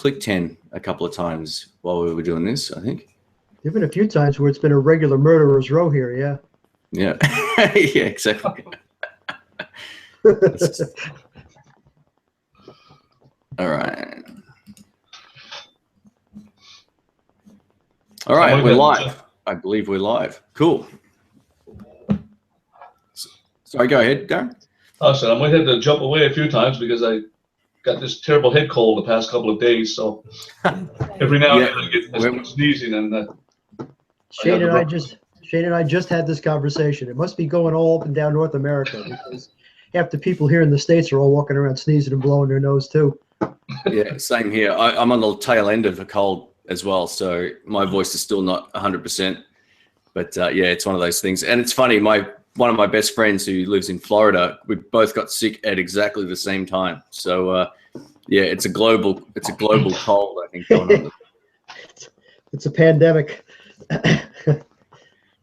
clicked 10 a couple of times while we were doing this, I think. There've been a few times where it's been a regular murderer's row here, yeah. Yeah, yeah, exactly. All right. All right, we're live. I believe we're live. Cool. Sorry, go ahead, Darren. Oh, so I might have to jump away a few times because I got this terrible head cold the past couple of days. So every now and then I get sneezing and Shane and I just had this conversation. It must be going all up and down North America because half the people here in the States are all walking around sneezing and blowing their nose too. Yeah, same here. I'm on the tail end of a cold as well, so my voice is still not 100%. But yeah, it's one of those things. And it's funny, one of my best friends who lives in Florida, we both got sick at exactly the same time. So yeah, it's a global cold, I think, going on. It's a pandemic.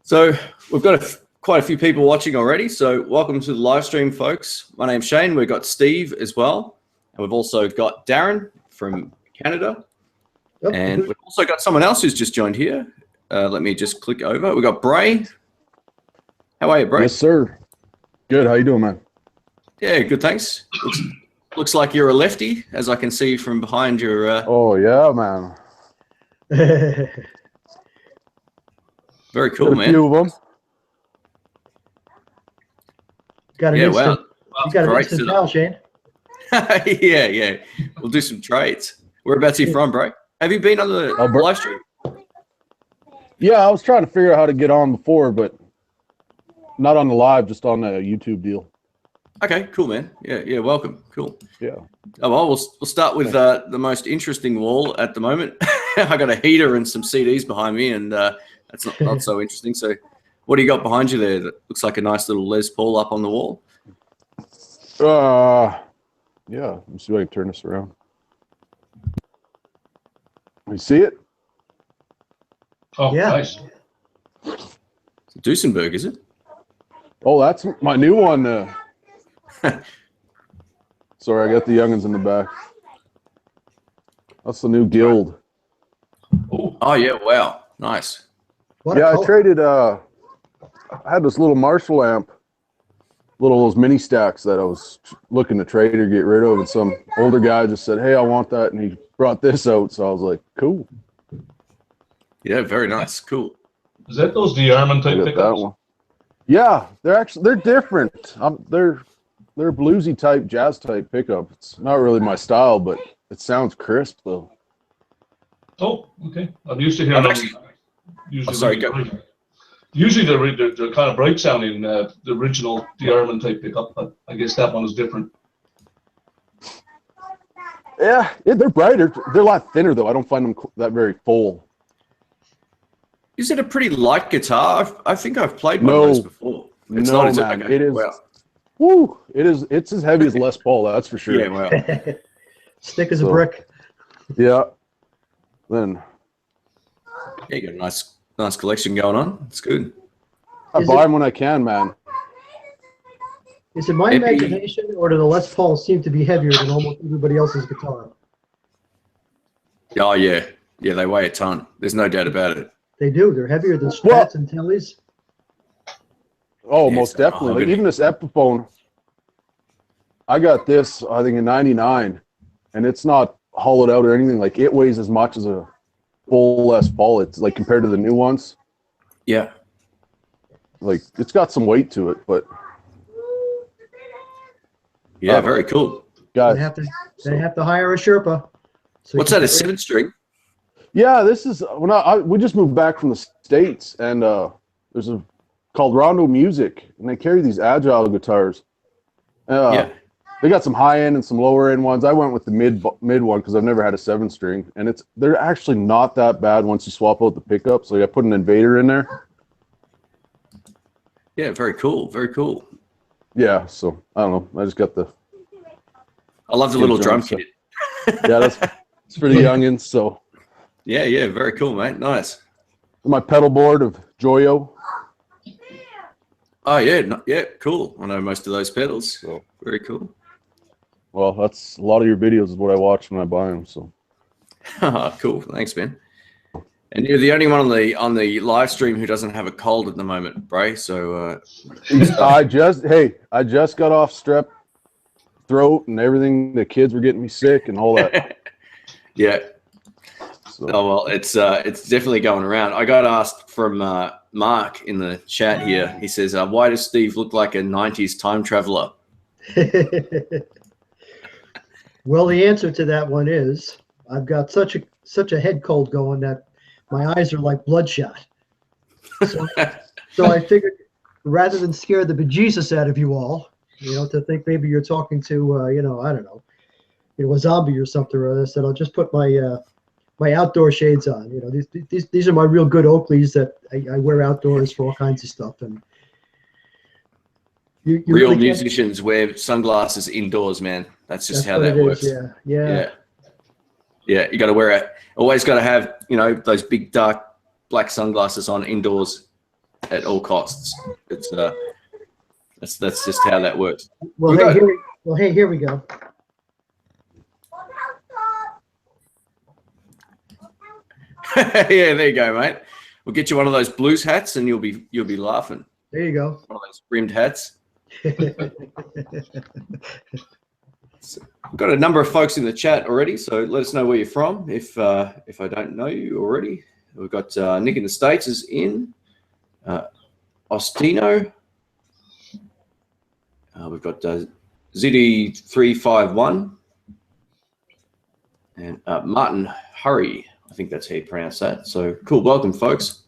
So we've got quite a few people watching already. So welcome to the live stream, folks. My name's Shane. We've got Steve as well. And we've also got Darren from Canada. Yep. And we've also got someone else who's just joined here. Let me just click over. We've got Bray. How are you, Bray? Yes, sir. Good. How you doing, man? Yeah, good, thanks. Looks like you're a lefty, as I can see from behind your... Oh, yeah, man. Very cool, man. A few of them. Got an instant, you got an instant towel, Shane. Yeah. We'll do some trades. Whereabouts are you from, bro? Have you been on the live stream? Yeah, I was trying to figure out how to get on before, but not on the live, just on the YouTube deal. Okay, cool, man. Yeah, welcome. Cool. Yeah. Oh, well, we'll start with the most interesting wall at the moment. I got a heater and some CDs behind me, and that's not so interesting. So what do you got behind you there that looks like a nice little Les Paul up on the wall? Yeah, let me see if I can turn this around. You see it? oh, yeah. Nice. It's a Duesenberg, is it? Oh, that's my new one. Sorry, I got the youngins in the back. That's the new Guild. Oh, yeah, wow. Nice. Yeah, I traded, I had this little Marshall amp, those mini stacks that I was looking to trade or get rid of, and some older guy just said, hey, I want that, and he brought this out, so I was like, cool. Yeah, very nice. Cool. Is that those Diarman type pickups? Yeah, they're different. They're bluesy type, jazz type pickup. It's not really my style, but it sounds crisp though. Oh, okay. I'm used to hearing them. Usually they're kind of bright sounding, the original Diarman type pickup, but I guess that one is different. Yeah, they're brighter. They're a lot thinner though. I don't find them that very full. Is it a pretty light guitar? I think I've played one of those before. It's no, not man. It is. Wow. Woo! It is. It's as heavy as Les Paul. That's for sure. Yeah. Wow. Stick as a brick. Yeah. Then. Yeah, you got a nice collection going on. It's good. I buy them when I can, man. Is it my imagination, or do the Les Pauls seem to be heavier than almost everybody else's guitar? Oh yeah. Yeah, they weigh a ton. There's no doubt about it. They do. They're heavier than Strats and Tellys. Oh, yeah, most definitely. Like, even this Epiphone, I got this, I think, in '99, and it's not hollowed out or anything. Like, it weighs as much as a full Les Paul. It's like compared to the new ones. Yeah. Like, it's got some weight to it, but. Yeah, very cool. They have to hire a Sherpa. So what's that? A 7-string? Yeah, this is we just moved back from the States, and there's a called Rondo Music, and they carry these agile guitars. Yeah, they got some high end and some lower end ones. I went with the mid one because I've never had a 7-string, and they're actually not that bad once you swap out the pickups. So I put an Invader in there. Yeah, very cool. Very cool. Yeah, so I don't know. I just got the. I love the little drum kit. Yeah, it's for the youngins. So. Yeah, very cool, mate. Nice. My pedal board of Joyo. Oh yeah, cool. I know most of those pedals. So very cool. Well, that's a lot of your videos is what I watch when I buy them. So. Oh, cool. Thanks, man. And you're the only one on the live stream who doesn't have a cold at the moment, Bray. So I just got off strep throat and everything. The kids were getting me sick and all that. yeah. So. Oh well, it's definitely going around. I got asked from Mark in the chat here. He says, "Why does Steve look like a '90s time traveler?" Well, the answer to that one is I've got such a head cold going that my eyes are like bloodshot. So I figured rather than scare the bejesus out of you all, to think maybe you're talking to, I don't know, a zombie or something or other, I said I'll just put my outdoor shades on. These are my real good Oakleys that I wear outdoors for all kinds of stuff. And you real really musicians wear sunglasses indoors, man. That's how that works. Yeah. You got to wear it. Always got to have those big dark black sunglasses on indoors at all costs. It's that's just how that works. Well, here we go. Yeah, there you go, mate. We'll get you one of those blues hats, and you'll be laughing. There you go. One of those brimmed hats. So we've got a number of folks in the chat already, so let us know where you're from. If I don't know you already, we've got Nick in the States is in. Ostino. We've got ZD351 and Martin Hurry. I think that's how you pronounce that. So cool. Welcome, folks.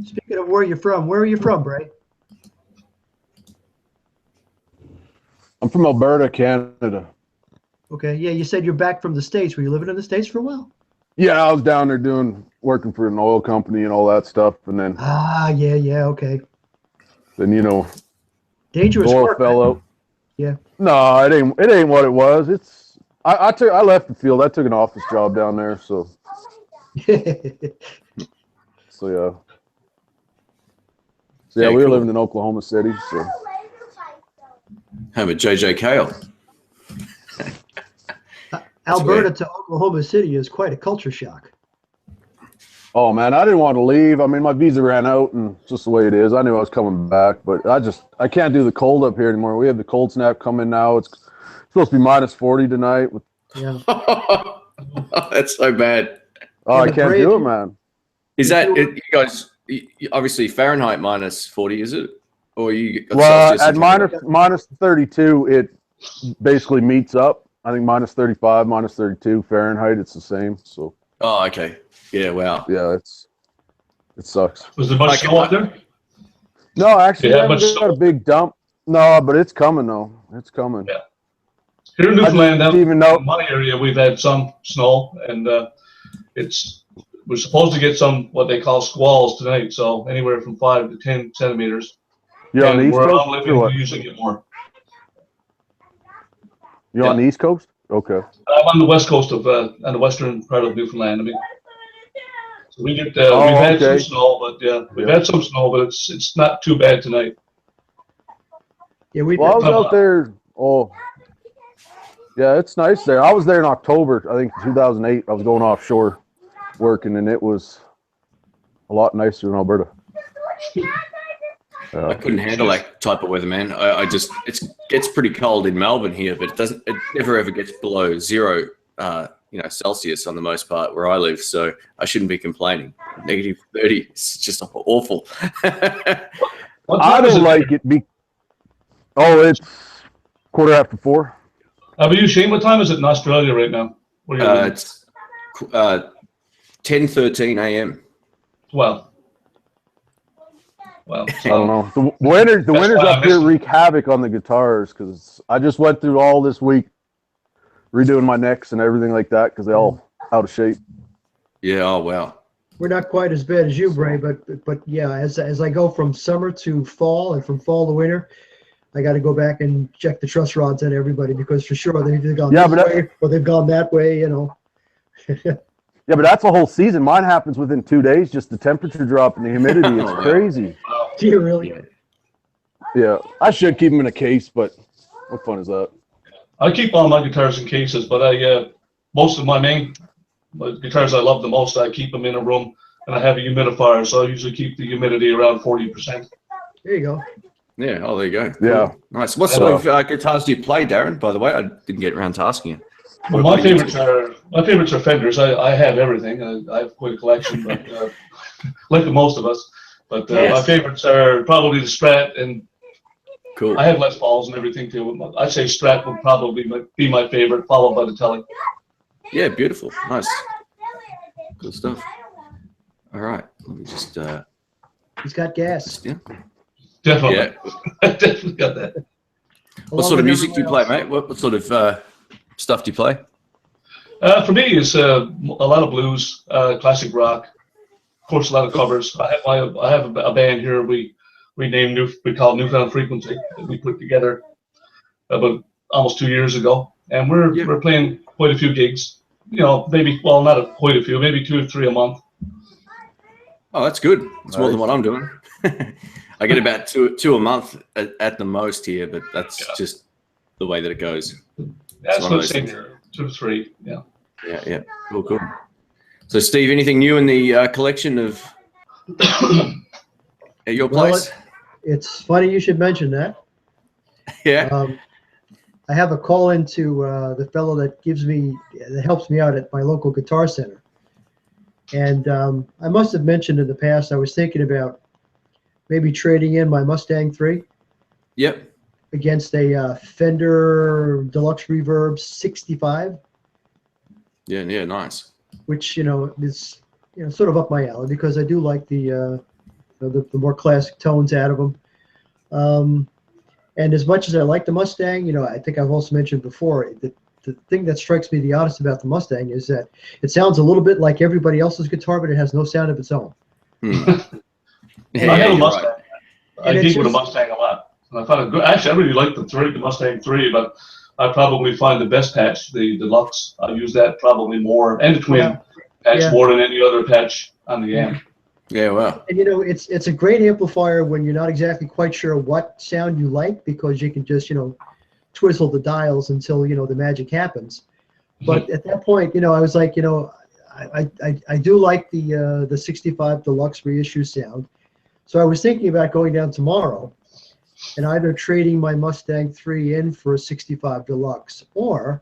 Speaking of where you're from, where are you from, Bray? I'm from Alberta, Canada. Okay. Yeah, you said you're back from the States. Were you living in the States for a while? Yeah, I was down there working for an oil company and all that stuff, and then yeah, okay. Then Dangerous oil work. fell out. Yeah. No, it ain't what it was. It's I left the field. I took an office job down there, so yeah. So we were living in Oklahoma City. So home of JJ Cale. Alberta to Oklahoma City is quite a culture shock. Oh man, I didn't want to leave. I mean, my visa ran out, and it's just the way it is. I knew I was coming back, but I can't do the cold up here anymore. We have the cold snap coming now. It's supposed to be -40 tonight. Yeah. That's so bad. Oh, I can't do it, man. Is that it, you guys? Obviously Fahrenheit -40, is it? Or you? Well, at -32, it basically meets up. I think -35, -32 Fahrenheit. It's the same. So. Oh, okay. Yeah. Wow. Yeah, it sucks. Was there much snow out there? No, actually, Yeah, we haven't got a big dump. No, but it's coming though. It's coming. Yeah. Here in Newfoundland, even know. in my area, we've had some snow, and we're supposed to get some what they call squalls tonight. So anywhere from 5 to 10 centimeters. You're on the East Coast. Coast. We're usually get more. You're on the East Coast. Okay. I'm on the west coast of on the western part of Newfoundland. I mean, so we get we've had some snow, but we've had some snow, but it's not too bad tonight. Yeah, I was out there. Oh, yeah, it's nice there. I was there in October, I think 2008. I was going offshore working, and it was a lot nicer than Alberta. I couldn't handle that type of weather, man. It gets pretty cold in Melbourne here, but it never ever gets below 0, Celsius on the most part where I live. So I shouldn't be complaining. -30, it's just awful. I don't like it. It's 4:15. Are you, Shane? What time is it in Australia right now? It's 10:13 a.m. Well, I don't know. The winters up here wreak havoc on the guitars because I just went through all this week redoing my necks and everything like that because they're all out of shape. Yeah. Oh wow. We're not quite as bad as you, Bray, but yeah, as I go from summer to fall and from fall to winter, I got to go back and check the truss rods on everybody because for sure they've either gone this way or they've gone that way. Yeah, but that's a whole season. Mine happens within 2 days. Just the temperature drop and the humidity. It's crazy. Do you really? Yeah, I should keep them in a case, but what fun is that? I keep all my guitars in cases, but most of my main the guitars I love the most, I keep them in a room, and I have a humidifier, so I usually keep the humidity around 40%. There you go. Yeah. Oh, there you go. Yeah. Cool. Nice. What sort of guitars do you play, Darren? By the way, I didn't get around to asking you. Well, my favorites are Fenders. I have everything. I have quite a collection, but like most of us. But my favorites are probably the Strat, and Cool. I have Les Pauls and everything too. I'd say Strat would probably be my favorite, followed by the Tele. Yeah, beautiful. Nice. Good stuff. All right. Let me just. He's got gas. Yeah. Definitely. Yeah. I definitely got that. What sort of music do you play, mate? What sort of stuff do you play? For me, it's a lot of blues, classic rock, of course, a lot of covers. I have a band here. We call it Newfound Frequency, that we put together about almost 2 years ago, and we're playing quite a few gigs. You know, not quite a few, maybe 2 or 3 a month. Oh, that's good. It's more than what I'm doing. I get about two a month at the most here, but that's just the way that it goes. That's what I'm saying here. 2 to 3, yeah. Yeah. Cool. So, Steve, anything new in the collection of at your place? It's funny you should mention that. Yeah. I have a call into the fellow that helps me out at my local guitar center. And I must have mentioned in the past, I was thinking about maybe trading in my Mustang 3. Yep. Against a Fender Deluxe Reverb 65. Yeah, nice. Which, is sort of up my alley because I do like the more classic tones out of them. And as much as I like the Mustang, I think I've also mentioned before, the thing that strikes me the oddest about the Mustang is that it sounds a little bit like everybody else's guitar, but it has no sound of its own. I have a Mustang. Right. I gig with a Mustang a lot. And I found it good. Actually, I really like the Mustang 3, but I probably find the best patch, the Deluxe. I use that probably more, and the Twin patch more than any other patch on the amp. Yeah, wow. And it's a great amplifier when you're not exactly quite sure what sound you like, because you can just twizzle the dials until the magic happens. But at that point, I was like, I do like the 65 Deluxe reissue sound. So I was thinking about going down tomorrow and either trading my Mustang 3 in for a 65 Deluxe, or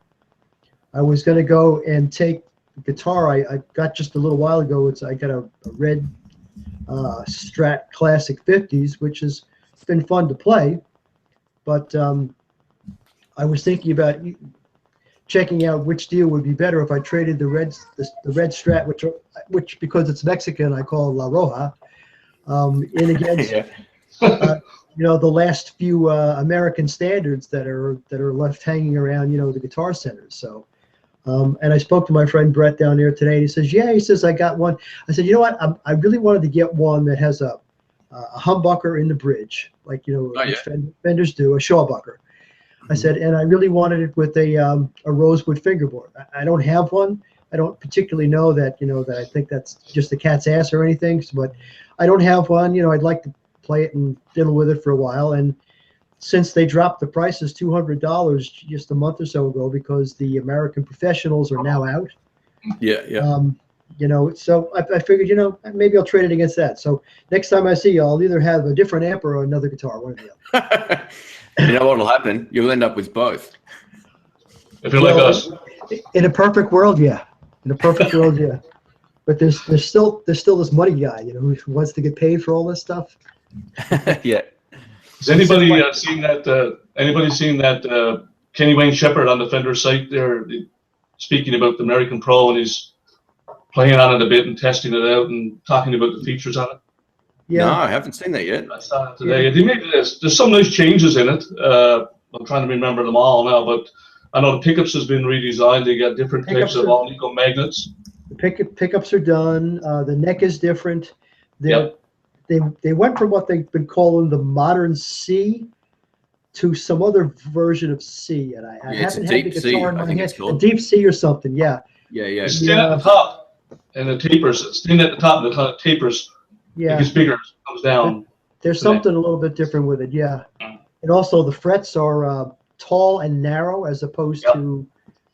I was going to go and take the guitar I got just a little while ago. I got a red Strat Classic 50s, which has been fun to play. But I was thinking about checking out which deal would be better if I traded the red Strat, which because it's Mexican, I call La Roja, in against the last few American standards that are left hanging around the guitar centers. So and I spoke to my friend Brett down there today, and he says, he says, I got one. I said, you know what, I really wanted to get one that has a humbucker in the bridge, like Fenders do, a Shawbucker. I said, and I really wanted it with a rosewood fingerboard. I don't have one. I don't particularly know that that I think that's just a cat's ass or anything, but I don't have one. I'd like to play it and diddle with it for a while. And since they dropped the prices $200 just a month or so ago because the American Professionals are now out. So I figured, maybe I'll trade it against that. So next time I see you, I'll either have a different amp or another guitar, one or the other. You know what'll happen? You'll end up with both. If you're like us. In a perfect world, yeah. In a perfect world, yeah. But there's still this money guy, who wants to get paid for all this stuff. Yeah. Has anybody seen that? Anybody seen that Kenny Wayne Shepherd on the Fender site there, speaking about the American Pro, and he's playing on it a bit and testing it out and talking about the features on it? Yeah. No, I haven't seen that yet. I saw it today. They made there's some nice changes in it. I'm trying to remember them all now, but I know the pickups has been redesigned. They got different types of all-nickel magnets. The pickups are done. The neck is different. They went from what they've been calling the modern C to some other version of C, and I haven't had the guitar in my hand. A deep C or something, yeah. Yeah. It's thin at the top, and the tapers. It's thin at the top, and the kind of tapers. Yeah. It gets bigger, it comes down. There's something a little bit different with it, yeah. And also the frets are tall and narrow as opposed to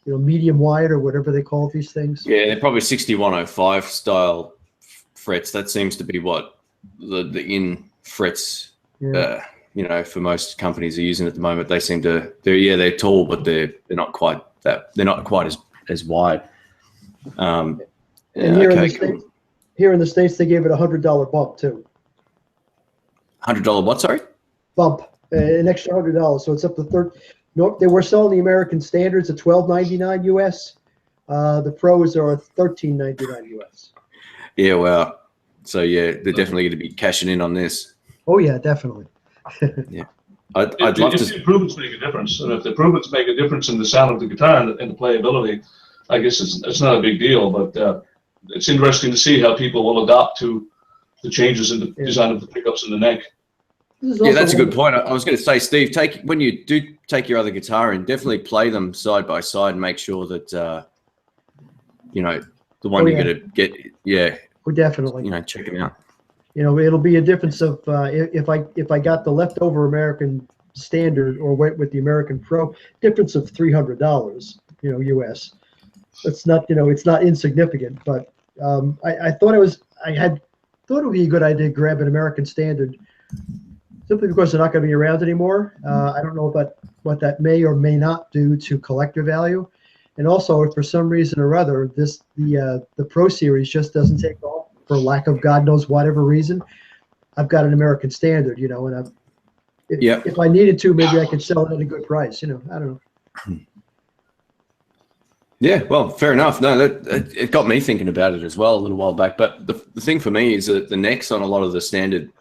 medium wide or whatever they call these things. Yeah, they're probably 6105 style frets. That seems to be what the in frets, Yeah. for most companies are using at the moment. They seem to, they're tall, but they're not quite that. They're not quite as wide. And here in the States, they gave it $100 bump too. $100 what? Sorry. Bump, an extra $100, so it's up to No, they were selling the American standards at $12.99 US. The pros are $13.99 US. Yeah, wow. So yeah, they're definitely going to be cashing in on this. Oh yeah, definitely. Yeah, I'd love if to. the improvements make a difference, and if the improvements make a difference in the sound of the guitar and the playability, I guess it's not a big deal. But it's interesting to see how people will adapt to the changes in the design of the pickups and the neck. Yeah, that's a good point. I was going to say, Steve, when you do take your other guitar in, definitely play them side by side and make sure that the one you're going to get, definitely, check them out. It'll be a difference of if I got the leftover American standard or went with the American Pro, difference of $300, US. It's not insignificant, but I thought it would be a good idea to grab an American standard. Simply because they're not going to be around anymore. I don't know about what that may or may not do to collector value. And also, if for some reason or other, the Pro Series just doesn't take off for lack of God knows whatever reason, I've got an American standard, and if I needed to, maybe I could sell it at a good price. I don't know. Yeah, well, fair enough. No, it got me thinking about it as well a little while back. But the thing for me is that the necks on a lot of the standard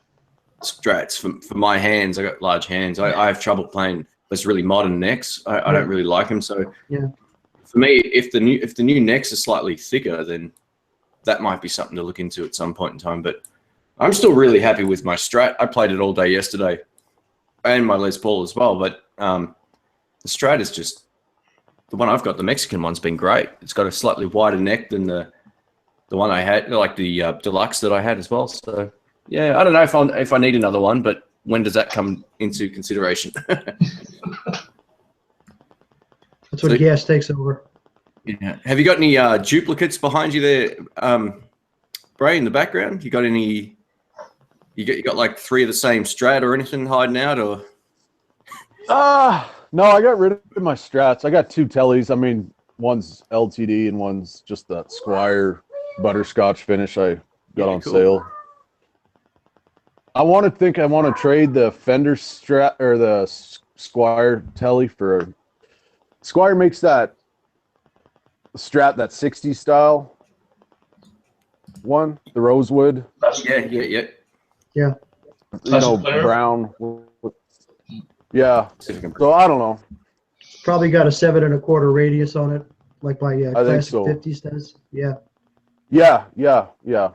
Strats for my hands, I got large hands. I have trouble playing those really modern necks. I don't really like them. So yeah, for me, if the new necks are slightly thicker, then that might be something to look into at some point in time. But I'm still really happy with my Strat. I played it all day yesterday, and my Les Paul as well. But the Strat is just the one I've got. The Mexican one's been great. It's got a slightly wider neck than the one I had, like the deluxe that I had as well. So. Yeah, I don't know if I need another one, but when does that come into consideration? That's what gas takes over. Yeah. Have you got any duplicates behind you there, Bray, in the background? You got any? You got like 3 of the same Strat or anything hiding out, or? No, I got rid of my Strats. I got 2 Tellys. I mean, one's LTD and one's just that Squire butterscotch finish I got on sale. I want to trade the Fender Strat or the Squire Telly for Squire makes that Strat, that 60s style one, the rosewood. Yeah. Brown. Yeah. So I don't know. Probably got a 7 1/4 radius on it, like my classic so. 50s does. Yeah. Yeah.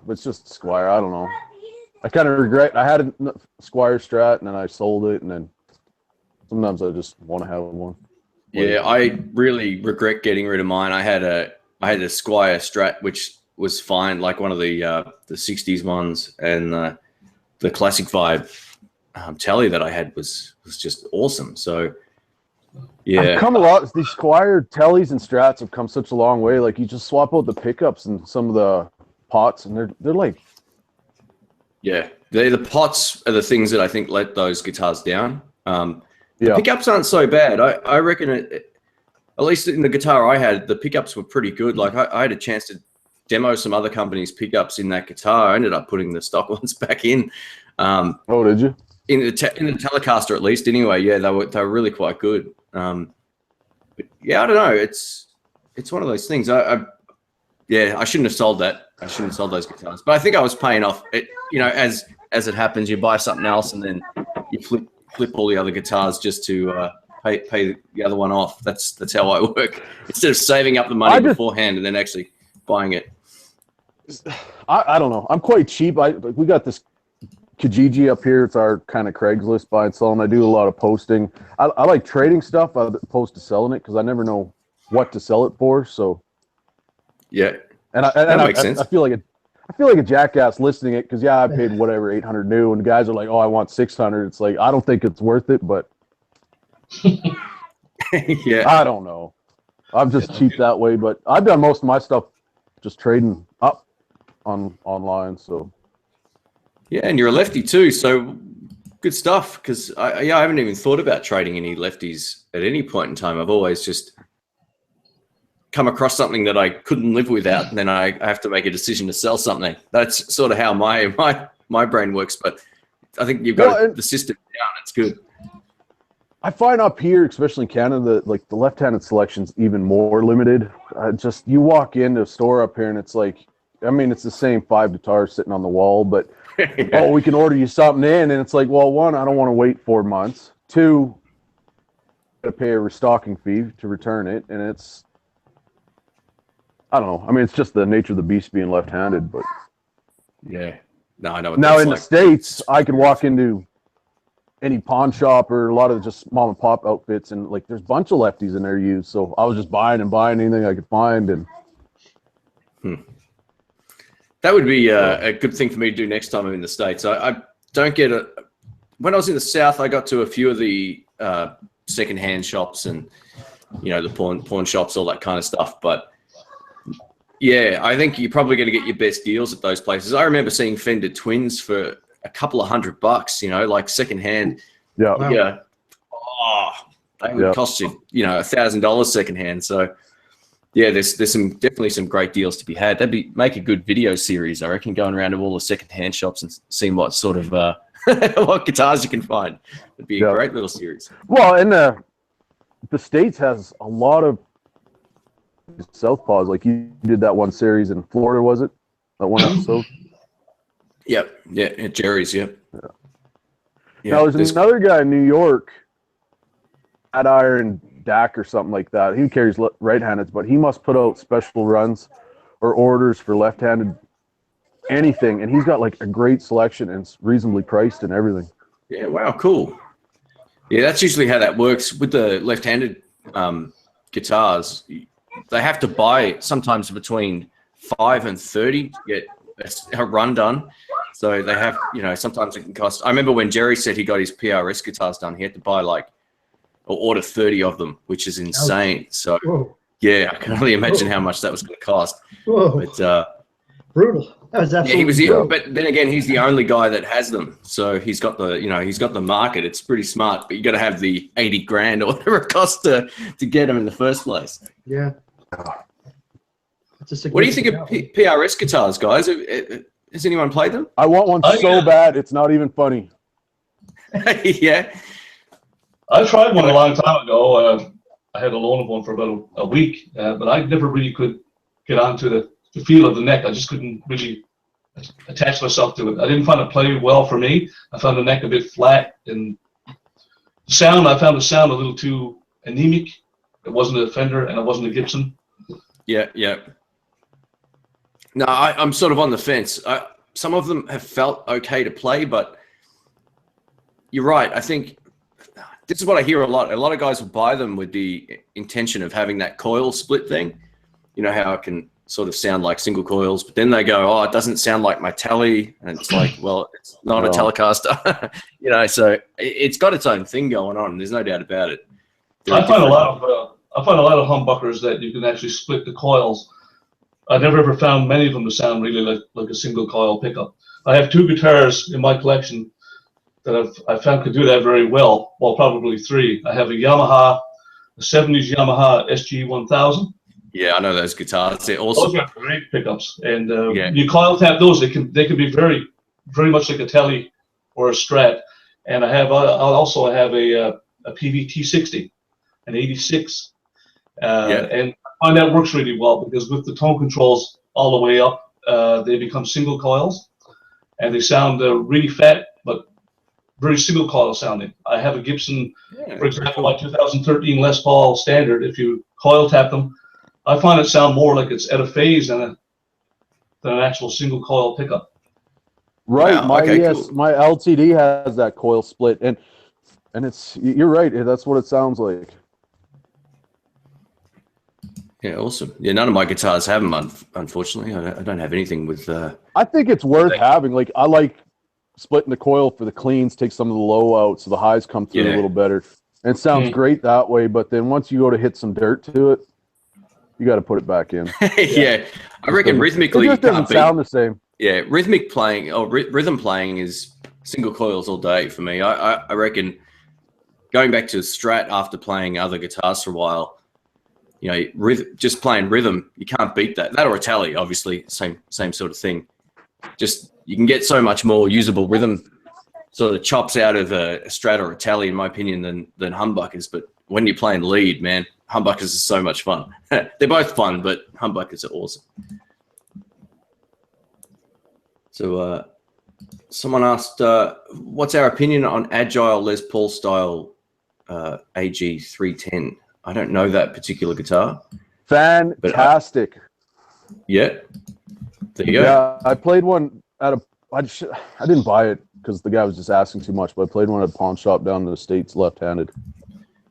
It's just Squire. I don't know. I kind of regret. I had a Squire Strat and then I sold it, and then sometimes I just want to have one. Yeah, I really regret getting rid of mine. I had a Squire Strat, which was fine, like one of the 60s ones, and the classic vibe Telly that I had was just awesome. So yeah, I've come a lot. These Squire Tellys and Strats have come such a long way. Like you just swap out the pickups and some of the pots, and they're like. Yeah, the pots are the things that I think let those guitars down. The pickups aren't so bad. I reckon at least in the guitar I had, the pickups were pretty good. Like I had a chance to demo some other companies' pickups in that guitar. I ended up putting the stock ones back in. Oh, did you? In the Telecaster, at least. Anyway, yeah, they were really quite good. But yeah, I don't know. It's one of those things. I shouldn't have sold that. I shouldn't have sold those guitars. But I think I was paying off. As it happens, you buy something else and then you flip all the other guitars just to pay the other one off. That's how I work. Instead of saving up the money beforehand and then actually buying it. I don't know. I'm quite cheap. We got this Kijiji up here. It's our kind of Craigslist buy and sell, and I do a lot of posting. I like trading stuff as opposed to selling it because I never know what to sell it for. So yeah, that makes sense. I feel like a jackass listing it because I paid whatever 800 new, and the guys are like, "Oh, I want 600." It's like I don't think it's worth it, but yeah, I don't know. I'm just cheap that way, but I've done most of my stuff just trading up online. So Yeah, and you're a lefty too, so good stuff. Because I haven't even thought about trading any lefties at any point in time. I've always just come across something that I couldn't live without, and then I have to make a decision to sell something. That's sort of how my brain works. But I think you've got the system down. It's good. I find up here, especially in Canada, like the left-handed selection's even more limited. You walk into a store up here and it's like, I mean, it's the same 5 guitars sitting on the wall, but oh, we can order you something in, and it's like, well, one, I don't want to wait 4 months. 2, got to pay a restocking fee to return it, and it's, I don't know. I mean, it's just the nature of the beast being left-handed, but yeah, no, I know. What now that's in like. the States, I can walk into any pawn shop or a lot of just mom and pop outfits, and like there's a bunch of lefties in there used. So I was just buying anything I could find, and that would be a good thing for me to do next time I'm in the States. I don't get it. When I was in the South, I got to a few of the secondhand shops and the pawn shops, all that kind of stuff. But yeah, I think you're probably going to get your best deals at those places. I remember seeing Fender Twins for a couple of $100, like secondhand. yeah. Wow. Yeah. Oh, they would cost you, $1,000 secondhand. So yeah, there's definitely some great deals to be had. Make a good video series, I reckon, going around to all the secondhand shops and seeing what sort of what guitars you can find. It'd be a great little series. Well, and the States has a lot of southpaws. Like you did that one series in Florida, was it? That one episode. Yep. Yeah. Jerry's. Yep. Yeah. Now there's another guy in New York, at Iron Dak or something like that. He carries right-handed, but he must put out special runs or orders for left-handed anything, and he's got like a great selection and it's reasonably priced and everything. Yeah. Wow. Cool. Yeah, that's usually how that works with the left-handed guitars. They have to buy sometimes between 5 and 30 to get a run done. So they have, sometimes it can cost. I remember when Jerry said he got his PRS guitars done, he had to buy or order 30 of them, which is insane. So yeah, I can only imagine how much that was going to cost. Whoa. But Brutal. That was absolutely yeah, he was brutal. but then again, he's the only guy that has them. So he's got the market. It's pretty smart, but you got to have the 80 grand or whatever it costs to get them in the first place. Yeah. What do you think of PRS guitars, guys? Has anyone played them? I want one so bad, it's not even funny. Yeah. I tried one a long time ago. I had a loan of one for about a week, but I never really could get onto the feel of the neck. I just couldn't really attach myself to it. I didn't find it play well for me. I found the neck a bit flat, and I found the sound a little too anemic. It wasn't a Fender, and it wasn't a Gibson. Yeah, yeah. No, I'm sort of on the fence. Some of them have felt okay to play, but you're right. I think this is what I hear a lot. A lot of guys will buy them with the intention of having that coil split thing. You know how it can sort of sound like single coils, but then they go, oh, it doesn't sound like my Tele. And it's like, well, it's not a Telecaster. So it's got its own thing going on. There's no doubt about it. I find a lot of humbuckers that you can actually split the coils. I've never ever found many of them to sound really like a single coil pickup. I have 2 guitars in my collection that I found could do that very well. Well, probably 3. I have a 70s Yamaha SG-1000. Yeah, I know those guitars. They're awesome. Those are great pickups, and you coil tap those. They can be very, very much like a Tele or a Strat. And I also have a PVT-60, an 86, and I find that works really well because with the tone controls all the way up, they become single coils, and they sound really fat, but very single coil sounding. I have a Gibson, for example, my 2013 Les Paul Standard. If you coil tap them, I find it sound more like it's at a phase than an actual single coil pickup. Right. Wow, My cool. my LTD has that coil split, and you're right. That's what it sounds like. Yeah, awesome. Yeah, none of my guitars have them, unfortunately. I don't have anything with... I think it's worth having. Like, I like splitting the coil for the cleans, take some of the low out so the highs come through a little better. And it sounds great that way, but then once you go to hit some dirt to it, You got to put it back in. Yeah, I reckon rhythmically It just you doesn't can't sound beat. the same. Yeah, rhythmic playing or rhythm playing is single coils all day for me. I reckon going back to Strat after playing other guitars for a while, you know, just playing rhythm, you can't beat that. That or a tally, obviously, same sort of thing. Just you can get so much more usable rhythm sort of chops out of a Strat or a tally, in my opinion, than humbuckers. But when you're playing lead, man, humbuckers is so much fun. They're both fun, but humbuckers are awesome. So someone asked, what's our opinion on agile Les Paul style AG 310? I don't know that particular guitar. Fantastic. Yeah. There you go. Yeah, I played one at a. I didn't buy it because the guy was just asking too much. But I played one at a pawn shop down in the States, left-handed,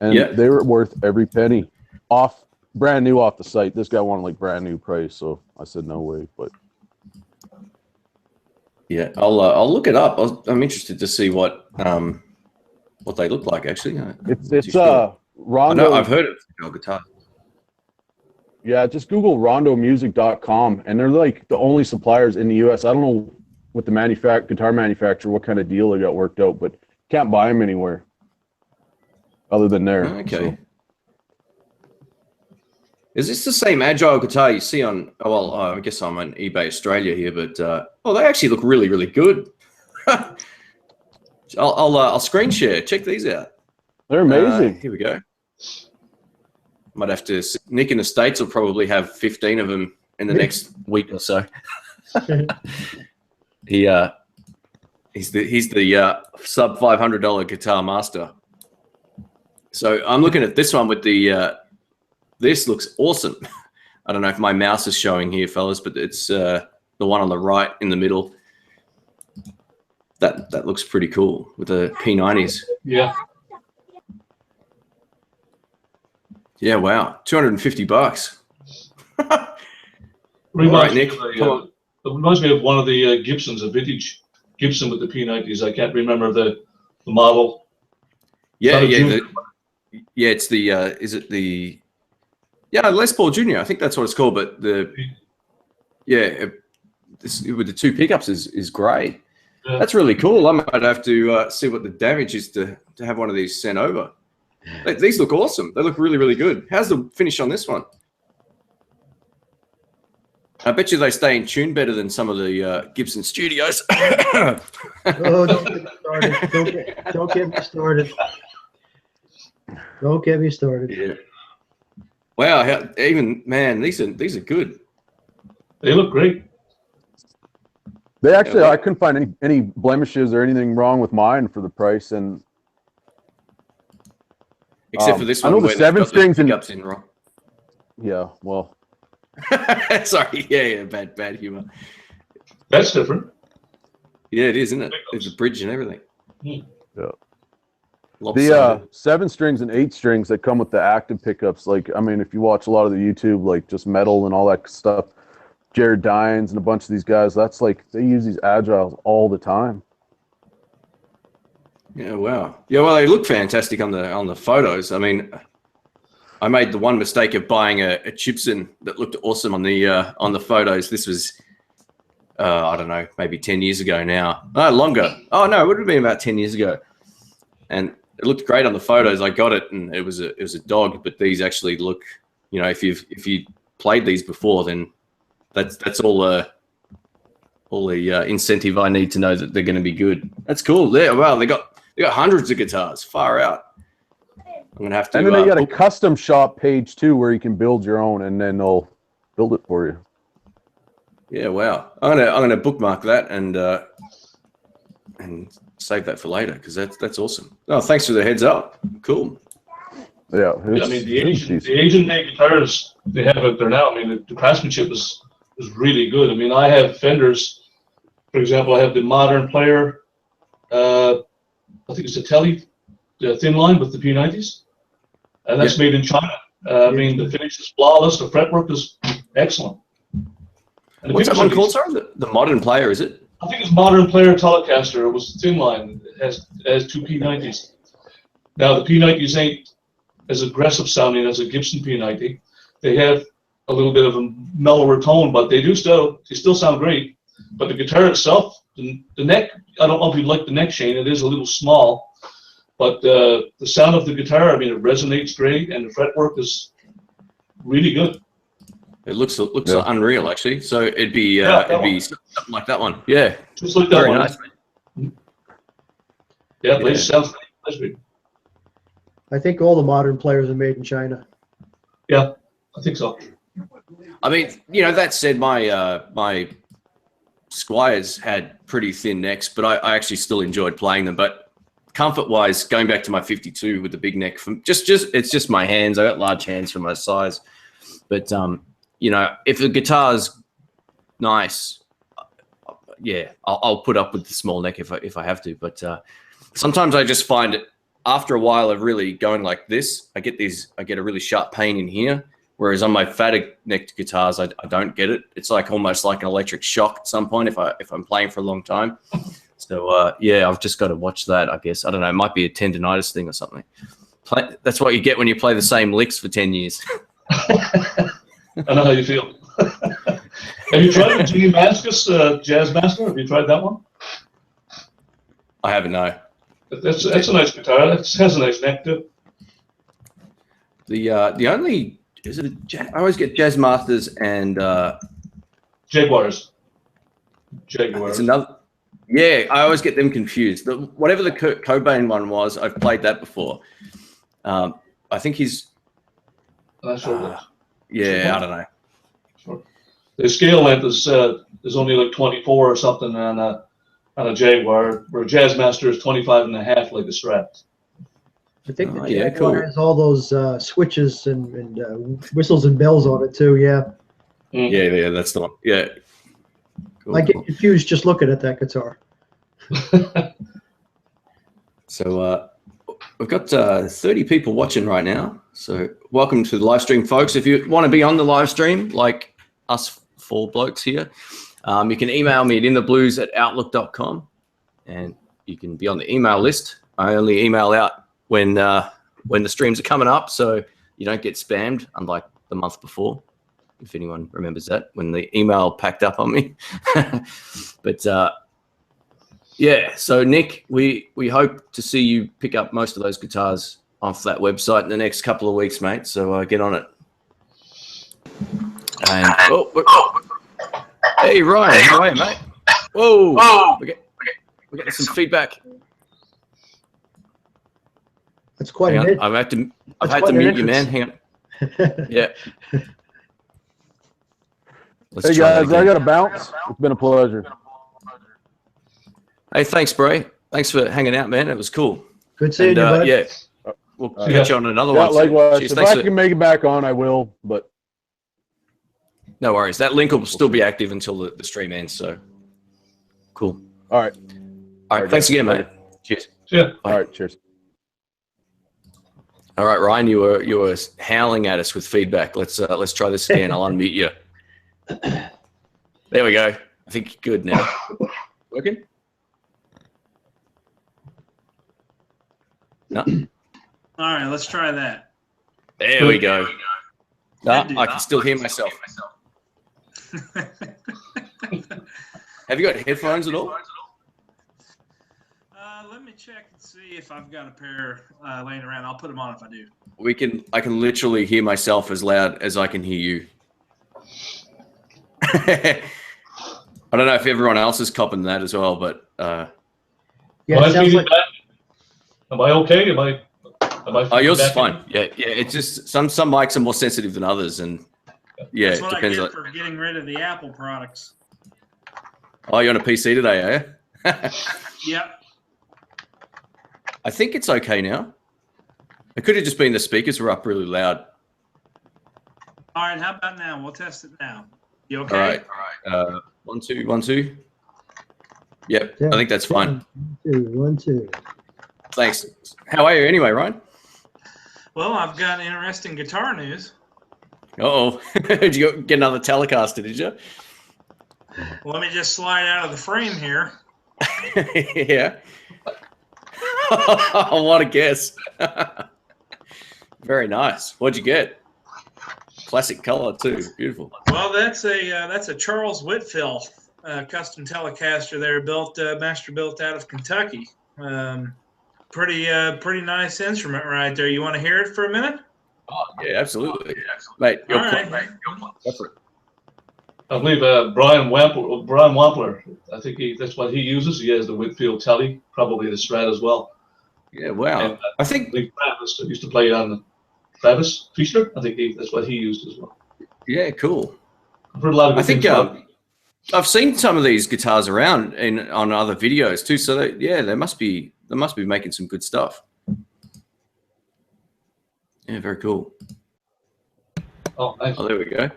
and they were worth every penny. Brand new off the site. This guy wanted like brand new price, so I said no way. But yeah, I'll look it up. I'm interested to see what they look like. Actually, it's I Rondo. know I've heard of your guitar. Yeah, just Google rondomusic.com, and they're like the only suppliers in the U.S. I don't know with the guitar manufacturer what kind of deal they got worked out, but can't buy them anywhere other than there. Okay. So. Is this the same agile guitar you see on? Oh, well, I guess I'm on eBay Australia here, but they actually look really, really good. I'll screen share. Check these out. They're amazing. Here we go. Might have to. Nick in the States will probably have 15 of them in the next week or so. He's the sub $500 guitar master. So I'm looking at this one with the. This looks awesome. I don't know if my mouse is showing here, fellas, but it's the one on the right in the middle. That looks pretty cool with the P90s. Yeah. Yeah, wow. $250. Reminds Nick. it reminds me of one of the Gibsons, a vintage Gibson with the P90s. I can't remember the model. Yeah. It's the is it the Les Paul Jr. I think that's what it's called. But with the two pickups is great. Yeah. That's really cool. I might have to see what the damage is to have one of these sent over. These look awesome. They look really, really good. How's the finish on this one? I bet you they stay in tune better than some of the Gibson Studios. Oh, don't get me started. Don't get me started. Don't get me started. Yeah. Wow. These are good. They look great. They actually, I couldn't find any blemishes or anything wrong with mine for the price, and except for this one. I know the 7 strings and in wrong. Yeah, well. Sorry. Yeah. Bad humor. That's different. Yeah, it is, isn't it? There's a bridge and everything. Yeah. Lopsided. The 7 strings and 8 strings that come with the active pickups, like, I mean, if you watch a lot of the YouTube, like just metal and all that stuff, Jared Dines and a bunch of these guys, that's like they use these agiles all the time. Yeah, wow. Yeah, well, they look fantastic on the photos. I mean, I made the one mistake of buying a Gibson that looked awesome on the photos. This was I don't know, maybe 10 years ago now. Longer. Oh no, it would have been about 10 years ago. And it looked great on the photos. I got it, and it was a dog. But these actually look, you know, if you played these before, then that's all the incentive I need to know that they're going to be good. That's cool. Yeah, wow, they got hundreds of guitars. Far out. I'm gonna have to. And then they got a custom shop page too, where you can build your own, and then they'll build it for you. Yeah, wow. I'm gonna bookmark that and save that for later because that's awesome. Oh, thanks for the heads up. Cool. Yeah, I mean the Asian made guitars they have out there now. I mean the craftsmanship is really good. I mean I have Fenders, for example. I have the Modern Player. I think it's a Tele, the thin line with the P90s, and that's made in China. I mean the finish is flawless. The fretwork is excellent. And what's that one called? Sorry, the Modern Player, is it? I think it's Modern Player Telecaster. It was the thin line. It has 2 P90s. Now the P90s ain't as aggressive sounding as a Gibson P90. They have a little bit of a mellower tone, but they still sound great. But the guitar itself, the neck, I don't know if you like the neck, Shane. It is a little small, but the sound of the guitar, I mean, it resonates great, and the fretwork is really good. It looks unreal, actually. So it'd be something like that one. Yeah, just like that very one. nice. Yeah, it sounds great. I think all the modern players are made in China. Yeah, I think so. I mean, that said, my Squires had pretty thin necks, but I actually still enjoyed playing them. But comfort-wise, going back to my 52 with the big neck, it's just my hands. I got large hands for my size. But if the guitar's nice, yeah, I'll put up with the small neck if I have to. But sometimes I just find it after a while of really going like this, I get a really sharp pain in here. Whereas on my fatter necked guitars, I don't get it. It's like almost like an electric shock at some point if I'm playing for a long time. So yeah, I've just got to watch that, I guess. I don't know. It might be a tendonitis thing or something. That's what you get when you play the same licks for 10 years. I know how you feel. Have you tried the Genie Maskus Jazz Master? Have you tried that one? I haven't, no. That's a nice guitar. It has a nice neck too. The only I always get Jazz Masters and Jaguars. It's another. Yeah, I always get them confused. Whatever the Kurt Cobain one was, I've played that before. I think he's. Not sure. Yeah, I don't know. Sure. The scale length is only like 24 or something on a Jaguar, where a Jazz Master is 25 and a half, like a Strat. I think the yeah, Jaguar cool. has all those switches and whistles and bells on it too. Yeah. Yeah, that's the one. Yeah. Cool, I get confused just looking at that guitar. So we've got 30 people watching right now. So welcome to the live stream, folks. If you want to be on the live stream, like us four blokes here, you can email me at intheblues@outlook.com, and you can be on the email list. I only email out when the streams are coming up, so you don't get spammed, unlike the month before, if anyone remembers that, when the email packed up on me. But yeah, so Nick, we hope to see you pick up most of those guitars off that website in the next couple of weeks, mate. So get on it. And hey Ryan, how are you, mate? Whoa, we get some feedback. That's quite Hang a on, bit. I've had to mute you, man. Hang on. Yeah. Hey guys, I got to bounce. It's been a pleasure. Hey, thanks, Bray. Thanks for hanging out, man. It was cool. Good seeing you, bud. Yeah, we'll catch you on another one. Likewise. Cheers, If I can make it back on, I will. But no worries. That link will still be active until the stream ends. So cool. All right. All right. Thanks again, mate. Cheers. Yeah. All right. Cheers. All right, Ryan, you were howling at us with feedback. Let's try this again. I'll unmute you. There we go. I think you're good now. Working? No. All right, let's try that. There we go. No, I can still hear myself. Have you got headphones at all? Let me check and see if I've got a pair laying around. I'll put them on if I do. I can literally hear myself as loud as I can hear you. I don't know if everyone else is copping that as well, but Yeah, it sounds like am I okay? Am I oh, yours is fine. Yeah. It's just some mics are more sensitive than others, and yeah, That's it what depends I on. get for getting rid of the Apple products. Oh, you're on a PC today, are you? Yep. I think it's okay now. It could have just been the speakers were up really loud. All right, how about now? We'll test it now. You okay? All right. 1, 2, 1, 2. Yep, Yeah. I think that's fine. 1, 2. Thanks. How are you anyway, Ryan? Well, I've got interesting guitar news. Uh-oh. Did you get another Telecaster, did you? Let me just slide out of the frame here. Yeah. What a guess. Very nice. What'd you get? classic color too. Beautiful. Well, that's a Charles Whitfield custom Telecaster there, master built out of Kentucky. Pretty nice instrument right there. You want to hear it for a minute? Oh, yeah, absolutely. Mate, All right. Go for it. I believe Brian Wampler. I think that's what he uses. He has the Whitfield Telly, probably the Strat as well. Yeah, wow. And I think Travis used to play on Travis Feaster. I think that's what he used as well. yeah, cool. I've heard a lot of good I think things about it. I've seen some of these guitars around on other videos too. So they must be making some good stuff. Yeah, very cool. Oh, nice. Oh, there we go.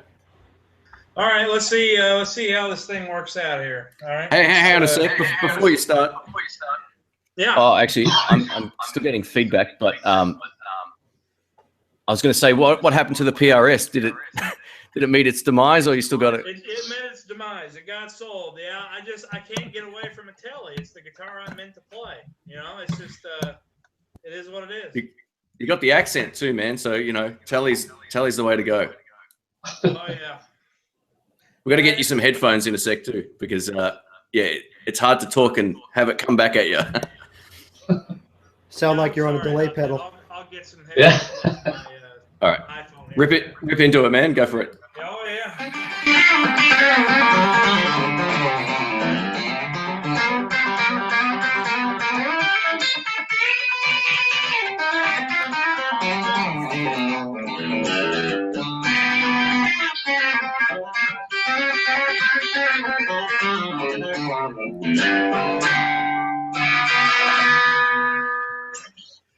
All right, let's see how this thing works out here. All right. Hey, hang on a sec before you start. Yeah. Oh, actually, I'm still getting feedback, but I was going to say, what happened to the PRS? Did it meet its demise, or you still got it? It met its demise. It got sold. Yeah, I can't get away from a Telly. It's the guitar I'm meant to play. You know, it's just it is what it is. You got the accent too, man. So Telly's the way to go. Oh yeah. We got to get you some headphones in a sec too, because it's hard to talk and have it come back at you. Sound like you're on a delay pedal. I'll get some Yeah. headphones on my, All right, iPhone here. rip into it, man. Go for it. Oh yeah.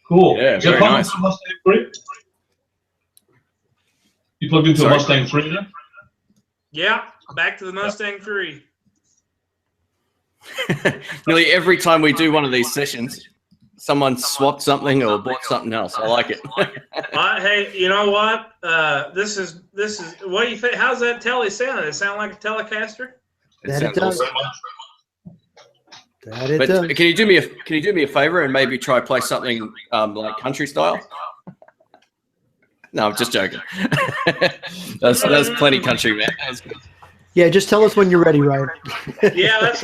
Cool. Yeah, Is that very plugged nice. into a Mustang 3? You plugged into Sorry? a Mustang 3 then? Yeah. Back to the Mustang 3. Nearly every time we do one of these sessions, someone swapped something or bought something else. I like it. Hey, you know what? This is. What do you think? How's that Telly sound? Does it sound like a Telecaster? That it sounds does. awesome. That it But does. can you do me a favor and maybe try play something like country style? No, I'm just joking. that's plenty country, man. That was good. Yeah, just tell us when you're ready, Ryan. Yeah, that's.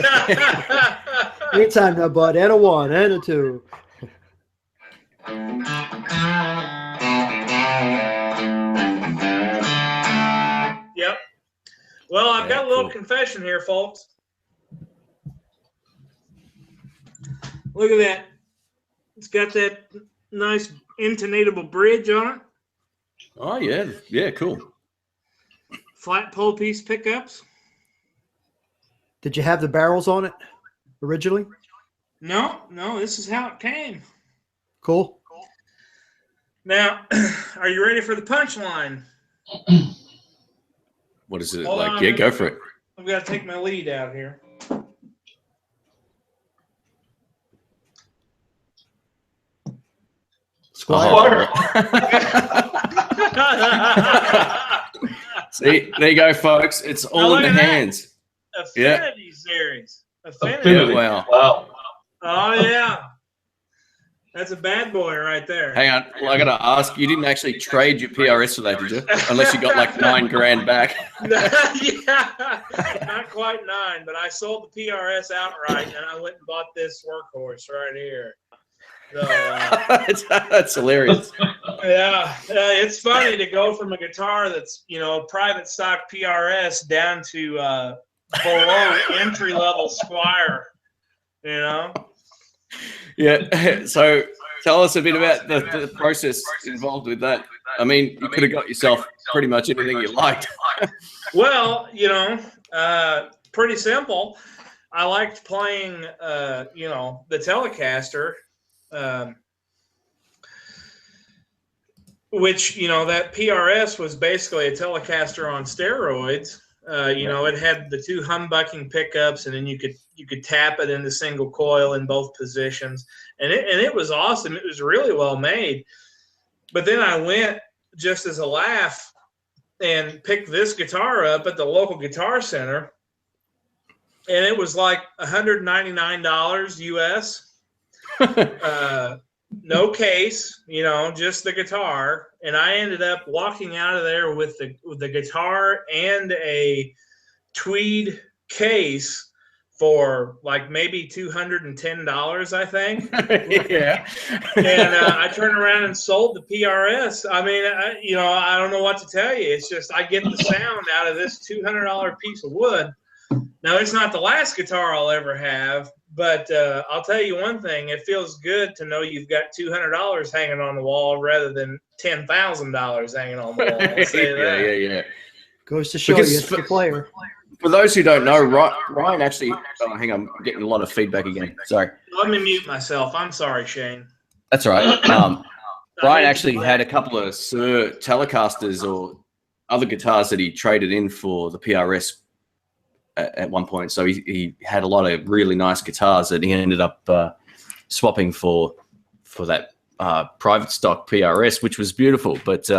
Anytime now, bud. And a 1 and a 2. Yep. Well, I've got a little cool. confession here, folks. Look at that. It's got that nice intonatable bridge on it. Oh yeah, cool. Flat pole piece pickups. Did you have the barrels on it originally? No, this is how it came. Cool. Now, are you ready for the punchline? What is it Hold like? on, Yeah, man. go for it. I've got to take my lead out here. Squire. See, there you go, folks. It's all in the look at that. hands. Affinity series. Affinity. Wow. Wow. Oh yeah, that's a bad boy right there. Hang on, well, I gotta ask. You didn't actually trade your PRS for that, did you? Unless you got like $9,000 back. Yeah, not quite 9, but I sold the PRS outright, and I went and bought this workhorse right here. So, That's hilarious. yeah, it's funny to go from a guitar that's private stock PRS down to below entry level Squire. Yeah. So tell us a bit about the process involved with that. I mean, you could have got yourself pretty much anything you liked. Well, pretty simple. I liked playing, the Telecaster, which, that PRS was basically a Telecaster on steroids. It had the 2 humbucking pickups, and then you could tap it into single coil in both positions, and it was awesome. It was really well made. But then I went just as a laugh and picked this guitar up at the local guitar center, and it was like $199 US. No case, just the guitar. and I ended up walking out of there with the guitar and a tweed case for like maybe $210, I think. Yeah. And I turned around and sold the PRS. I mean, I don't know what to tell you. It's just I get the sound out of this $200 piece of wood. Now, it's not the last guitar I'll ever have, but I'll tell you one thing. It feels good to know you've got $200 hanging on the wall rather than $10,000 hanging on the wall. I'll say that. Yeah. Goes to show Because you it's the player. For those who don't know, Ryan actually, hang on, I'm getting a lot of feedback again. Sorry. Let me mute myself. I'm sorry, Shane. That's all right. Brian actually had a couple of Sir Telecasters or other guitars that he traded in for the PRS at one point. So he had a lot of really nice guitars that he ended up swapping for that private stock PRS, which was beautiful. But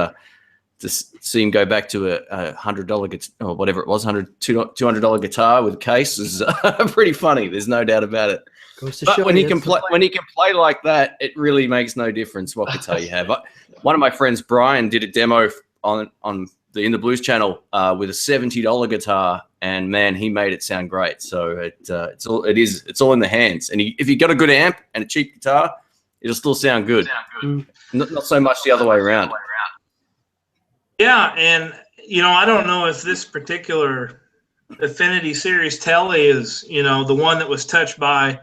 to see him go back to a $100 or whatever it was, $200 guitar with a case is pretty funny. There's no doubt about it. But when he can play like that, it really makes no difference what guitar you have. One of my friends, Brian, did a demo on the In the Blues channel with a $70 guitar, and man, he made it sound great. So it's all in the hands. And if you got a good amp and a cheap guitar, it'll still sound good. Not so much the other way around. Yeah, and I don't know if this particular Affinity Series Tele is the one that was touched by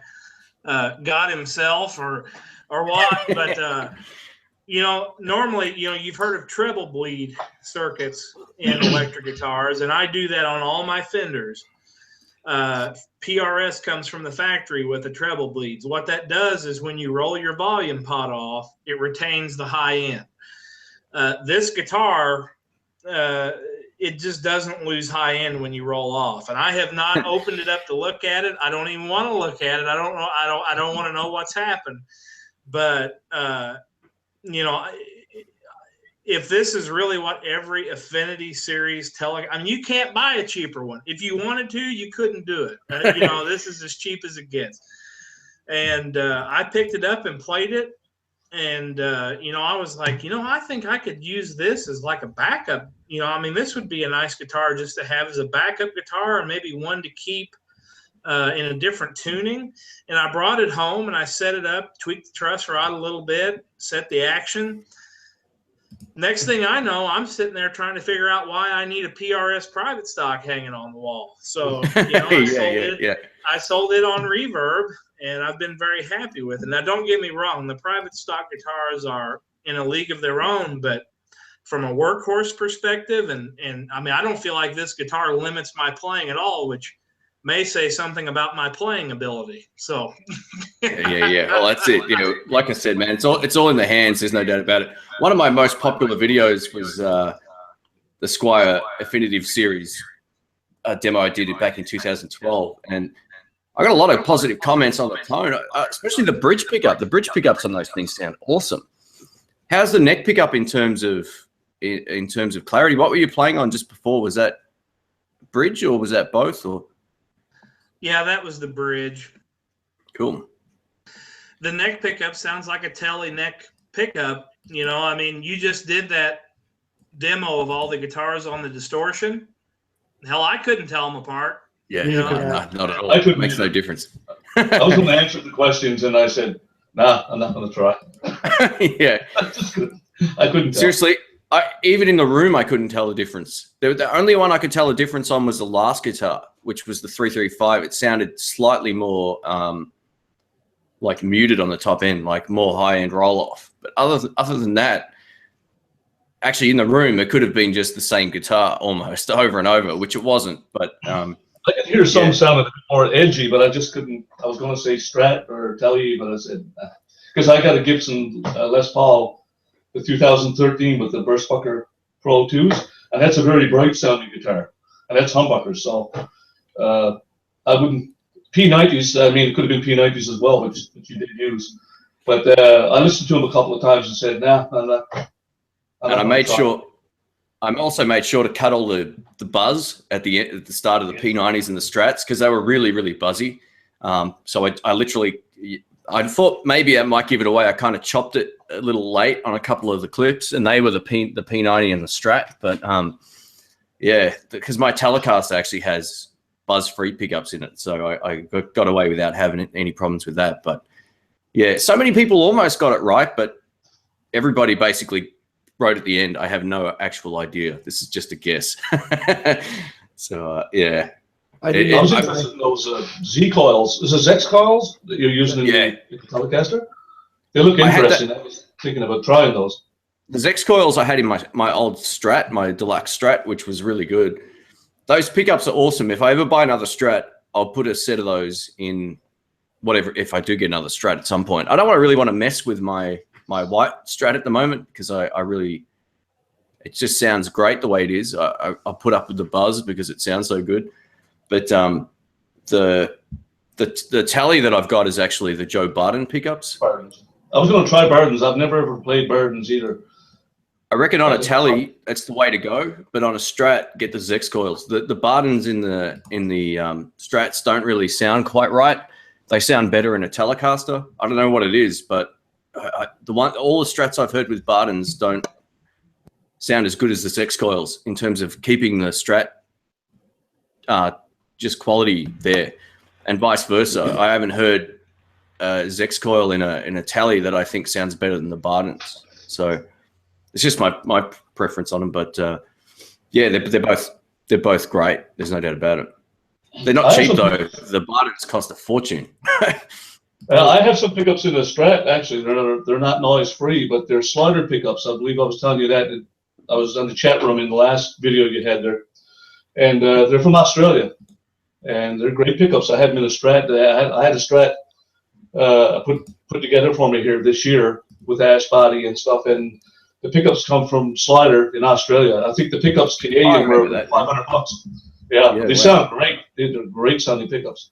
God himself or what, but normally you've heard of treble bleed circuits in electric guitars, and I do that on all my Fenders. PRS comes from the factory with the treble bleeds. What that does is when you roll your volume pot off, it retains the high end. This guitar, it just doesn't lose high end when you roll off. And I have not opened it up to look at it. I don't even want to look at it. I don't know. I don't want to know what's happened. But if this is really what every Affinity Series you can't buy a cheaper one. If you wanted to, you couldn't do it. This is as cheap as it gets. And I picked it up and played it. And, I was like, I think I could use this as like a backup. This would be a nice guitar just to have as a backup guitar and maybe one to keep in a different tuning. And I brought it home and I set it up, tweaked the truss rod a little bit, set the action. Next thing I know, I'm sitting there trying to figure out why I need a PRS private stock hanging on the wall. So, I sold it on Reverb, and I've been very happy with it. Now, don't get me wrong. The private stock guitars are in a league of their own, but from a workhorse perspective, and I don't feel like this guitar limits my playing at all, which may say something about my playing ability. So yeah. Well, that's it. Like I said, man, it's all in the hands. There's no doubt about it. One of my most popular videos was the Squire Affinitive Series demo I did it back in 2012, and I got a lot of positive comments on the tone, especially the bridge pickup. The bridge pickups on those things sound awesome. How's the neck pickup in terms of clarity? What were you playing on just before? Was that bridge or was that both? Or yeah, that was the bridge. Cool. The neck pickup sounds like a Tele neck pickup. You just did that demo of all the guitars on the distortion. Hell, I couldn't tell them apart. Yeah, not at all. It makes no difference. I was going to answer the questions, and I said, nah, I'm not going to try. Yeah. I couldn't tell. Seriously, even in the room, I couldn't tell the difference. The only one I could tell the difference on was the last guitar, which was the 335. It sounded slightly more like muted on the top end, like more high-end roll-off. But other than that, actually in the room, it could have been just the same guitar almost over and over, which it wasn't. But I could hear some sound a bit more edgy, but I just couldn't. I was going to say Strat or Tele, but I said, because I got a Gibson Les Paul, the 2013 with the Burstbucker Pro 2s, and that's a very bright sounding guitar, and that's humbuckers. So I wouldn't. P90s, it could have been P90s as well, which you did use. But I listened to them a couple of times and said, nah, I'm not. I also made sure to cut all the buzz at the start of the P90s and the Strats because they were really, really buzzy. So I literally I thought maybe I might give it away. I kind of chopped it a little late on a couple of the clips, and they were the P90 and the Strat. But yeah, because my Telecaster actually has buzz-free pickups in it, so I got away without having any problems with that. But yeah, so many people almost got it right, but everybody basically wrote at the end, I have no actual idea. This is just a guess. So yeah. I was interested in those Z coils. Is it Z coils that you're using in the Telecaster? They look interesting. I was thinking about trying those. The Zex coils I had in my old Strat, my deluxe Strat, which was really good. Those pickups are awesome. If I ever buy another Strat, I'll put a set of those in whatever, if I do get another Strat at some point. I don't really want to mess with my white Strat at the moment because I really, it just sounds great the way it is. I'll put up with the buzz because it sounds so good. But the Tally that I've got is actually the Joe Barton pickups. Bardens. I was going to try Bardens. I've never ever played Bardens either. I reckon on a Tally, that's the way to go. But on a Strat, get the Zex coils. The Bardens in the Strats don't really sound quite right. They sound better in a Telecaster. I don't know what it is, but all the Strats I've heard with Bardens don't sound as good as the Zex coils in terms of keeping the Strat just quality there, and vice versa. I haven't heard Zex coil in a Tally that I think sounds better than the Bardens. So it's just my preference on them. But yeah, they're both great. There's no doubt about it. They're not cheap though. The Bardens cost a fortune. I have some pickups in the Strat. Actually, they're not noise free, but they're slider pickups. I believe I was telling you that. I was on the chat room in the last video you had there, and they're from Australia. And they're great pickups. I had them in a Strat. I had a Strat put together for me here this year with ash body and stuff. And the pickups come from Slider in Australia. I think the pickups Canadian were $500. Yeah, they sound great. They're great sounding pickups.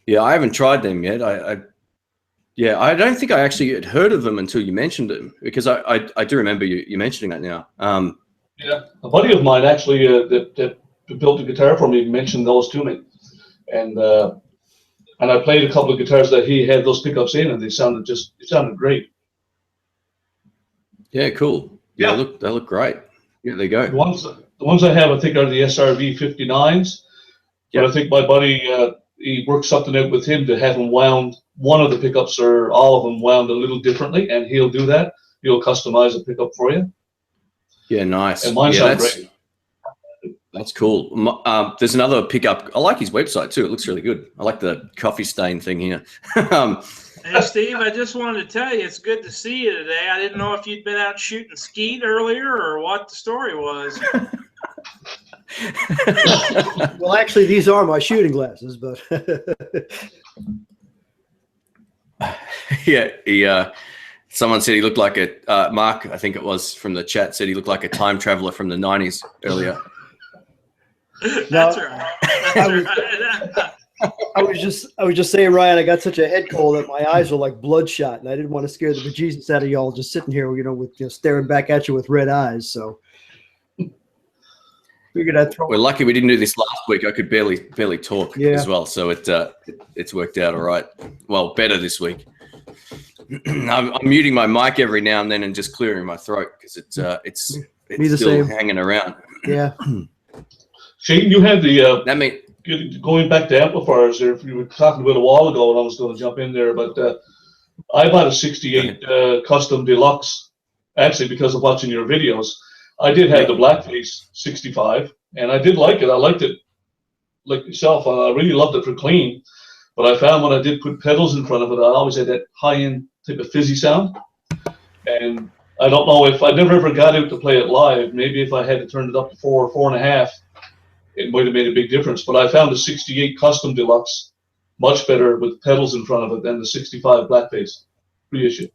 Yeah, I haven't tried them yet. I don't think I actually had heard of them until you mentioned them, because I do remember you mentioning that now. Yeah, a buddy of mine actually that built a guitar for me mentioned those to me, and I played a couple of guitars that he had those pickups in, and it sounded great. Yeah, cool. Yeah, they look great. Yeah, there you go. The ones I have, I think, are the SRV 59s. But I think my buddy he worked something out with him to have him wound, one of the pickups or all of them wound a little differently, and he'll do that. He'll customize a pickup for you. Yeah, nice. And mine sound great. That's cool. There's another pickup. I like his website too. It looks really good. I like the coffee stain thing here. Hey, Steve, I just wanted to tell you it's good to see you today. I didn't know if you'd been out shooting skeet earlier or what the story was. Well, actually, these are my shooting glasses, but yeah, someone said he looked like a Mark, I think it was from the chat, said he looked like a time traveler from the 90s earlier. That's right. That's right. I was just saying, Ryan, I got such a head cold that my eyes were like bloodshot, and I didn't want to scare the bejesus out of y'all just sitting here, with staring back at you with red eyes. So figured I'd throw. We're lucky we didn't do this last week. I could barely talk as well, so it's worked out all right. Well, better this week. I'm muting my mic every now and then and just clearing my throat because it's still hanging around. Yeah. Shane, you had the that mean going back to amplifiers there. You were talking about a while ago, and I was going to jump in there, but I bought a '68 custom deluxe actually because of watching your videos. I did have the blackface 65, and I did like it. I liked it like yourself. I really loved it for clean, but I found when I did put pedals in front of it, I always had that high-end type of fizzy sound. And I don't know if I never ever got out to play it live. Maybe if I had to turn it up to 4 or 4.5, it might have made a big difference. But I found the '68 custom deluxe much better with pedals in front of it than the '65 blackface reissue.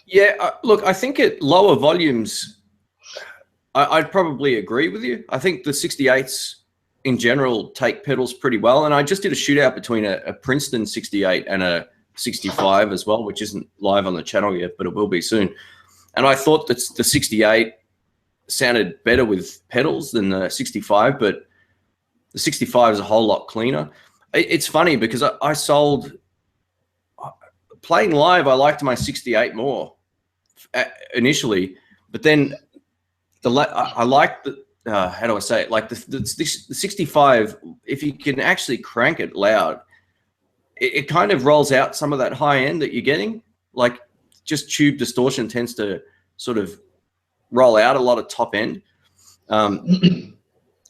Yeah, look, I think at lower volumes, I'd probably agree with you. I think the 68s in general take pedals pretty well. And I just did a shootout between a Princeton 68 and a 65 as well, which isn't live on the channel yet, but it will be soon. And I thought that the 68 sounded better with pedals than the 65, but the 65 is a whole lot cleaner. It's funny because I sold playing live, I liked my 68 more initially, but then I like the how do I say it? Like the 65, if you can actually crank it loud, it kind of rolls out some of that high end that you're getting. Like just tube distortion tends to sort of roll out a lot of top end.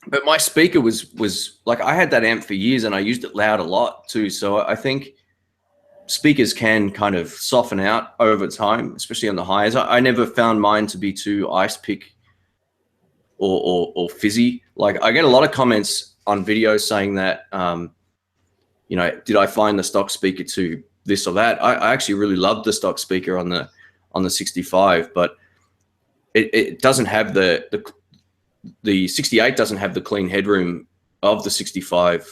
But my speaker was like, I had that amp for years and I used it loud a lot too. So I think speakers can kind of soften out over time, especially on the highs. I never found mine to be too ice pick or fizzy. Like I get a lot of comments on videos saying that, you know, did I find the stock speaker to this or that? I actually really loved the stock speaker on the 65, but it doesn't have the 68 doesn't have the clean headroom of the 65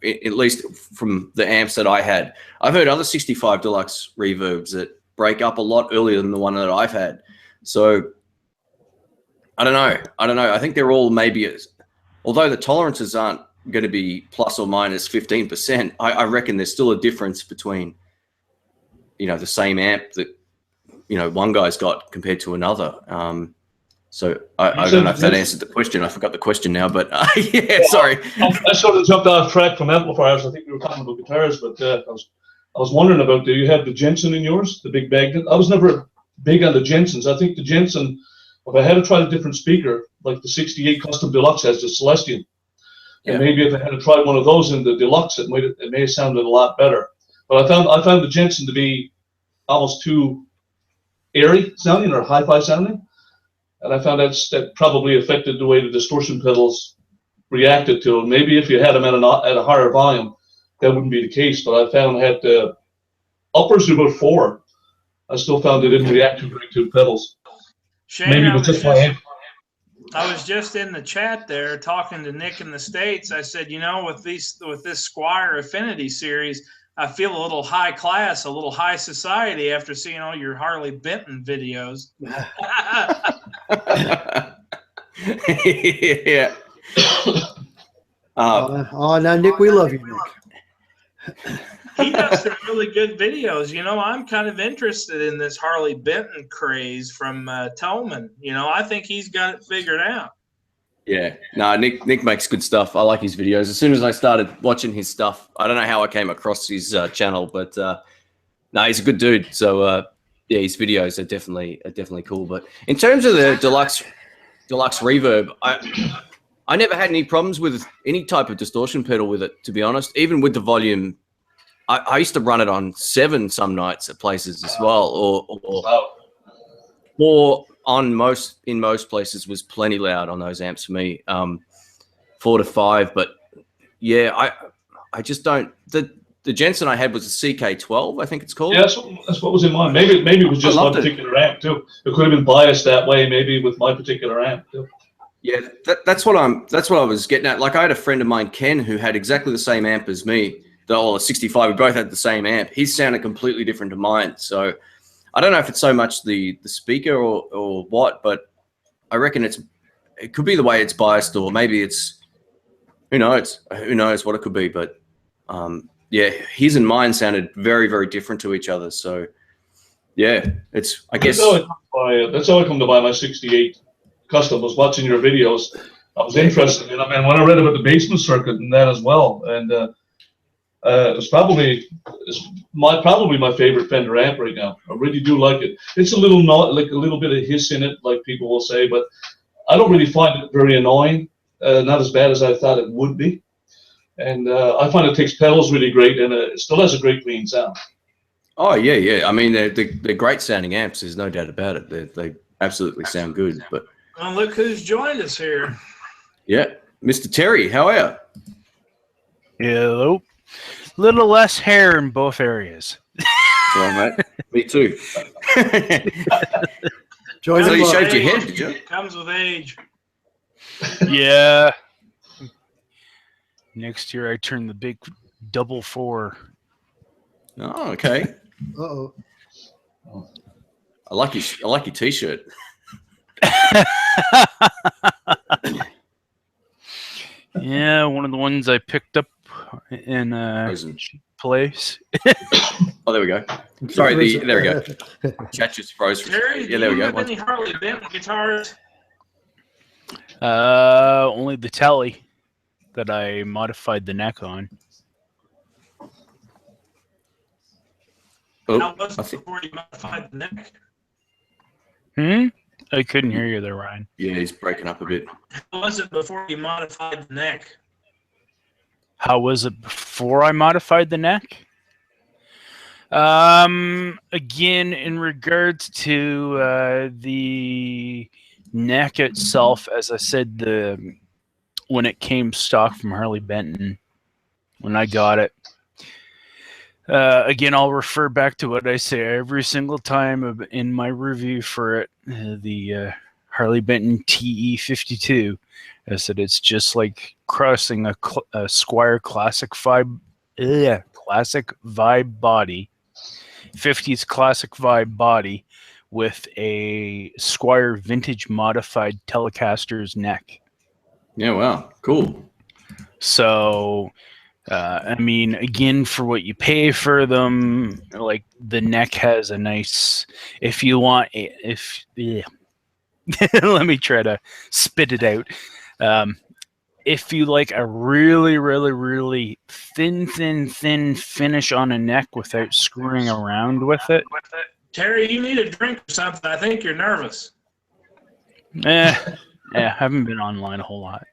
at least from the amps that I had. I've heard other 65 deluxe reverbs that break up a lot earlier than the one that I've had. So I don't know. I think they're all maybe, although the tolerances aren't going to be plus or minus 15%, I reckon there's still a difference between, you know, the same amp that, you know, one guy's got compared to another. So I don't know if that answered the question. I forgot the question now, but yeah, sorry. I sort of jumped off track from amplifiers. I think we were talking about guitars, but I was wondering about, do you have the Jensen in yours, the big bag? I was never big on the Jensens. I think the Jensen, if I had to try a different speaker, like the 68 Custom Deluxe has the Celestian, and maybe if I had to try one of those in the Deluxe, it may have sounded a lot better. But I found the Jensen to be almost too airy sounding or hi-fi sounding. And I found that probably affected the way the distortion pedals reacted to it. Maybe if you had them at a higher volume, that wouldn't be the case. But I found had uppers to about 4. I still found it didn't react too great to pedals. Shane, Maybe it was just my amp. I was just in the chat there talking to Nick in the States. I said, you know, with this Squire Affinity series, I feel a little high class, a little high society after seeing all your Harley Benton videos. Yeah. Now, Nick, we love you, Nick. He does some really good videos. You know, I'm kind of interested in this Harley Benton craze from Tolman. You know, I think he's got it figured out. Yeah, no, Nick makes good stuff. I like his videos. As soon as I started watching his stuff, I don't know how I came across his channel, but no, he's a good dude. So yeah, his videos are definitely cool. But in terms of the deluxe reverb, I never had any problems with any type of distortion pedal with it, to be honest. Even with the volume, I used to run it on 7 some nights at places as well, or in most places was plenty loud on those amps for me, 4 to 5. But yeah, I just don't. The Jensen I had was a CK12, I think it's called. Yeah, that's what was in mine. Maybe it was just my particular amp too. It could have been biased that way, maybe with my particular amp too. Yeah, that's what I was getting at. Like I had a friend of mine, Ken, who had exactly the same amp as me. The 65, we both had the same amp. His sounded completely different to mine. So I don't know if it's so much the speaker or what, but I reckon it could be the way it's biased, or maybe it's who knows what it could be. But yeah, his and mine sounded very, very different to each other. So yeah, it's I guess that's how I come to buy my 68 Custom. Was watching your videos. I was interested in. I mean, when I read about the basement circuit and that as well, and it's probably my favorite Fender amp right now. I really do like it. It's a little bit of hiss in it, like people will say, but I don't really find it very annoying. Not as bad as I thought it would be. And I find it takes pedals really great, and it still has a great clean sound. Oh yeah. I mean, they're great sounding amps. There's no doubt about it. They absolutely sound good. But well, look who's joined us here. Yeah, Mr. Terry, how are you? Hello. Little less hair in both areas. Well, mate, me too. So you shaved your head, did you? Comes with age. Yeah. Next year I turn the big 4. Oh, okay. Uh-oh. I like your T-shirt. Yeah, one of the ones I picked up in Frozen. place. Oh, there we go. Sorry, there we go. Chat just froze. Terry, Yeah, there we do you go. have any Harley Benton guitars? Only the Telly that I modified the neck on. How Oh, was it before you modified the neck? I couldn't hear you there, Ryan. yeah, he's breaking up a bit. How was it before you modified the neck? How was it before I modified the neck? Again, in regards to the neck itself, as I said, when it came stock from Harley Benton, when I got it, again, I'll refer back to what I say every single time in my review for it, the Harley Benton TE52. I said it's just like crossing a Squire Classic Vibe body, 50s Classic Vibe body with a Squire Vintage modified Telecaster's neck. Yeah, wow, cool. So, I mean, again, for what you pay for them, like the neck has a nice. If you want, let me try to spit it out. If you like a really, really, really thin finish on a neck without screwing around with it. Terry, you need a drink or something. I think you're nervous. Yeah, I haven't been online a whole lot.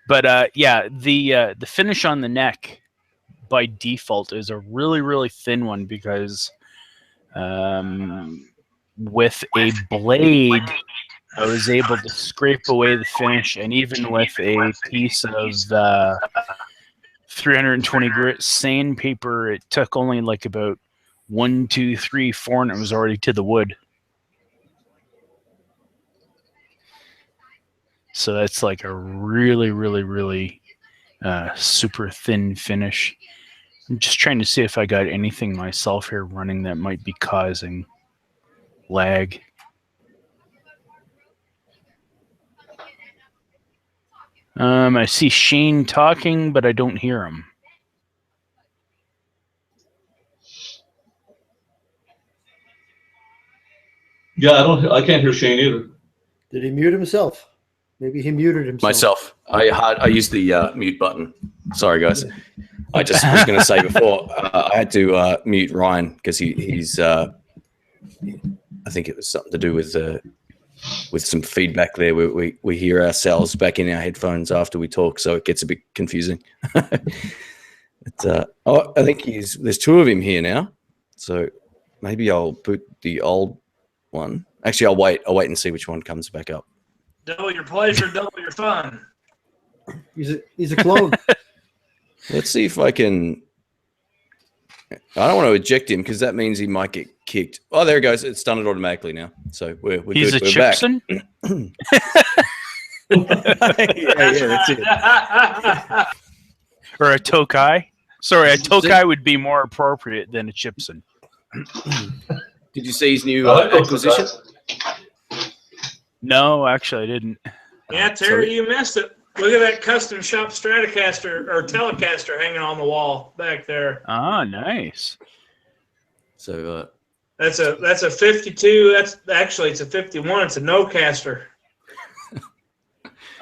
But yeah, the finish on the neck by default is a really, really thin one because with a blade, I was able to scrape away the finish, and even with a piece of 320 grit sandpaper, it took only like about 1, 2, 3, 4, and it was already to the wood. So that's like a really, really, really super thin finish. I'm just trying to see if I got anything myself here running that might be causing lag. I see Shane talking, but I don't hear him. Yeah, I can't hear Shane either. Did he mute himself? Maybe he muted himself. Myself, I used the mute button. Sorry, guys. I just was going to say before I had to mute Ryan because he's. I think it was something to do with some feedback there. We hear ourselves back in our headphones after we talk, so it gets a bit confusing. But, I think there's two of him here now, so maybe I'll put the old one. Actually, I'll wait and see which one comes back up. Double your pleasure, double your fun. He's a clone. Let's see if I can. I don't want to eject him because that means he might get kicked. Oh, there it goes. It's done it automatically now. So we're He's good. a We're Chipson? yeah, that's it. Or a Tokai? Sorry, a Tokai would be more appropriate than a Chipson. Did you see his new I like those acquisition? guys. No, actually, I didn't. Yeah, Terry, you missed it. Look at that custom shop Stratocaster or Telecaster hanging on the wall back there. Ah, nice. So That's a 52. That's actually it's a 51. It's a no-caster.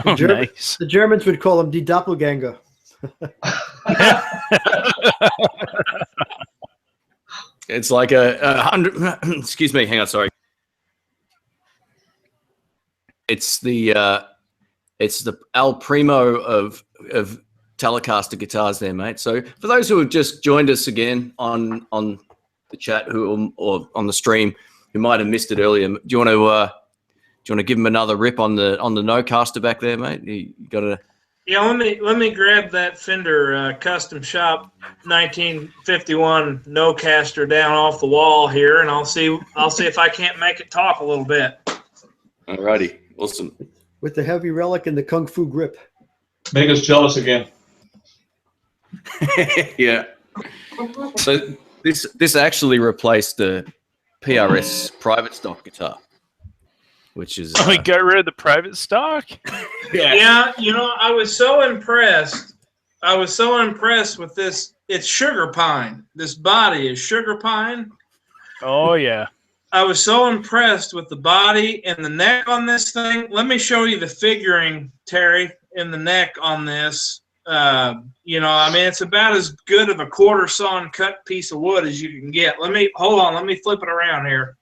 Oh, German- nice. The Germans would call him die Doppelganger. it's like a 100. Excuse me. Hang on. Sorry. It's the El Primo of Telecaster guitars, there, mate. So for those who have just joined us again on the chat, or on the stream, who might have missed it earlier, do you want to give them another rip on the no-caster back there, mate? You got to. Yeah, let me grab that Fender custom shop 1951 no-caster down off the wall here, and I'll see if I can't make it talk a little bit. Alrighty, awesome. With the heavy relic and the Kung Fu grip. Make us jealous again. Yeah. So this actually replaced the PRS private stock guitar, which is Oh, we got rid of the private stock? Yeah, I was so impressed I was so impressed with this. It's sugar pine. This body is sugar pine. Oh yeah. I was so impressed with the body and the neck on this thing. Let me show you the figuring, Terry, in the neck on this. You know, I mean, it's about as good of a quarter sawn cut piece of wood as you can get. Hold on. Let me flip it around here.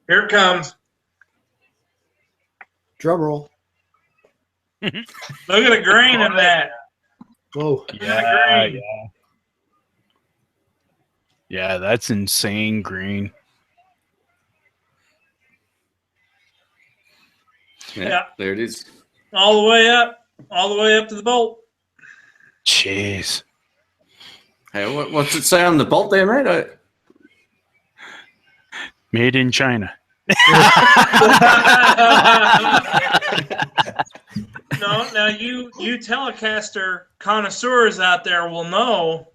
Here it comes. Drum roll. Look at the grain in that. Whoa. Yeah. Yeah, that's insane green. Yeah. There it is. All the way up to the bolt. Jeez. Hey, what's it say on the bolt there, mate? Made in China. No, now you Telecaster connoisseurs out there will know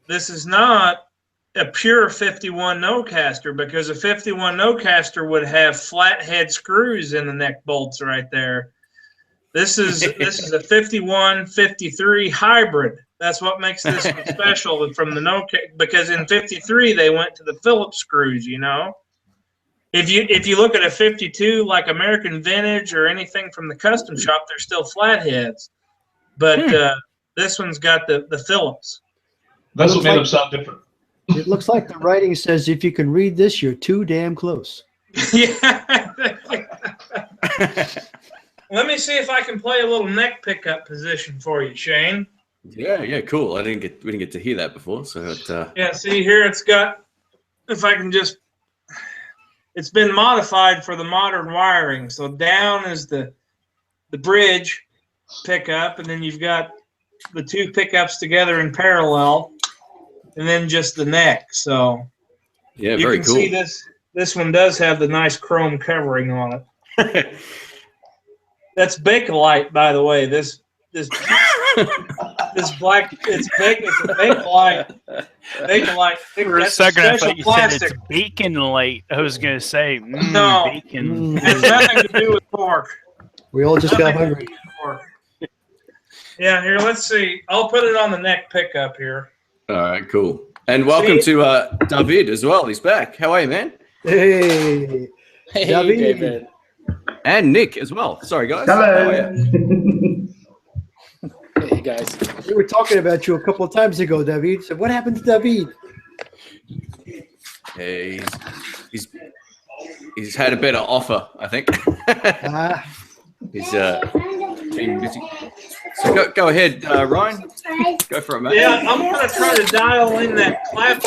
this is not a pure 51 no-caster, because a 51 no-caster would have flathead screws in the neck bolts right there. This is a 51 53 hybrid. That's what makes this one special from the because in 53 they went to the Phillips screws, you know. If you look at a 52 like American Vintage or anything from the custom shop, they're still flatheads. But this one's got the Phillips. That's what made them sound different. It looks like the writing says, if you can read this, you're too damn close. Yeah. Let me see if I can play a little neck pickup position for you, Shane. Yeah, cool. We didn't get to hear that before, so Yeah, see here it's got, if I can just, it's been modified for the modern wiring. So down is the bridge pickup, and then you've got the two pickups together in parallel, and then just the neck. So yeah, you very can cool. see this one does have the nice chrome covering on it. That's Bakelite, by the way. This black, it's a Bakelite. Bakelite. For a second, I thought you said it's bacon light. I was gonna say no bacon. It has nothing to do with pork. We all just got hungry. Yeah, here, let's see. I'll put it on the neck pickup here. All right, cool. And welcome to David as well. He's back. How are you, man? Hey, David. David. And Nick as well. Sorry, guys. Hello. How are you? Hey guys. We were talking about you a couple of times ago, David. So what happened to David? Hey, he's had a better offer, I think. He's been busy. So go ahead, Ryan. Go for it, mate. Yeah, I'm going to try to dial in that clap.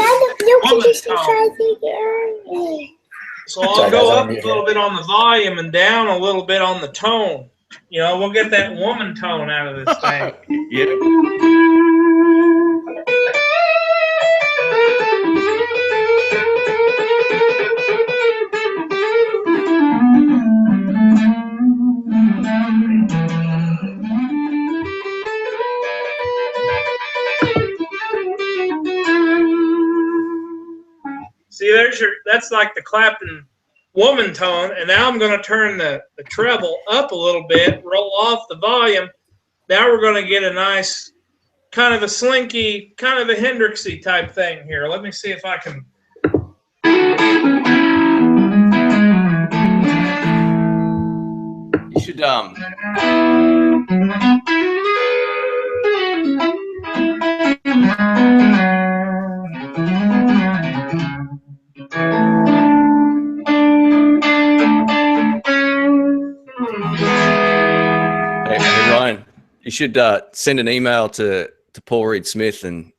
So I'll go up a little bit on the volume and down a little bit on the tone. You know, we'll get that woman tone out of this thing. Yeah. See, that's like the clapping woman tone, and now I'm going to turn the treble up a little bit, roll off the volume. Now we're going to get a nice, kind of a slinky, kind of a Hendrixy type thing here. Let me see if I can. You should Hey, Ryan, you should send an email to Paul Reed Smith and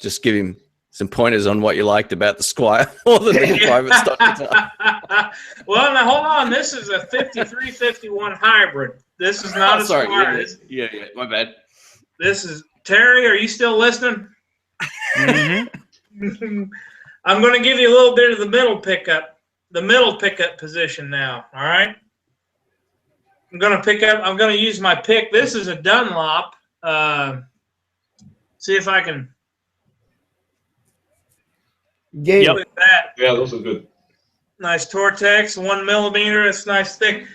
just give him some pointers on what you liked about the Squire or the private stock guitar. Well, now hold on. This is a 53-51 hybrid. This is not a Squire. Yeah, my bad. This is Terry. Are you still listening? Mm-hmm. I'm going to give you a little bit of the middle pickup position now. All right. I'm going to use my pick. This is a Dunlop. See if I can. Yep. With that. Yeah, those are good. Nice Tortex, 1 millimeter. It's nice thick.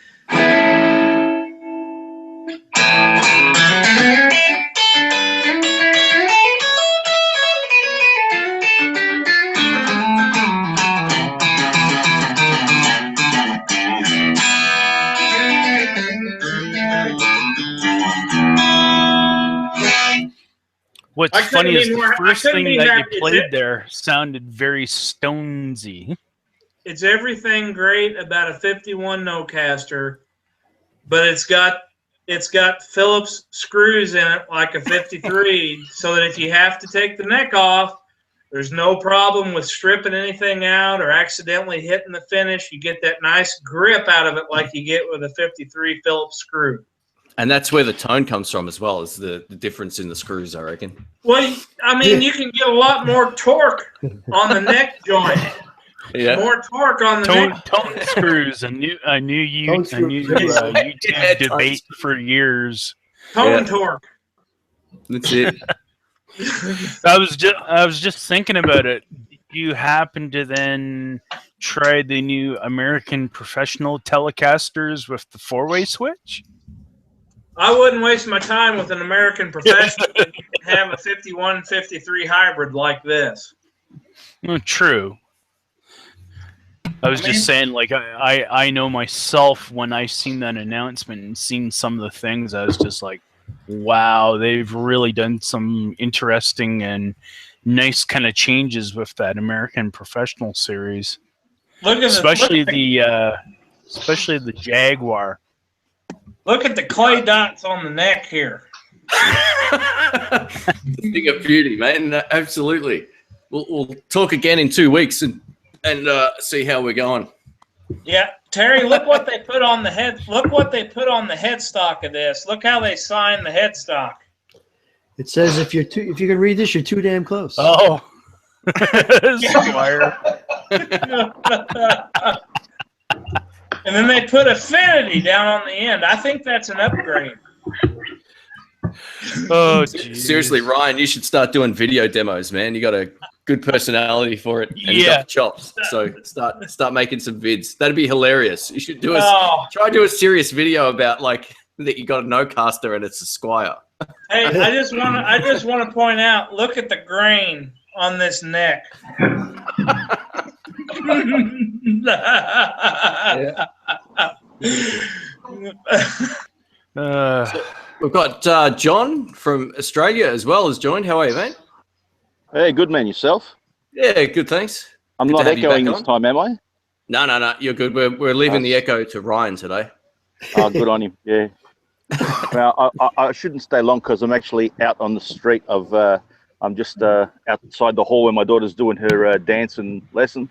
What's I couldn't funny is be more- the I first couldn't thing be that happy. you played there sounded very Stonesy. It's everything great about a 51 no-caster, but it's got Phillips screws in it like a 53, so that if you have to take the neck off, there's no problem with stripping anything out or accidentally hitting the finish. You get that nice grip out of it like you get with a 53 Phillips screw. And that's where the tone comes from as well, is the difference in the screws, I reckon. Well, I mean, you can get a lot more torque on the neck joint. Yeah. More torque on the neck. Tone screws, a new YouTube debate for years. Tone torque. That's it. I was just thinking about it. Did you happen to then try the new American Professional Telecasters with the 4-way switch? I wouldn't waste my time with an American Professional when you can have a 51-53 hybrid like this. Oh, true. I was just saying, like, I know myself when I seen that announcement and seen some of the things, I was just like, wow, they've really done some interesting and nice kind of changes with that American Professional series. Look at especially the Jaguar. Look at the clay dots on the neck here. The thing of beauty, man. Absolutely. We'll talk again in 2 weeks and see how we're going. Yeah, Terry, look what they put on the head. Look what they put on the headstock of this. Look how they signed the headstock. It says if you can read this, you're too damn close. Oh, Squire. And then they put Affinity down on the end. I think that's an upgrade. Oh, geez. Seriously, Ryan, you should start doing video demos, man. You got a good personality for it, and you got the chops. So start making some vids. That'd be hilarious. You should do try to do a serious video about like that you got a no-caster and it's a Squire. Hey, I just want to point out. Look at the grain on this neck. We've got John from Australia as well as joined. How are you, mate? Hey, good man. Yourself? Yeah, good, thanks. I'm Good not to have you echoing back this on. time, am I? No, you're good. We're leaving the echo to Ryan today. Oh, good on him. Yeah. Well, I shouldn't stay long because I'm actually out on the street of. I'm just outside the hall where my daughter's doing her dance and lesson.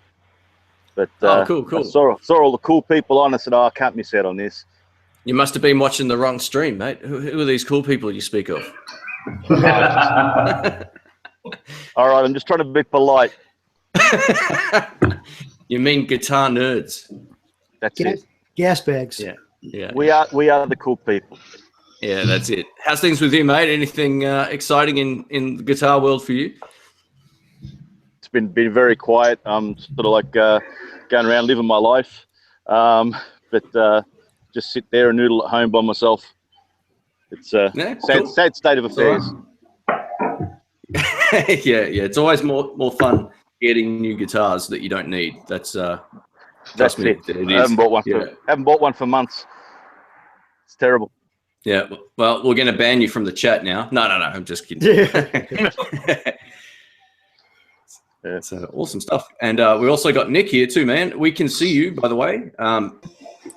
But cool. I saw all the cool people on. I said, "Oh, I can't miss out on this." You must have been watching the wrong stream, mate. Who are these cool people you speak of? All right, I'm just trying to be polite. You mean guitar nerds? That's it. Gas bags. Yeah. We are the cool people. Yeah, that's it. How's things with you, mate? Anything exciting in the guitar world for you? It's been very quiet. I'm sort of like going around living my life, but just sit there and noodle at home by myself. It's a sad state of affairs. Yeah. It's always more fun getting new guitars that you don't need. That's That's me. it. I haven't bought one for months. It's terrible. Yeah. Well, we're going to ban you from the chat now. No. I'm just kidding. It's awesome stuff. And we also got Nick here too, man. We can see you, by the way.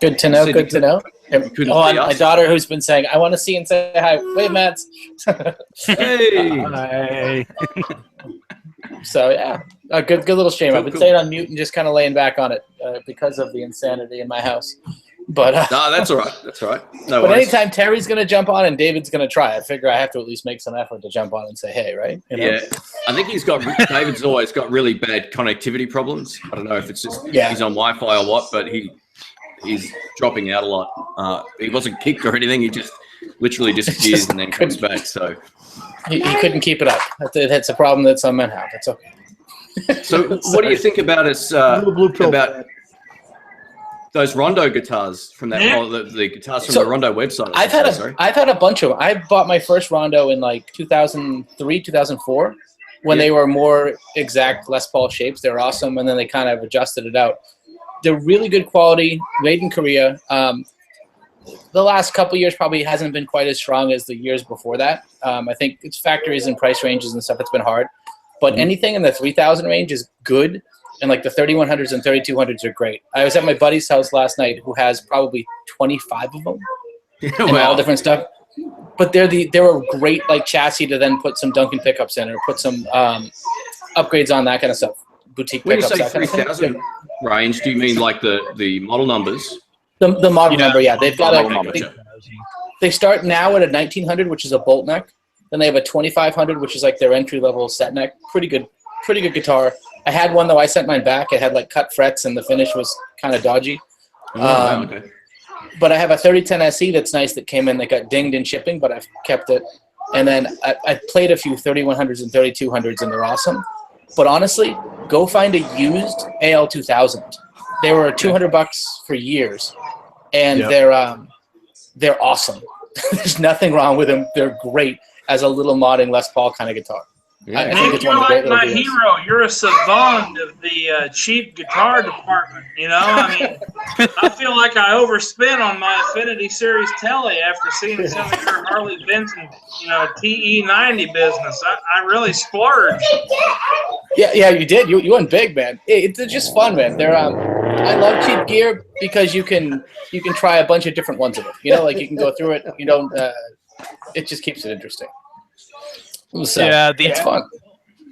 Good to know. Good to know. My daughter who's been saying, I want to see and say hi. Wait, Matt. Hey. Hi. So, yeah, a good little stream. I've been staying on mute and just kind of laying back on it because of the insanity in my house. But no, that's all right. That's all right. No but worries. anytime Terry's going to jump on and David's going to try, I figure I have to at least make some effort to jump on and say, hey, right? You know? Yeah. I think David's always got really bad connectivity problems. I don't know if it's just he's on Wi-Fi or what, but he's dropping out a lot. He wasn't kicked or anything. He just literally disappears and then comes back. So he couldn't keep it up. That's a problem that some men have. It's okay. So what do you think about us about those Rondo guitars from that the guitars from the Rondo website? I've had a bunch of them. I bought my first Rondo in like 2003, 2004 when they were more exact Les Paul shapes. They were awesome, and then they kind of adjusted it out. They're really good quality, made in Korea. the last couple years probably hasn't been quite as strong as the years before that. I think it's factories and price ranges and stuff. It's been hard, but anything in the 3,000 range is good. And like the 3100s and 3200s are great. I was at my buddy's house last night who has probably 25 of them and all different stuff. But they're a great like chassis to then put some Duncan pickups in or put some upgrades on, that kind of stuff. Boutique When you pickups. say 3,000 range, do you mean like the model numbers? The model number, yeah. They've got Gotcha. they start now at a 1900, which is a bolt neck. Then they have a 2500, which is like their entry level set neck. Pretty good guitar. I had one though. I sent mine back. It had like cut frets, and the finish was kind of dodgy. Okay. But I have a 3010 SE that's nice that came in. That got dinged in shipping, but I've kept it. And then I played a few 3100s and 3200s, and they're awesome. But honestly, go find a used AL 2000. They were $200 for years, and they're awesome. There's nothing wrong with them. They're great as a little modding Les Paul kind of guitar. Yeah. I think it's You're one of the like great my little deals. hero. You're a savant of the cheap guitar department. You know, I mean, I feel like I overspent on my Affinity Series Telly after seeing some of your Harley Benton, TE90 business. I really splurged. Yeah, you did. You went big, man. It's just fun, man. They're I love cheap gear because you can try a bunch of different ones of it. Like you can go through it. You don't. It just keeps it interesting. So, Yeah, it's fun.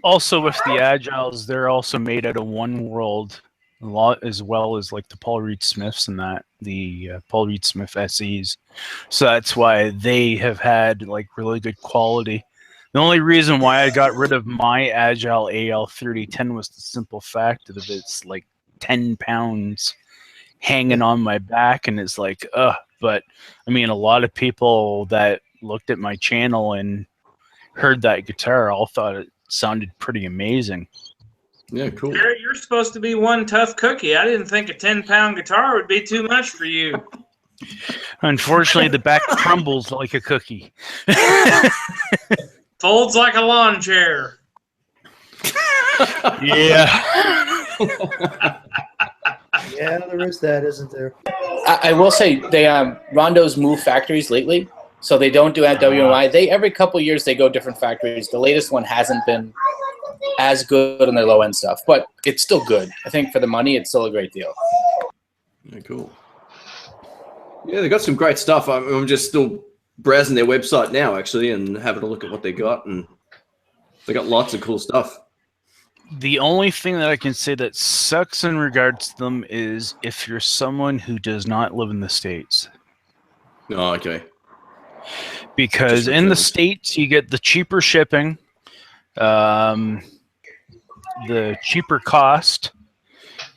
Also, with the Agiles, they're also made out of One World, a lot, as well as like the Paul Reed Smiths and the Paul Reed Smith SEs. So that's why they have had like really good quality. The only reason why I got rid of my Agile AL 3010 was the simple fact of it's like 10 pounds hanging on my back, and it's like, ugh. But I mean, a lot of people that looked at my channel and heard that guitar all thought it sounded pretty amazing. Yeah, cool. Gary, you're supposed to be one tough cookie. I didn't think a 10-pound guitar would be too much for you. Unfortunately, the back crumbles like a cookie. Folds like a lawn chair. Yeah. Yeah, there is that, isn't there? I will say they Rondo's moved factories lately, so they don't do at WMI. They every couple of years they go different factories. The latest one hasn't been as good on their low end stuff, but it's still good. I think for the money, it's still a great deal. Yeah, cool. Yeah, they got some great stuff. I'm just still browsing their website now, actually, and having a look at what they got, and they got lots of cool stuff. The only thing that I can say that sucks in regards to them is if you're someone who does not live in the States. Oh, okay. Because in the States, you get the cheaper shipping, the cheaper cost.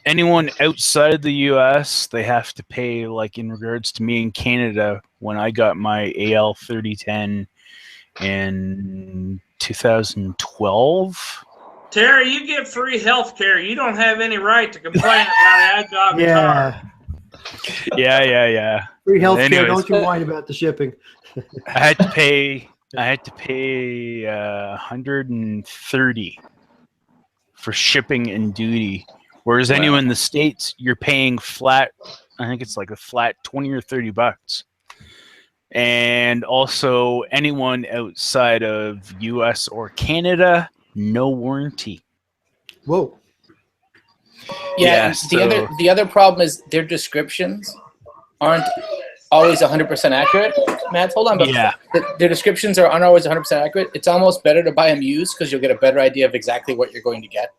Anyone outside the U.S., they have to pay, like in regards to me in Canada, when I got my AL 3010 in 2012. Terry, you get free health care. You don't have any right to complain about Agile guitar. Yeah. Free health care. Anyways. Don't you whine about the shipping. I had to pay $130 for shipping and duty, whereas anyone in the States, you're paying flat. I think it's like a flat $20 or $30. And also, anyone outside of U.S. or Canada, no warranty. Whoa. Yeah, the other problem is their descriptions aren't always 100% accurate. Matt, hold on, but their descriptions aren't always 100% accurate. It's almost better to buy them used because you'll get a better idea of exactly what you're going to get.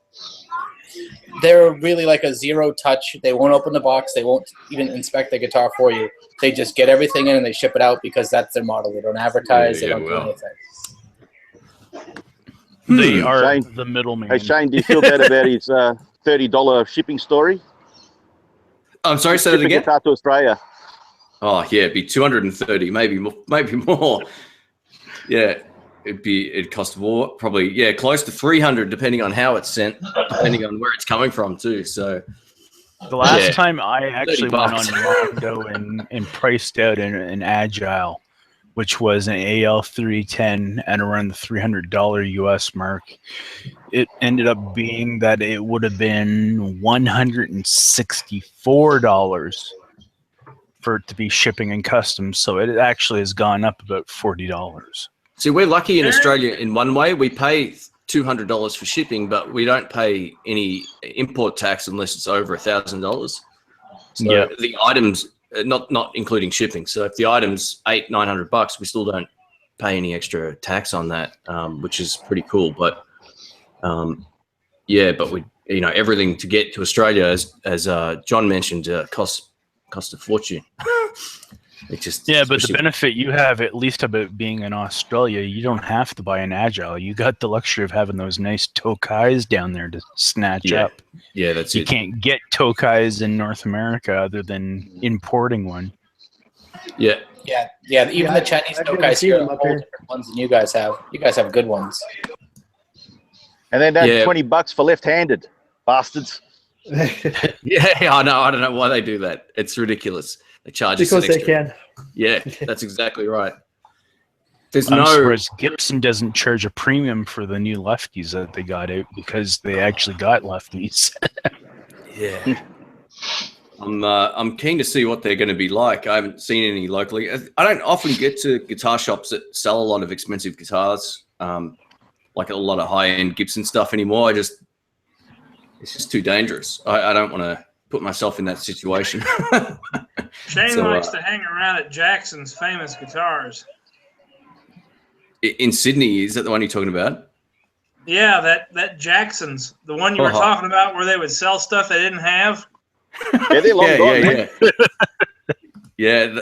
They're really like a zero touch. They won't open the box. They won't even inspect the guitar for you. They just get everything in and they ship it out because that's their model. They don't advertise. They don't do anything. They are Shane, the middleman. Hey Shane, do you feel bad about his $30 shipping story? I'm sorry, say that Shipping again. guitar to Australia. Oh yeah, it'd be 230, maybe more. Yeah, it'd cost more, probably close to 300, depending on how it's sent, depending on where it's coming from too. So the last time I actually went on $30. Rondo and priced out an Agile, which was an AL 310 at around the $300 US mark, it ended up being that it would have been $164 for for it to be shipping and customs, so it actually has gone up about $40. See, we're lucky in Australia in one way. We pay $200 for shipping, but we don't pay any import tax unless it's over $1,000. So the items, not including shipping. So if the item's $800-900, we still don't pay any extra tax on that, which is pretty cool. But yeah, but we, you know, everything to get to Australia, as John mentioned, cost a fortune. It just, but the benefit you have, at least about being in Australia, you don't have to buy an Agile. You got the luxury of having those nice Tokais down there to snatch up. Yeah, that's you can't get Tokais in North America other than importing one. Yeah. Even the Chinese Tokais here are whole different ones than you guys have. You guys have good ones. And then $20 for left-handed bastards. I know. I don't know why they do that. It's ridiculous. They charge us because they can. Yeah, that's exactly right. I'm surprised Gibson doesn't charge a premium for the new lefties that they got out, because they actually got lefties. Yeah. I'm keen to see what they're going to be like. I haven't seen any locally. I don't often get to guitar shops that sell a lot of expensive guitars, like a lot of high-end Gibson stuff anymore. It's just too dangerous. I don't want to put myself in that situation. Shane likes to hang around at Jackson's famous guitars. In Sydney, is that the one you're talking about? Yeah, that Jackson's, the one you were talking about, where they would sell stuff they didn't have. Yeah, they're long gone. Yeah.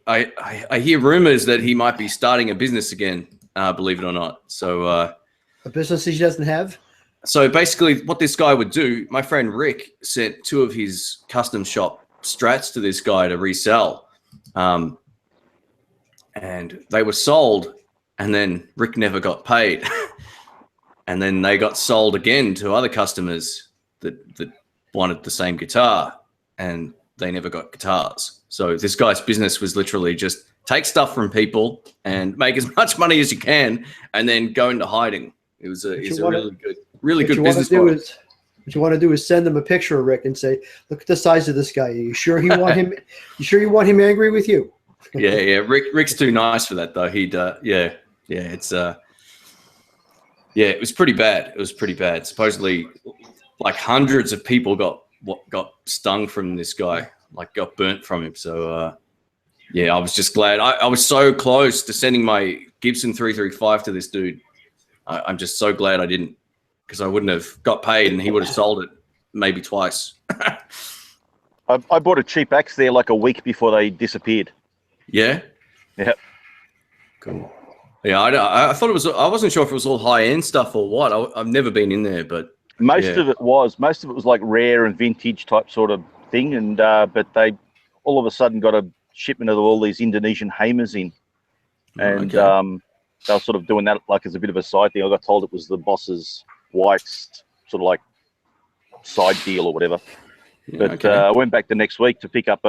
I hear rumors that he might be starting a business again. Believe it or not. So a business he doesn't have. So basically, what this guy would do, my friend Rick sent 2 of his custom shop Strats to this guy to resell, and they were sold, and then Rick never got paid, and then they got sold again to other customers that wanted the same guitar, and they never got guitars. So this guy's business was literally just take stuff from people and make as much money as you can, and then go into hiding. It was a really good business model. What you want to do is send them a picture of Rick and say, "Look at the size of this guy. Are you sure you want him? You sure you want him angry with you?" Yeah. Rick's too nice for that, though. He'd it's it was pretty bad. It was pretty bad. Supposedly, like hundreds of people got stung from this guy, like got burnt from him. So I was just glad. I was so close to sending my Gibson 335 to this dude. I'm just so glad I didn't, because I wouldn't have got paid and he would have sold it maybe twice. I bought a cheap axe there like a week before they disappeared. Yeah? Yeah. Cool. Yeah, I thought it was, I wasn't sure if it was all high-end stuff or what. I've never been in there, but... Most of it was like rare and vintage type sort of thing, and but they all of a sudden got a shipment of all these Indonesian Hamers in. And they were sort of doing that like as a bit of a side thing. I got told it was the boss's wife's sort of like side deal or whatever. Yeah, but I went back the next week to pick up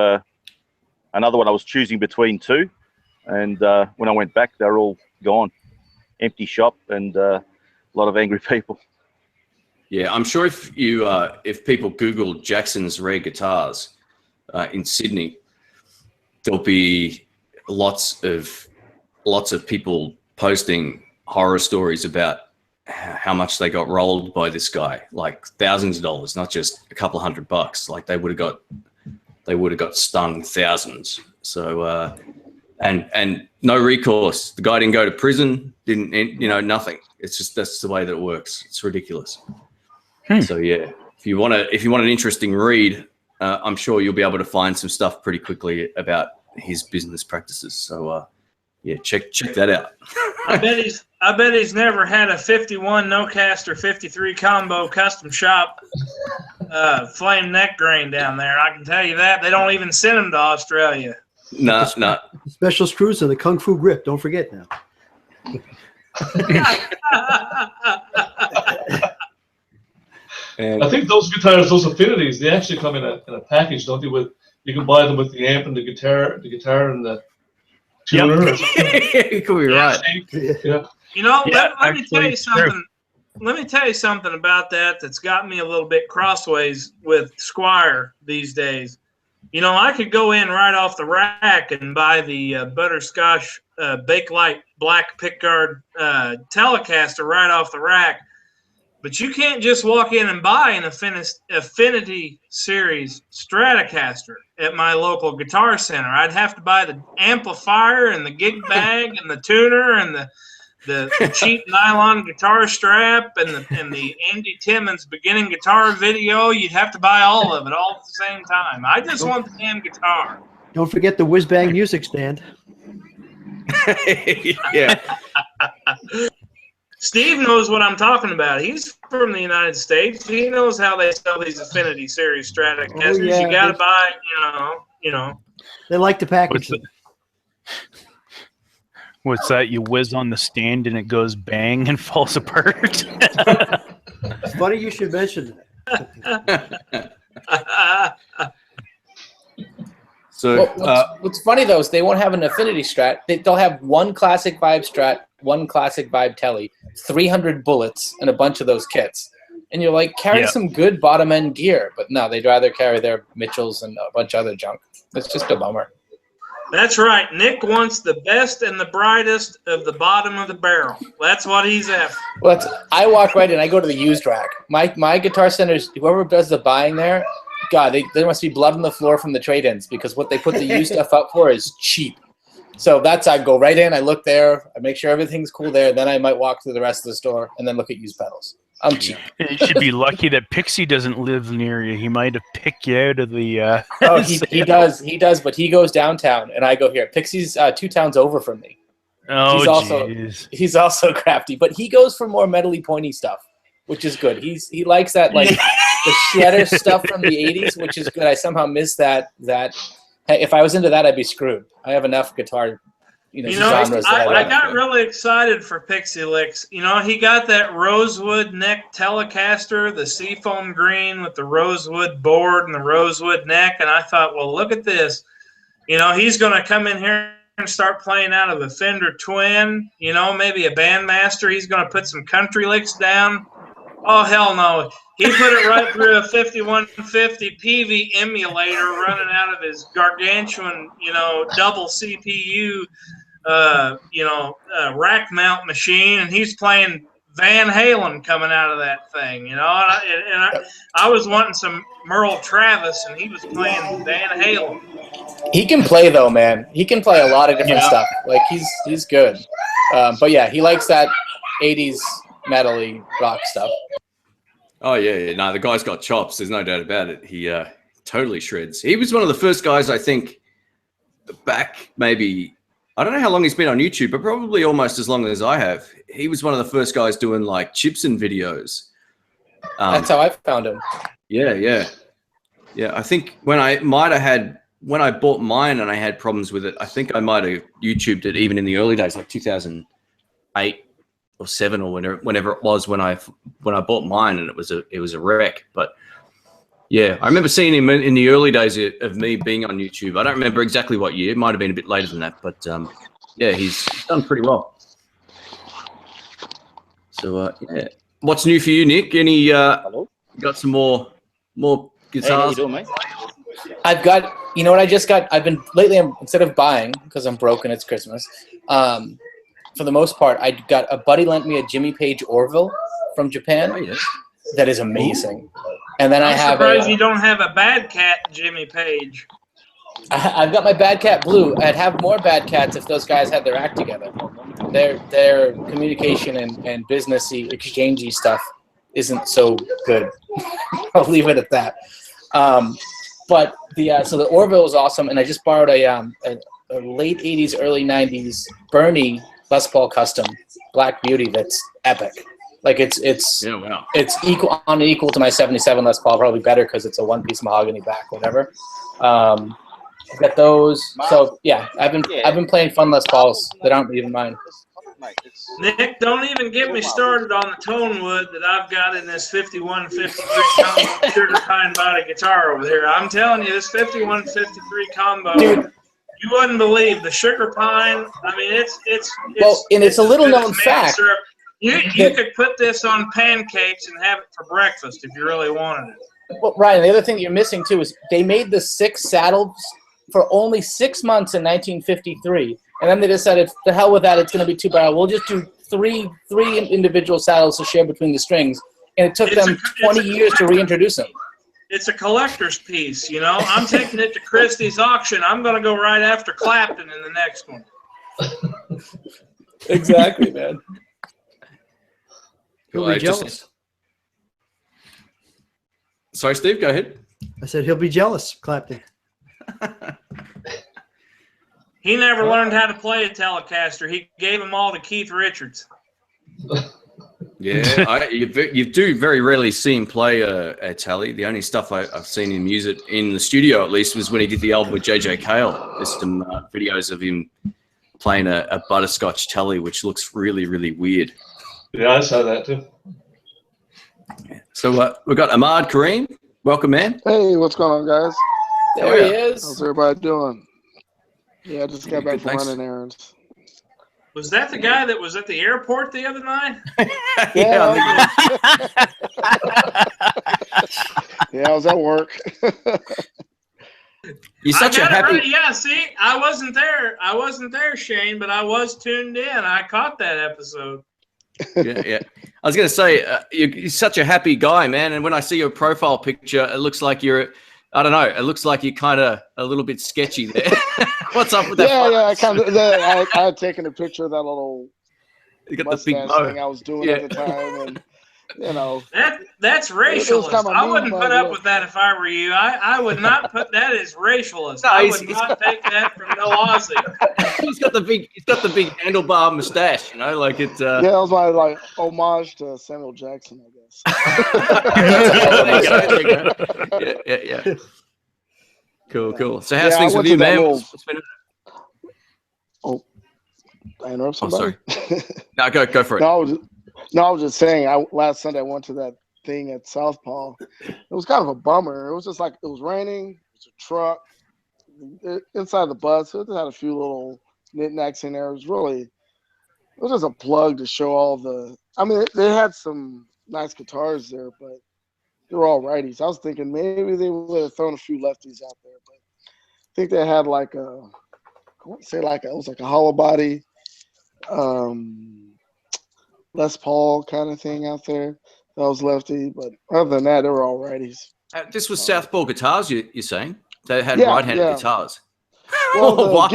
another one. I was choosing between 2, and when I went back, they were all gone. Empty shop and a lot of angry people. Yeah, I'm sure if people Google Jackson's rare guitars in Sydney, there'll be lots of people posting horror stories about how much they got rolled by this guy, like thousands of dollars, not just a couple $100. Like they would have got stung thousands. So and no recourse. The guy didn't go to prison, nothing. It's just, that's the way that it works. It's ridiculous. So yeah, if you want an interesting read, I'm sure you'll be able to find some stuff pretty quickly about his business practices. So check that out. I bet he's never had a 51 no-caster 53 combo custom shop flame neck grain down there. I can tell you that. They don't even send them to Australia. No. Special screws and the Kung Fu grip. Don't forget now. I think those guitars, those affinities, they actually come in a package, don't they? You can buy them with the amp and the guitar and the tuner. Yep. You could be right. Yeah. Let me tell you something. True. Let me tell you something about that's got me a little bit crossways with Squire these days. I could go in right off the rack and buy the Butterscotch Bakelite Black Pickguard Telecaster right off the rack. But you can't just walk in and buy an Affinity Series Stratocaster at my local Guitar Center. I'd have to buy the amplifier and the gig bag and the tuner and the cheap nylon guitar strap and the Andy Timmons beginning guitar video. You'd have to buy all of it all at the same time. I just want the damn guitar. Don't forget the whiz-bang music stand. Yeah. Steve knows what I'm talking about. He's from the United States. He knows how they sell these Affinity Series Stratocasters. Oh, yeah. You got to buy, They like to package them. What's that? You whiz on the stand and it goes bang and falls apart. It's funny you should mention that. So what's funny though is they won't have an Affinity Strat. They'll have one classic vibe Strat, one classic vibe Telly, 300 bullets, and a bunch of those kits. And you're like, carry some good bottom end gear, but no, they'd rather carry their Mitchells and a bunch of other junk. It's just a bummer. That's right. Nick wants the best and the brightest of the bottom of the barrel. That's what he's after. Well, I walk right in. I go to the used rack. My Guitar Center's, whoever does the buying there, God, there must be blood on the floor from the trade-ins because what they put the used stuff up for is cheap. So I go right in, I look there, I make sure everything's cool there, then I might walk through the rest of the store and then look at used pedals. I'm cheap. You should be lucky that Pixie doesn't live near you. He might have picked you out of the Oh, he does, but he goes downtown and I go here. Pixie's 2 towns over from me. Oh, he's also crafty, but he goes for more metally pointy stuff, which is good. He likes that like the shredder stuff from the 80s, which is good. I somehow miss that if I was into that, I'd be screwed. I have enough guitar, genres. I got really excited for Pixie Licks. He got that rosewood neck Telecaster, the seafoam green with the rosewood board and the rosewood neck, and I thought, well, look at this. He's going to come in here and start playing out of a Fender Twin, maybe a Bandmaster. He's going to put some country licks down. Oh, hell no. He put it right through a 5150 PV emulator running out of his gargantuan, double CPU, rack mount machine, and he's playing Van Halen coming out of that thing, And I was wanting some Merle Travis, and he was playing Van Halen. He can play though, man. He can play a lot of different stuff. Like he's good. But yeah, he likes that 80s metally rock stuff. Oh yeah. No, the guy's got chops. There's no doubt about it. He totally shreds. He was one of the first guys, I think, back maybe. I don't know how long he's been on YouTube, but probably almost as long as I have. He was one of the first guys doing like Chipson videos. That's how I found him. Yeah. I think when I bought mine and I had problems with it, I think I might have YouTubed it even in the early days, like 2008 or 7 or whenever it was when I bought mine, and it was a wreck. But yeah, I remember seeing him in the early days of me being on YouTube. I don't remember exactly what year. It might have been a bit later than that, but yeah, he's done pretty well. So yeah, what's new for you, Nick? Any Hello? Got some more guitars? Hey, how you doing, mate? I've got, what I just got? Instead of buying, because I'm broke and it's Christmas, for the most part, I got a buddy lent me a Jimmy Page Orville from Japan. Oh, yes. That is amazing. And then I'm surprised you don't have a Bad Cat Jimmy Page. I've got my Bad Cat Blue. I'd have more Bad Cats if those guys had their act together. Their communication and businessy, exchangey stuff isn't so good. I'll leave it at that. But so the Orville is awesome, and I just borrowed a late 80s, early 90s Bernie Les Paul Custom Black Beauty that's epic. Like it's equal to my 77 Les Paul, probably better because it's a one-piece mahogany back, whatever. I've got those. So yeah, I've been playing fun Les Pauls that aren't even mine. Nick, don't even get me started on the tone wood that I've got in this 5153 combo sugar pine body guitar over here. I'm telling you, this 5153 combo, dude, you wouldn't believe the sugar pine. I mean, it's and it's a little known fact. You could put this on pancakes and have it for breakfast if you really wanted it. Well, Ryan, the other thing you're missing too is they made the 6 saddles for only 6 months in 1953, and then they decided, the hell with that, it's going to be too bad. We'll just do three individual saddles to share between the strings, and it took them 20 years to reintroduce them. It's a collector's piece, you know. I'm taking it to Christie's auction. I'm going to go right after Clapton in the next one. Exactly, man. He'll be jealous. Sorry, Steve, go ahead. I said he'll be jealous, Clapton. He never learned how to play a Telecaster. He gave them all to Keith Richards. Yeah, you do very rarely see him play a tele. The only stuff I've seen him use it in the studio, at least, was when he did the album with JJ Cale. There's some videos of him playing a butterscotch tele, which looks really, really weird. Yeah, I saw that too. So we've got Ahmad Kareem. Welcome, man. Hey, what's going on, guys? There he is. How's everybody doing? Yeah, I just got back from running errands. Was that the guy that was at the airport the other night? Yeah. Yeah, I was at work. You're such a happy. Yeah, see, I wasn't there. I wasn't there, Shane, but I was tuned in. I caught that episode. Yeah. I was going to say, you're such a happy guy, man. And when I see your profile picture, it looks like you're, I don't know, it looks like you're kind of a little bit sketchy there. What's up with that? I had taken a picture of that little you got the big thing I was doing at the time, and you know, that's racialist. I wouldn't put up with that if I were you. I would not put that as racialist. No, I would not take that from no Aussie. He's got the big handlebar mustache, you know, like it's. Yeah, it was my homage to Samuel Jackson, I guess. There you go. Yeah. Cool. So how's things with you, man? I interrupt somebody? Oh, sorry. No, go for it. I was just saying, last Sunday I went to that thing at Southpaw. It was kind of a bummer. It was just like, it was raining, it was a truck, inside the bus, it had a few little knickknacks in there. It was just a plug to show all the, I mean, they had some nice guitars there, but they were all righties. I was thinking maybe they would have thrown a few lefties out there, but I think they had like a, I want to say it was like a hollow body, Les Paul kind of thing out there. That was lefty, but other than that, they were all righties. This was Southpaw guitars, you're saying? They had right-handed guitars. Well, why?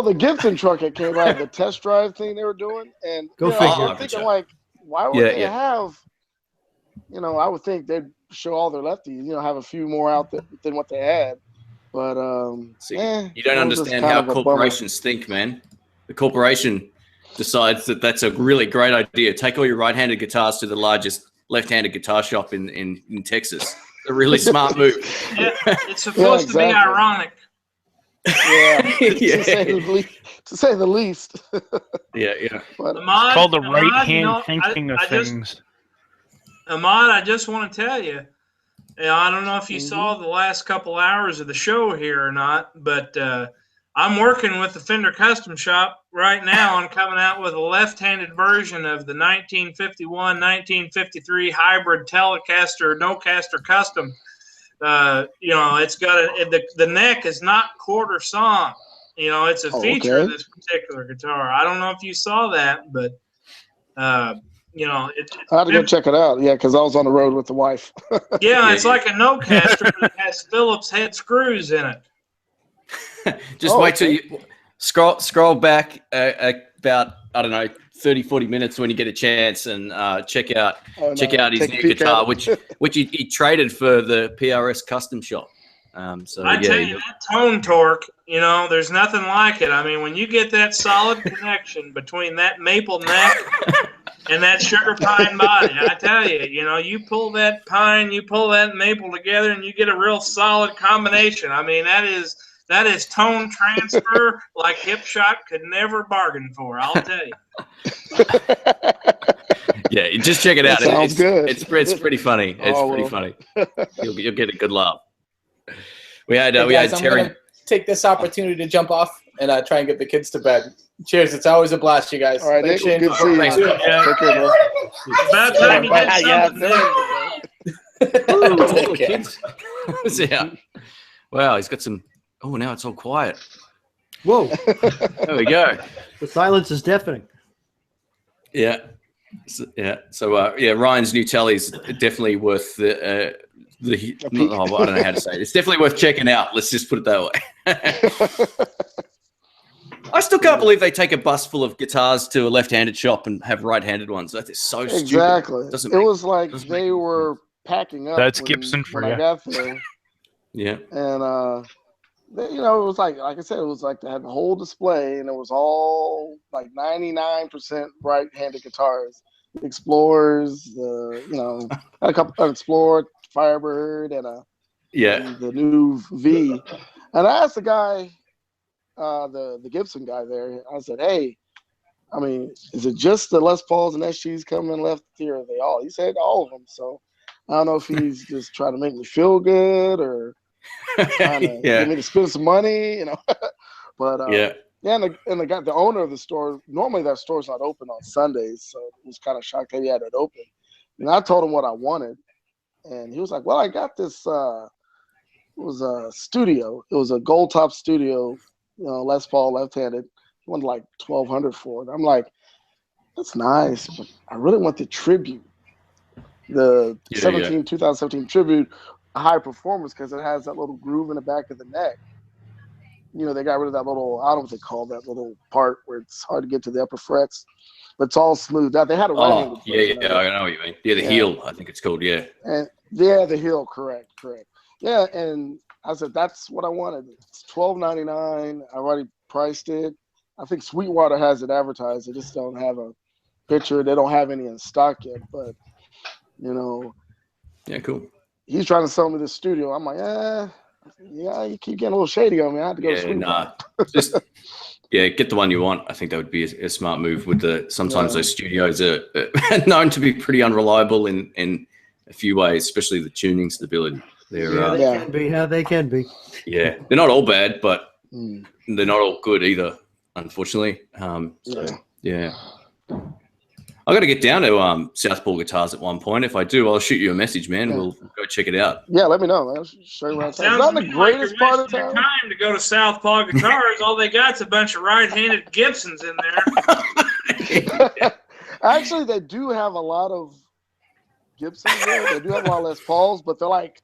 The Gibson truck that came out, the test drive thing they were doing, and Go figure. I'm thinking like, why would they have? You know, I would think they'd show all their lefties. You know, have a few more out than what they had. But you don't understand how corporations think, man. The corporation decides that that's a really great idea. Take all your right-handed guitars to the largest left-handed guitar shop in Texas. A really smart move. Yeah, it's supposed to be ironic. Yeah, to say the least. Yeah. But, it's called the right hand thinking of things. Ahmad, I just want to tell you, I don't know if you saw the last couple hours of the show here or not, but I'm working with the Fender Custom Shop right now on coming out with a left-handed version of the 1951-1953 hybrid Telecaster no-caster custom. It's got the neck is not quarter sawn. You know, it's a feature of this particular guitar. I don't know if you saw that, but I had to go check it out. Yeah, because I was on the road with the wife. It's like a no-caster, but it has Phillips head screws in it. Just wait till you scroll back about, I don't know, 30, 40 minutes when you get a chance and check out his new guitar, which he traded for the PRS Custom Shop. I tell you, that tone torque, there's nothing like it. I mean, when you get that solid connection between that maple neck and that sugar pine body, I tell you, you pull that pine, you pull that maple together, and you get a real solid combination. I mean, that is tone transfer like Hipshot could never bargain for, I'll tell you. Yeah, just check it out. Sounds good. It's pretty funny. Pretty funny. You'll get a good laugh. We had Terry. I'm gonna take this opportunity to jump off and try and get the kids to bed. Cheers! It's always a blast, you guys. All right, Nick, good to see you. About time you did something. Ooh, all the kids. Yeah. Wow, he's got some. Oh, now it's all quiet. Whoa. There we go. The silence is deafening. Yeah. So, Ryan's new tally is definitely worth I don't know how to say it. It's definitely worth checking out. Let's just put it that way. I still can't believe they take a bus full of guitars to a left-handed shop and have right-handed ones. That is so stupid. Exactly. It was like they were packing up. That's Gibson for when you. I got there. Yeah. And it was like I said, it was like they had the whole display, and it was all like 99% right-handed guitars. The Explorers, a couple Explorer, Firebird, and the new V. And I asked the guy, the Gibson guy there, I said, "Hey, I mean, is it just the Les Pauls and SGs coming left here? Or are they all?" He said, "All of them." So I don't know if he's just trying to make me feel good or trying to get me to spend some money, But and the owner of the store, normally that store's not open on Sundays, so it was kind of shocked that he had it open. And I told him what I wanted, and he was like, "Well, I got this. It was a studio. It was a gold top studio, Les Paul left-handed. He wanted like $1,200 for it." I'm like, "That's nice, but I really want the tribute, the 2017 tribute, a high performance, because it has that little groove in the back of the neck. They got rid of that little, I don't know what they call that little part where it's hard to get to the upper frets, but it's all smoothed out. They had a right-handed version. I know what you mean. Yeah, the heel, I think it's called. Yeah. And the heel, correct. Yeah, and I said that's what I wanted. It's $12.99. I already priced it. I think Sweetwater has it advertised. They just don't have a picture. They don't have any in stock yet, but Yeah, cool. He's trying to sell me this studio. I'm like, you keep getting a little shady on me. I have to go to Sweetwater. Just get the one you want. I think that would be a smart move. Sometimes those studios are known to be pretty unreliable in a few ways, especially the tuning stability. They can be. Yeah, they can be. Yeah, they're not all bad, but they're not all good either, unfortunately. I got to get down to Southpaw Guitars at one point. If I do, I'll shoot you a message, man. Yeah. We'll go check it out. Yeah, let me know, man. Show you around town. It's not the greatest part of town. Time to go to Southpaw Guitars. All they got's a bunch of right-handed Gibsons in there. Actually, they do have a lot of Gibsons there. They do have a lot of Les Pauls, but they're like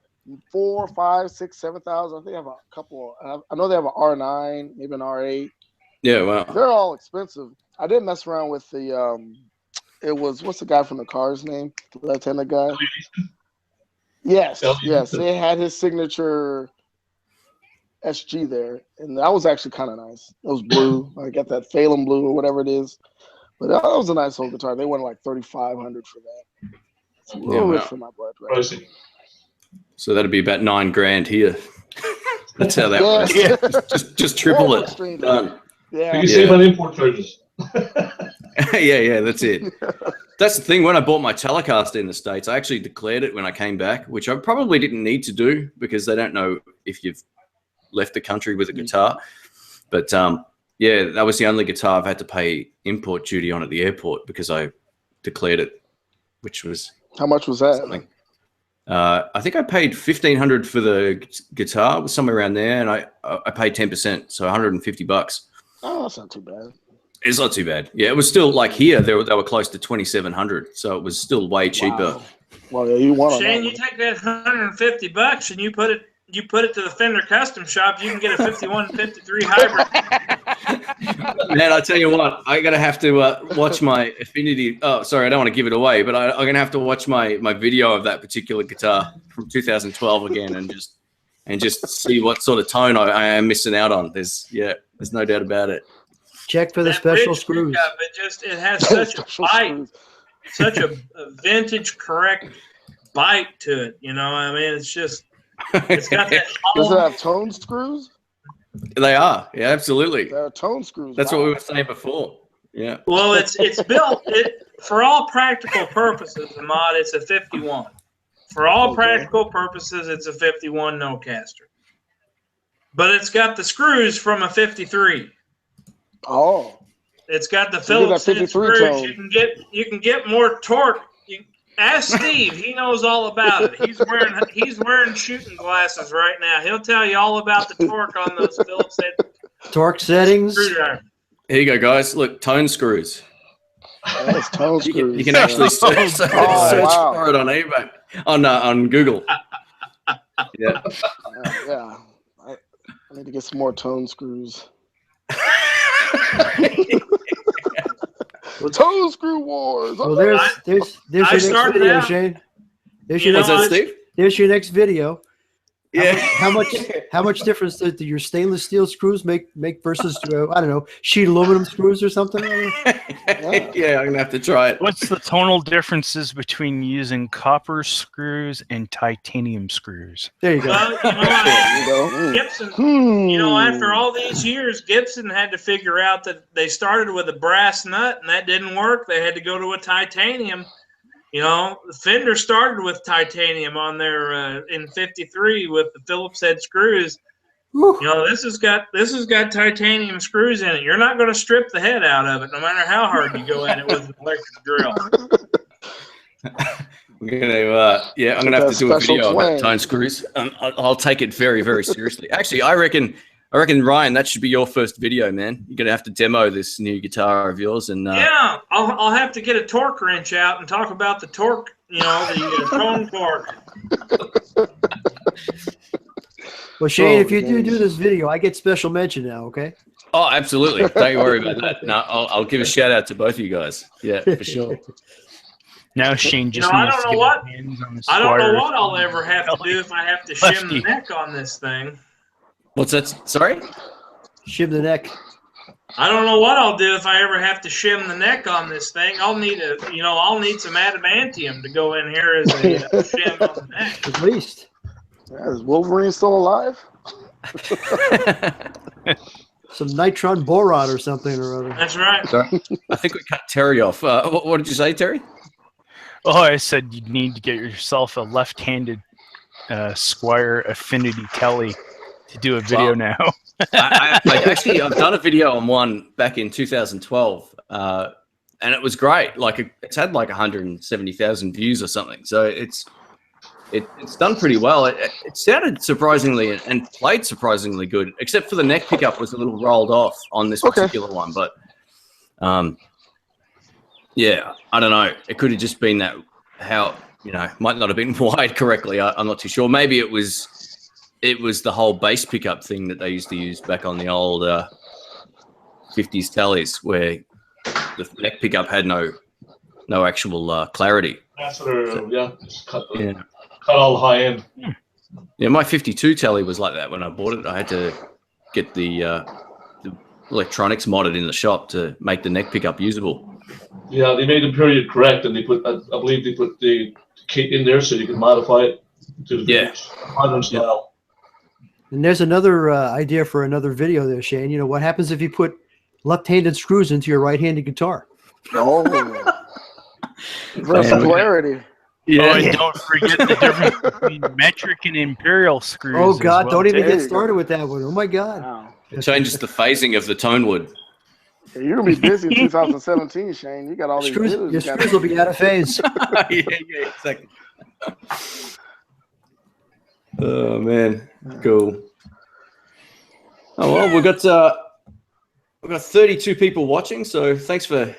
4, 5, 6, 7,000. I think they have a couple. I know they have an R9, maybe an R8. Yeah, wow. They're all expensive. I did mess around with the. It was, what's the guy from the Cars name? The left-handed guy. Yes. They had his signature SG there, and that was actually kind of nice. It was blue. I got that Phelan blue or whatever it is, but that was a nice old guitar. They went like $3,500 for that. It's a little rich for my blood, right? So that'd be about $9,000 here. That's how that works. Yeah. just triple it. Done. Yeah. You can save on import charges. yeah, that's it. That's the thing. When I bought my Telecaster in the States, I actually declared it when I came back, which I probably didn't need to do because they don't know if you've left the country with a guitar. But that was the only guitar I've had to pay import duty on at the airport because I declared it, which was... How much was that? I think I paid $1,500 for the guitar, was somewhere around there, and I paid 10%, so $150. Oh, that's not too bad. It's not too bad. Yeah, it was still like here they were close to $2,700, so it was still way cheaper. Wow. Well, yeah, you want Shane, you take that $150 and you put it to the Fender Custom Shop, you can get a 5153 hybrid. Man, I tell you what, I'm gonna have to watch my Affinity. Oh, sorry, I don't want to give it away, but I'm gonna have to watch my video of that particular guitar from 2012 again, and just see what sort of tone I am missing out on. There's no doubt about it. Check for the special screws. It has such a bite, such a vintage correct bite to it. I mean, it's got that. Does it have tone screws? They are. Yeah, absolutely. They're tone screws. That's what we were saying before. Yeah. Well, it's built for all practical purposes. Ahmad, it's a 51. For all practical purposes, it's a 51 no-caster. But it's got the screws from a 53. Oh. It's got the Phillips head screws. You can get more torque Ask Steve. He knows all about it. He's wearing shooting glasses right now. He'll tell you all about the torque on those Phillips head Torque settings. screwdriver. Here you go, guys. Look, tone screws. That's tone screws. You can actually search for it on eBay, on Google. Yeah. Yeah. I need to get some more tone screws. The toe screw wars. Well, there's your next video, Shane. There's your next video. Yeah. How much difference do your stainless steel screws make versus I don't know, sheet aluminum screws or something? Yeah, I'm gonna have to try it. What's the tonal differences between using copper screws and titanium screws? There you go. Well, Gibson, after all these years, Gibson had to figure out that they started with a brass nut and that didn't work. They had to go to a titanium. Fender started with titanium on their in '53 with the Phillips head screws. This has got titanium screws in it. You're not going to strip the head out of it, no matter how hard you go at it with an electric drill. I'm gonna have to do a video about tone screws. I'll take it very, very seriously. Actually, I reckon Ryan, that should be your first video, man. You're gonna have to demo this new guitar of yours, and I'll have to get a torque wrench out and talk about the torque. The tone torque. Well, Shane, if you do this video, I get special mention now. Okay. Oh, absolutely. Don't worry about that. No, I'll give a shout out to both of you guys. Yeah, for sure. Now Shane just I don't know what I'll ever have to do if I have to shim the neck on this thing. What's that? Sorry? Shim the neck. I don't know what I'll do if I ever have to shim the neck on this thing. I'll need some adamantium to go in here as a shim on the neck. At least. Yeah, is Wolverine still alive? Some nitron boron or something or other. That's right. Sorry. I think we cut Terry off. What did you say, Terry? Oh, I said you need to get yourself a left-handed Squire Affinity Telly to do a video now. I've done a video on one back in 2012, and it was great. It's had 170,000 views or something. So it's done pretty well. It sounded surprisingly and played surprisingly good, except for the neck pickup was a little rolled off on this particular one. But yeah, I don't know. It could have just been that might not have been wired correctly. I'm not too sure. Maybe it was the whole bass pickup thing that they used to use back on the old 50s tellies, where the neck pickup had no actual clarity. That's what just cut all the high end. Yeah, my 52 telly was like that when I bought it. I had to get the electronics modded in the shop to make the neck pickup usable. Yeah, they made the period correct, and I believe they put the kit in there so you can modify it to the modern style. And there's another idea for another video there, Shane. What happens if you put left-handed screws into your right-handed guitar? Oh, versatility. Yeah. Oh, and don't forget the difference between metric and imperial screws. Oh, God, don't even get started with that one. Oh, my God. Wow. It changes the phasing of the tone wood. Yeah, you're going to be busy in 2017, Shane. You got all these videos. Your screws will be out of phase. yeah, exactly. Oh, man. Cool. Oh, well, we've got 32 people watching, so thanks for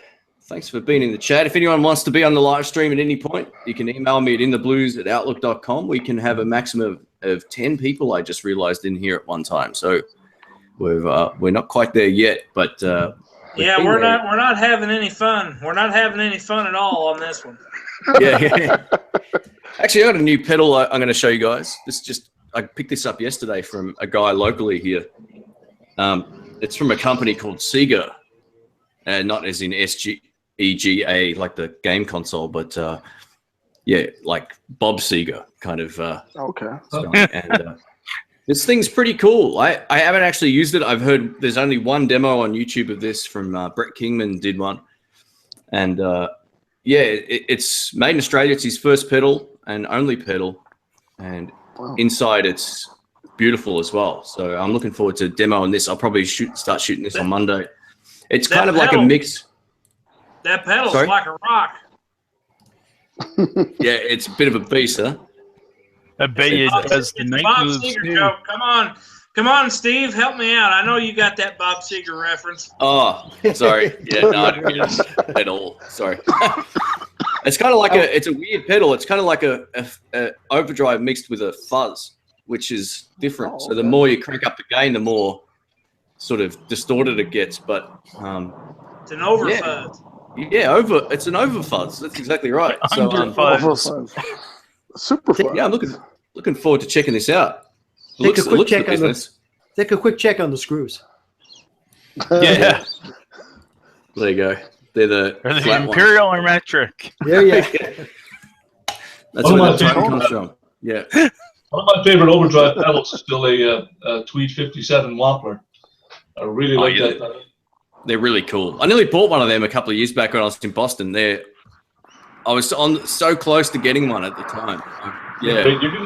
being in the chat. If anyone wants to be on the live stream at any point, you can email me at intheblues@outlook.com. We can have a maximum of 10 people, I just realized, in here at one time. So we're not quite there yet, but we're not having any fun. We're not having any fun at all on this one. Yeah. Actually, I got a new pedal I'm going to show you guys. I picked this up yesterday from a guy locally here. It's from a company called Sega, not as in SEGA, like the game console, but like Bob Seger kind of. Okay. And this thing's pretty cool. I haven't actually used it. I've heard there's only one demo on YouTube of this from Brett Kingman did one, and it's made in Australia. It's his first pedal and only pedal, and inside it's beautiful as well. So I'm looking forward to demoing this. I'll probably start shooting this on Monday. It's kind of like a mix. That pedal's like a rock. Yeah, it's a bit of a beast, huh? I bet you it does the night Bob moves Seger too. joke. Come on, Steve, help me out. I know you got that Bob Seger reference. Oh, sorry. Yeah, no, I didn't get it at all. Sorry. It's kind of like it's a weird pedal. It's kind of like a overdrive mixed with a fuzz, which is different. Oh, So the okay. more you crank up the gain, the more sort of distorted it gets. But It's an overfuzz. yeah, it's an over fuzz. That's exactly right. So Overfuzz. Super fuzz. yeah, I'm looking forward to checking this out. Take a quick check the business. Take a quick check on the screws. Yeah. There you go. They're the Are they flat imperial or metric? There you go. That's One where of the my tone favorite- comes from. Yeah. One of my favorite overdrive pedals is still a Tweed 57 Wampler. I really like yeah. that pedal. They're really cool. I nearly bought one of them a couple of years back when I was in Boston. I was so close to getting one at the time. Yeah. But you can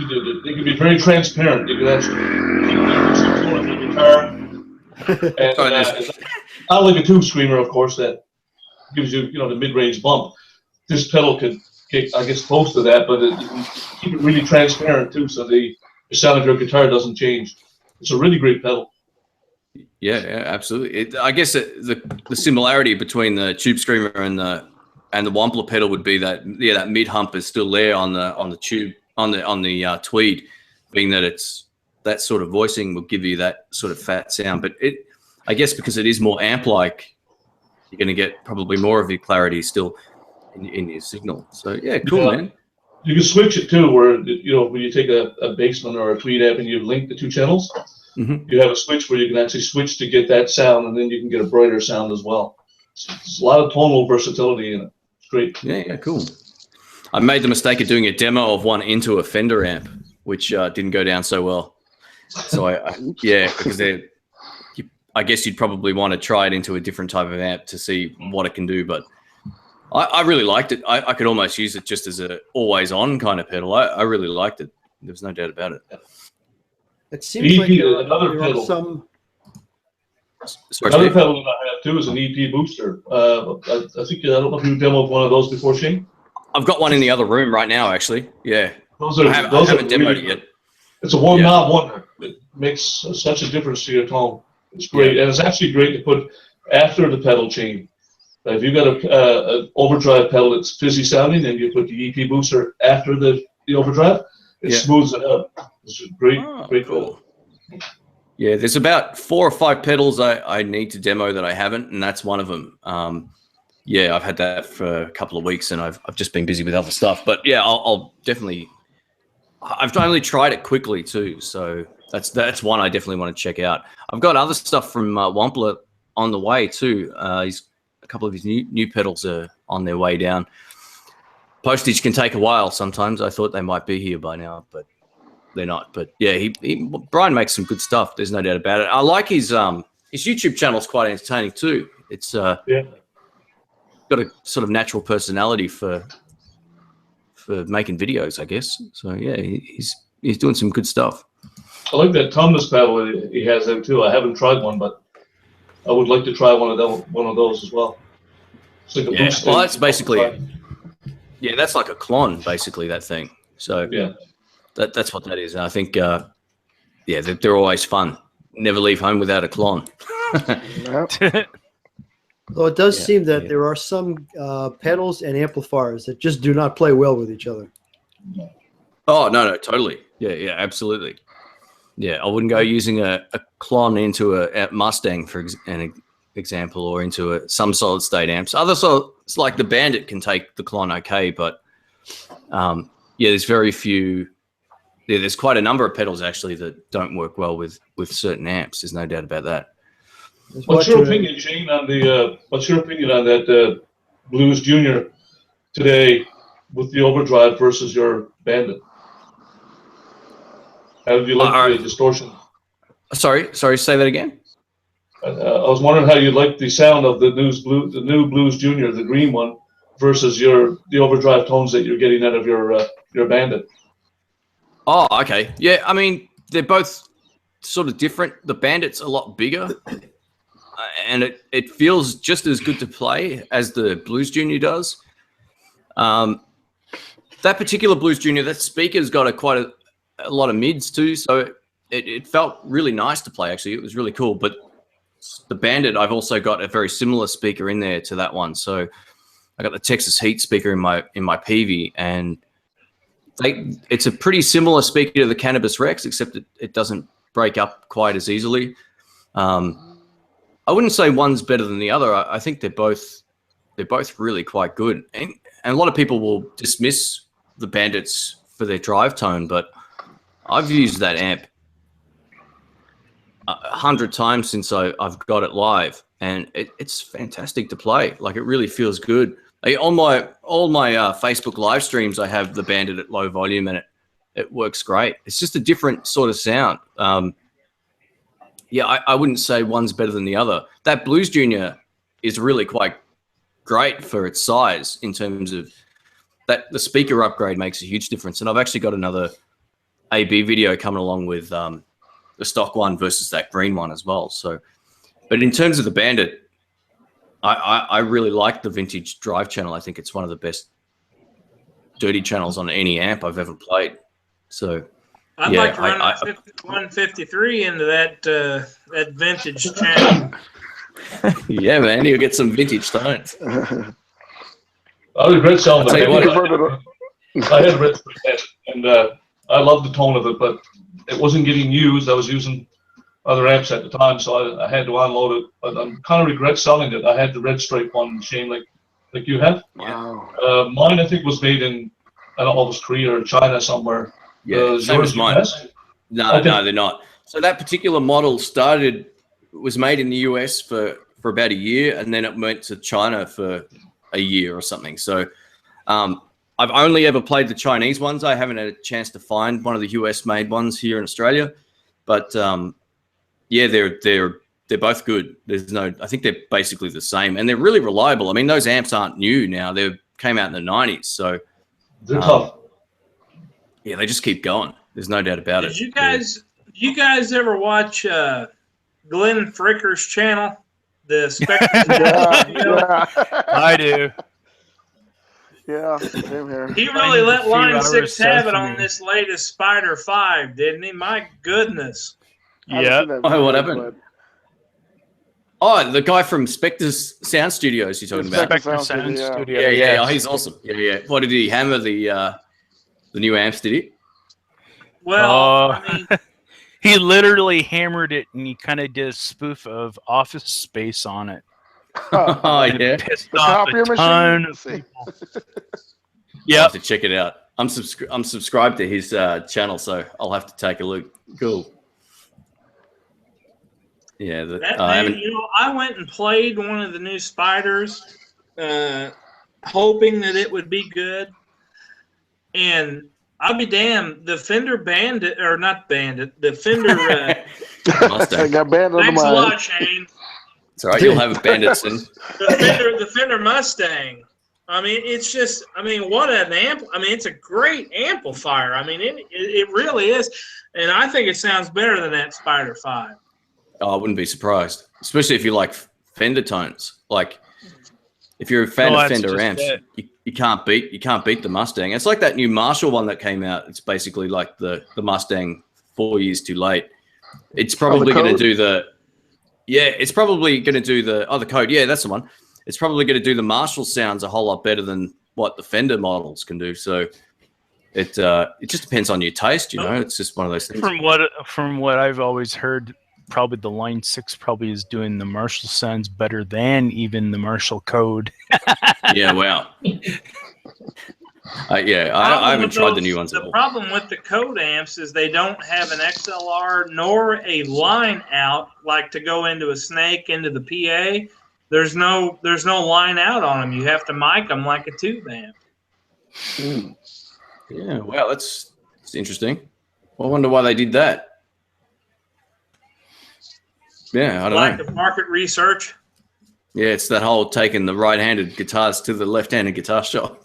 do it. They can be very transparent. You can actually control the guitar. And, it's not like a tube screamer, of course, that gives you, the mid-range bump. This pedal could get, I guess, close to that, but you can keep it really transparent too, so the sound of your guitar doesn't change. It's a really great pedal. Yeah, absolutely. I guess the similarity between the tube screamer and the Wampler pedal would be that that mid hump is still there on the tube on the Tweed, being that it's that sort of voicing will give you that sort of fat sound. But I guess because it is more amp-like, you're going to get probably more of your clarity still in your signal. So yeah, cool, man. You can switch it too, where when you take a Bassman or a Tweed amp and you link the two channels, you have a switch where you can actually switch to get that sound, and then you can get a brighter sound as well. So there's a lot of tonal versatility in it. It's great. Yeah, cool. I made the mistake of doing a demo of one into a Fender amp, which didn't go down so well. So because I guess you'd probably want to try it into a different type of amp to see what it can do. But I really liked it. I could almost use it just as a always on kind of pedal. I really liked it. There's no doubt about it. It seems like another there are pedal. some. Sorry, Another Steve. pedal that I have too is an EP booster. I think I don't know if you demoed one of those before, Shane. I've got one in the other room right now, actually. Yeah. I haven't demoed it yet. It's a one-knob wonder. It makes such a difference to your tone. It's great, and it's actually great to put after the pedal chain. If you've got an overdrive pedal that's fizzy sounding, and you put the EP booster after the overdrive, it smooths it out. It's a great pedal. Yeah, there's about 4 or 5 pedals I need to demo that I haven't, and that's one of them. I've had that for a couple of weeks, and I've just been busy with other stuff. But yeah, I'll definitely. I've only tried it quickly too, so that's one I definitely want to check out. I've got other stuff from Wampler on the way too. A couple of his new pedals are on their way down. Postage can take a while sometimes. I thought they might be here by now, but they're not. But yeah, Brian makes some good stuff. There's no doubt about it. I like his YouTube channel is quite entertaining too. It's got a sort of natural personality for making videos, I guess. So yeah, he's doing some good stuff. I like that Thomas pedal he has there too. I haven't tried one, but I would like to try one of those as well. It's like a boost. Well, that's basically that's like a clone, basically, that thing. So that's what that is. And I think they're always fun. Never leave home without a clone. Though it does seem that there are some pedals and amplifiers that just do not play well with each other. Oh, no, totally. Yeah, absolutely. Yeah, I wouldn't go using a clone into a Mustang, for an example, or into some solid-state amps. It's like the Bandit can take the clone okay, but there's very few. Yeah, there's quite a number of pedals, actually, that don't work well with certain amps. There's no doubt about that. What's your opinion, Shane, on that Blues Junior today with the overdrive versus your Bandit? How did you like the distortion? Sorry, say that again. I was wondering how you like the sound of the new Blues Junior, the green one, versus the overdrive tones that you're getting out of your Bandit. Oh, okay. Yeah, I mean, they're both sort of different. The Bandit's a lot bigger. And it feels just as good to play as the Blues Junior does. that particular Blues Junior, that speaker's got quite a lot of mids too, so it felt really nice to play. Actually, it was really cool. But the Bandit, I've also got a very similar speaker in there to that one. So I got the Texas Heat speaker in my PV, and it's a pretty similar speaker to the Cannabis Rex, except it doesn't break up quite as easily. I wouldn't say one's better than the other. I think they're both really quite good. And a lot of people will dismiss the Bandits for their drive tone, but I've used that amp 100 times since I've got it live, and it's fantastic to play. Like, it really feels good. On all my Facebook live streams, I have the Bandit at low volume, and it works great. It's just a different sort of sound. Yeah, I wouldn't say one's better than the other. That Blues Junior is really quite great for its size in terms of that. The speaker upgrade makes a huge difference. And I've actually got another AB video coming along with the stock one versus that green one as well. So, but in terms of the Bandit, I really like the vintage drive channel. I think it's one of the best dirty channels on any amp I've ever played. So I'd like to run a 153 into that vintage channel. Yeah, man, you'll get some vintage tones. I regret selling it. I had read it, and I love the tone of it, but it wasn't getting used. I was using other amps at the time, so I had to unload it. But I'm kind of regret selling it. I had the red stripe one, Shane, like you have. Wow. Mine, I think, was made in, I don't know if it was Korea or China somewhere. Yeah, same as mine. No, okay. No, they're not. So that particular model was made in the US for about a year, and then it went to China for a year or something. So I've only ever played the Chinese ones. I haven't had a chance to find one of the US made ones here in Australia. But yeah, they're both good. I think they're basically the same, and they're really reliable. I mean, those amps aren't new now. They came out in the 90s. So they're tough. Yeah, they just keep going. There's no doubt about it. Did you guys ever watch Glenn Fricker's channel? The Spectre? Yeah. I do. Yeah, same here. He really let Line 6 have it on this latest Spider 5, didn't he? My goodness. Yeah. Oh, what happened? Oh, the guy from Spectre's Sound Studios you're talking about. Spectre Sound Studio. Yeah. Oh, he's awesome. Yeah. What did he hammer the new amps? Did he? Well, I mean, he literally hammered it, and he kind of did a spoof of Office Space on it. Oh yeah. Pissed off a ton of people. Yeah. I'll have to check it out. I'm subscribed to his channel, so I'll have to take a look. Cool. Yeah, I went and played one of the new Spiders, hoping that it would be good. And I'll be damned, the Fender Bandit, or not Bandit, the Fender Mustang. I got Bandit on thanks the a mind. lot, Shane. It's all right, you'll have a Bandit soon. The Fender Mustang. I mean, it's just, what an amp. It's a great amplifier. It really is. And I think it sounds better than that Spider 5. Oh, I wouldn't be surprised, especially if you like Fender tones. Like, if you're a fan of Fender amps, you can't beat the Mustang. It's like that new Marshall one that came out. It's basically like the Mustang 4 years too late. It's probably going to do the Code. Yeah, that's the one. It's probably going to do the Marshall sounds a whole lot better than what the Fender models can do. So it just depends on your taste, you know. It's just one of those things. From what I've always heard, probably the Line 6 probably is doing the Marshall sounds better than even the Marshall Code. Yeah, wow. I haven't tried the new ones at all. The problem with the Code amps is they don't have an XLR nor a line out, like to go into a snake, into the PA. There's no line out on them. You have to mic them like a tube amp. Yeah, wow, that's interesting. I wonder why they did that. Yeah, I don't know. Lack of market research. Yeah, it's that whole taking the right-handed guitars to the left-handed guitar shop.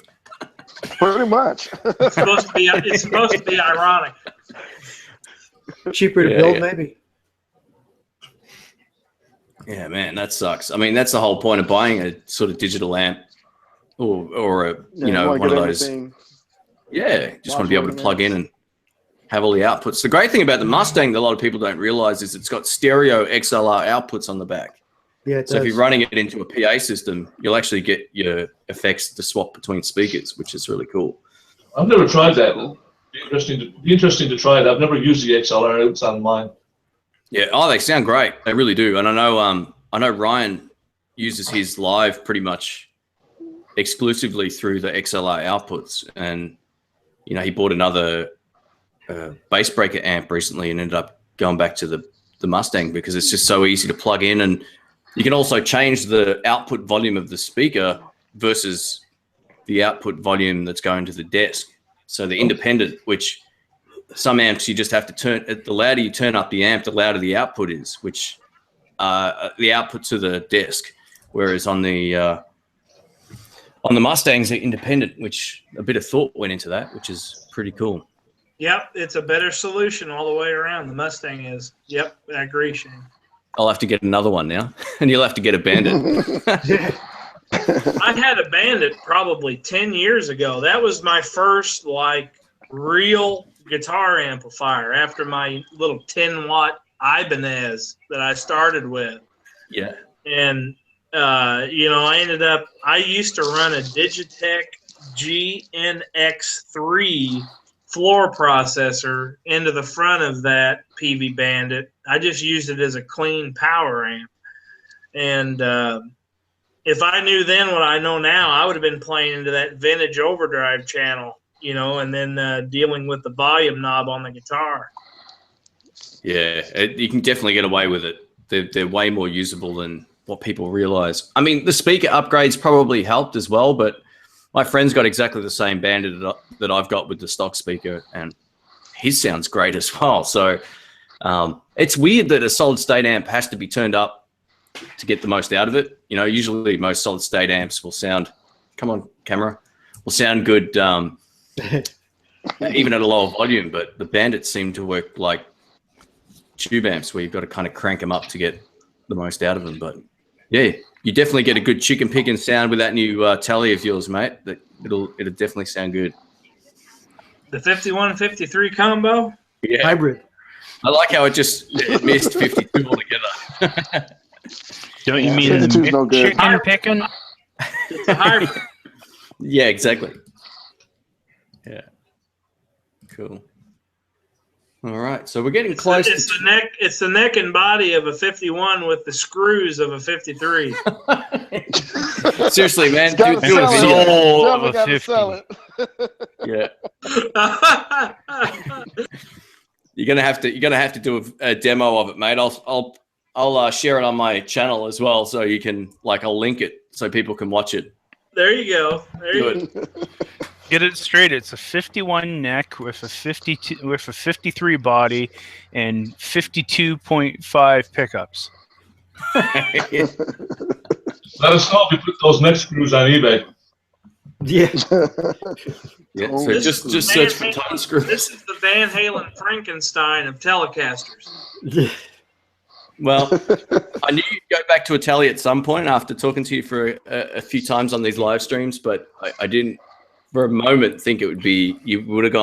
Pretty much. It's supposed to be ironic. Cheaper to build, maybe. Yeah, man, that sucks. That's the whole point of buying a sort of digital amp, or one of those. Yeah, just want to be able to plug in and have all the outputs. The great thing about the Mustang that a lot of people don't realize is it's got stereo XLR outputs on the back. Yeah, it so does. if you're running it into a PA system, you'll actually get your effects to swap between speakers, which is really cool. I've never tried that. It'd be interesting to try it. I've never used the XLR outs on mine. Yeah, oh, they sound great. They really do. And I know Ryan uses his live pretty much exclusively through the XLR outputs, and you know, he bought another bass breaker amp recently and ended up going back to the Mustang because it's just so easy to plug in, and you can also change the output volume of the speaker versus the output volume that's going to the desk. So the independent, which some amps you just have to turn, the louder you turn up the amp, the louder the output is, which the output to the desk. Whereas on the Mustangs are independent, which a bit of thought went into that, which is pretty cool. Yep, it's a better solution all the way around. The Mustang is. Yep, I agree, Shane. I'll have to get another one now, and you'll have to get a Bandit. I had a Bandit probably 10 years ago. That was my first like real guitar amplifier after my little 10-watt Ibanez that I started with. Yeah. And you know, I used to run a Digitech GNX3 floor processor into the front of that PV Bandit. I just used it as a clean power amp. And if I knew then what I know now, I would have been playing into that vintage overdrive channel, you know, and then dealing with the volume knob on the guitar. Yeah, you can definitely get away with it. They're way more usable than what people realize. I mean, the speaker upgrades probably helped as well, but my friend's got exactly the same Bandit that I've got with the stock speaker, and his sounds great as well. So it's weird that a solid state amp has to be turned up to get the most out of it. You know, usually most solid state amps will sound, come on camera, will sound good even at a lower volume, but the Bandits seem to work like tube amps where you've got to kind of crank them up to get the most out of them. But yeah, you definitely get a good chicken picking sound with that new Tele of yours, mate. That it'll definitely sound good. The 51-53 combo? Yeah. Hybrid. I like how it missed 52 altogether. Don't you mean the chicken picking? It's a hybrid. Yeah, exactly. Yeah. Cool. All right, so we're getting close. It's the neck and body of a 51 with the screws of a 53. Seriously, man, do a soul of a 50. Sell it. Yeah. You're gonna have to do a demo of it, mate. I'll share it on my channel as well, so you can I'll link it so people can watch it. There you go. Get it straight. It's a 51 neck with a 53 body and 52.5 pickups. Let us know if you put those neck screws on eBay. Yeah. Yeah. So just search for tone screws. This is the Van Halen Frankenstein of Telecasters. Well, I knew you'd go back to a Tele at some point after talking to you for a few times on these live streams, but I didn't for a moment think it would be, you would have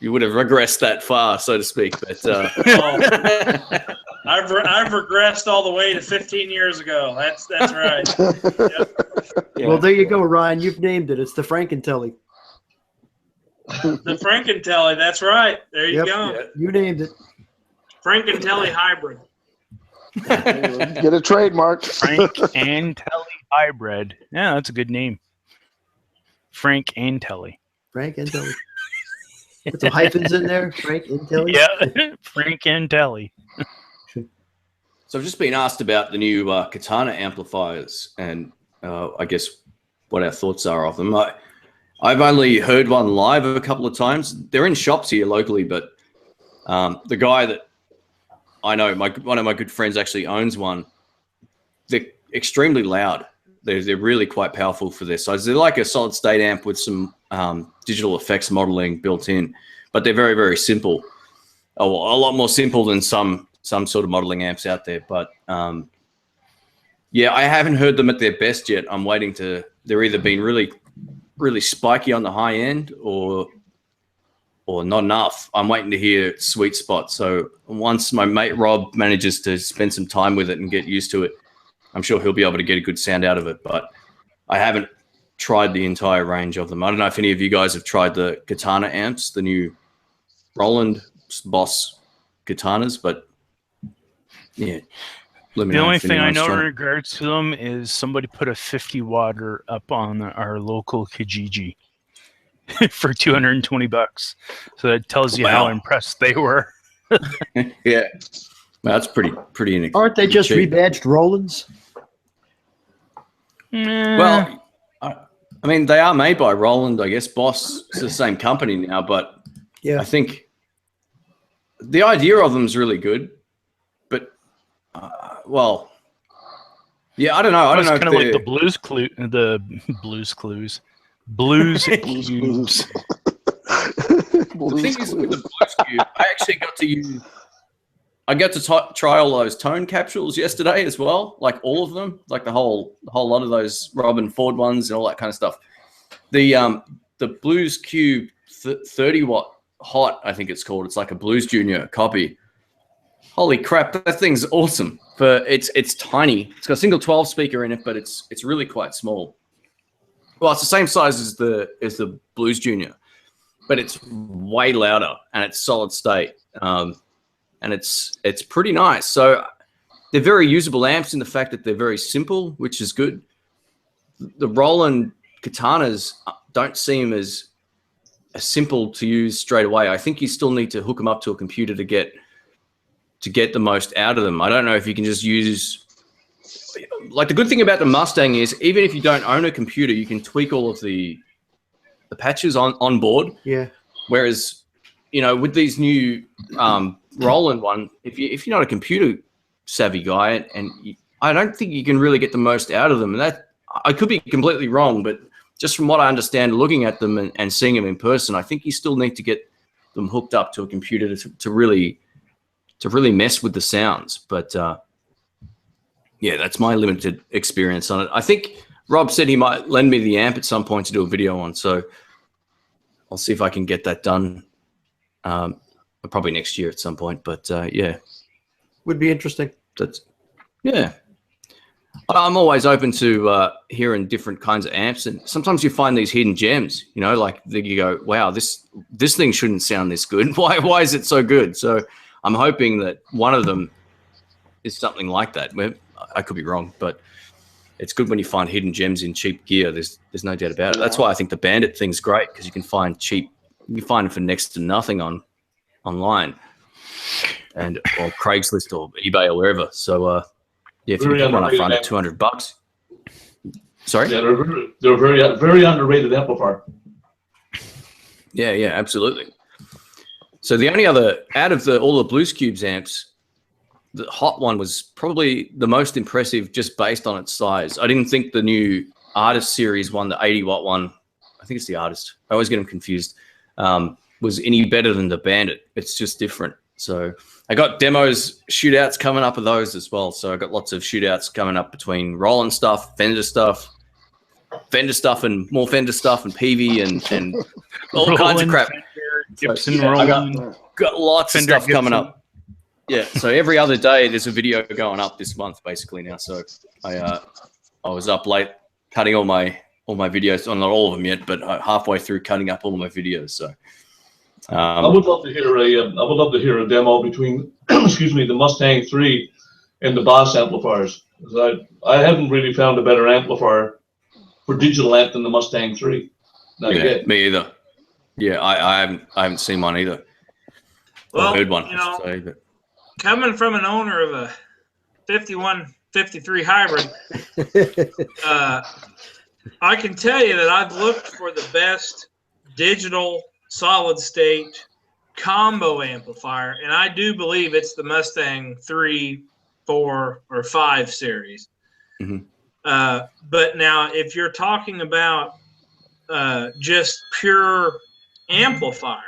regressed that far, so to speak. But I've regressed all the way to 15 years ago. That's right. Yep. Yeah. Well, there you go, Ryan. You've named it. It's the Frankentelly. The Frankentelly. That's right. There you go. Yeah. You named it. Frankentelly hybrid. Get a trademark. Frank and Telly hybrid. Yeah, that's a good name. Frank and Telly. Frank and Telly. Put some hyphens in there. Frank and Telly. Yeah, Frank and Telly. So I've just been asked about the new Katana amplifiers and I guess what our thoughts are of them. I've only heard one live a couple of times. They're in shops here locally, but the guy that I know, one of my good friends actually owns one. They're extremely loud. They're really quite powerful for their size. They're like a solid state amp with some digital effects modeling built in, but they're very, very simple. A lot more simple than some sort of modeling amps out there. But yeah, I haven't heard them at their best yet. I'm waiting to. They're either been really really spiky on the high end or not enough. I'm waiting to hear sweet spot. So once my mate Rob manages to spend some time with it and get used to it, I'm sure he'll be able to get a good sound out of it. But I haven't tried the entire range of them. I don't know if any of you guys have tried the Katana amps, the new Roland Boss Katanas, but yeah. The only thing I know in regards to them is somebody put a 50 watter up on our local Kijiji for $220. So that tells you how impressed they were. Yeah, that's pretty inexpensive. Aren't they just rebadged Rolands? Well, I mean, they are made by Roland, I guess. Boss is the same company now, but yeah, I think the idea of them is really good. But well, yeah, I don't know. I don't know. Kind of like the Blues Clues. Blues Cubes. The thing is with the Blues Cube, I actually got to use. I got to try all those tone capsules yesterday as well, like all of them, like the whole lot of those Robin Ford ones and all that kind of stuff. The Blues Cube 30 watt hot, I think it's called. It's like a Blues Junior copy. Holy crap, that thing's awesome. It's tiny. It's got a single 12 speaker in it, but it's really quite small. Well, it's the same size as the Blues Junior, but it's way louder and it's solid state. And it's pretty nice. So they're very usable amps in the fact that they're very simple, which is good. The Roland Katanas don't seem as simple to use straight away. I think you still need to hook them up to a computer to get the most out of them. I don't know if you can just use, like, the good thing about the Mustang is even if you don't own a computer, you can tweak all of the patches on board. Yeah. Whereas, with these new Roland one, if you're not a computer savvy guy, I don't think you can really get the most out of them. And that, I could be completely wrong, but just from what I understand, looking at them and seeing them in person, I think you still need to get them hooked up to a computer to really mess with the sounds. But yeah, that's my limited experience on it. I think Rob said he might lend me the amp at some point to do a video on, so I'll see if I can get that done. Probably next year at some point, but yeah, would be interesting. Yeah, I'm always open to hearing different kinds of amps, and sometimes you find these hidden gems. Like you go, "Wow, this thing shouldn't sound this good. Why is it so good?" So I'm hoping that one of them is something like that. I could be wrong, but it's good when you find hidden gems in cheap gear. There's no doubt about it. That's why I think the Bandit thing's great, because you can find them for next to nothing online, or Craigslist or eBay or wherever. So yeah, if you can run up front at $200. Sorry? Yeah, they're very, very underrated amplifier. Yeah, absolutely. So the only other, out of all the Blues Cubes amps, the hot one was probably the most impressive just based on its size. I didn't think the new Artist Series one, the 80 watt one, I think it's the Artist, I always get them confused, was any better than the Bandit. It's just different. So I got demos, shootouts coming up of those as well. So I got lots of shootouts coming up between Roland stuff, Fender stuff, and more Fender stuff, and PV and all Roland, kinds of crap. Gibson, so, yeah, Roland, got lots Fender, of stuff coming up. Yeah, so every other day there's a video going up this month basically now. So I was up late cutting all my videos, well, not all of them yet, but halfway through cutting up all my videos. So I would love to hear a demo between the Mustang 3 and the Boss amplifiers. I haven't really found a better amplifier for digital amp than the Mustang 3. Me either. Yeah, I haven't seen one either. Well, I heard one. I should say, but. Coming from an owner of a 5153 hybrid, I can tell you that I've looked for the best digital solid state combo amplifier, and I do believe it's the Mustang 3, 4, or 5 series. Mm-hmm. But now, if you're talking about just pure amplifier,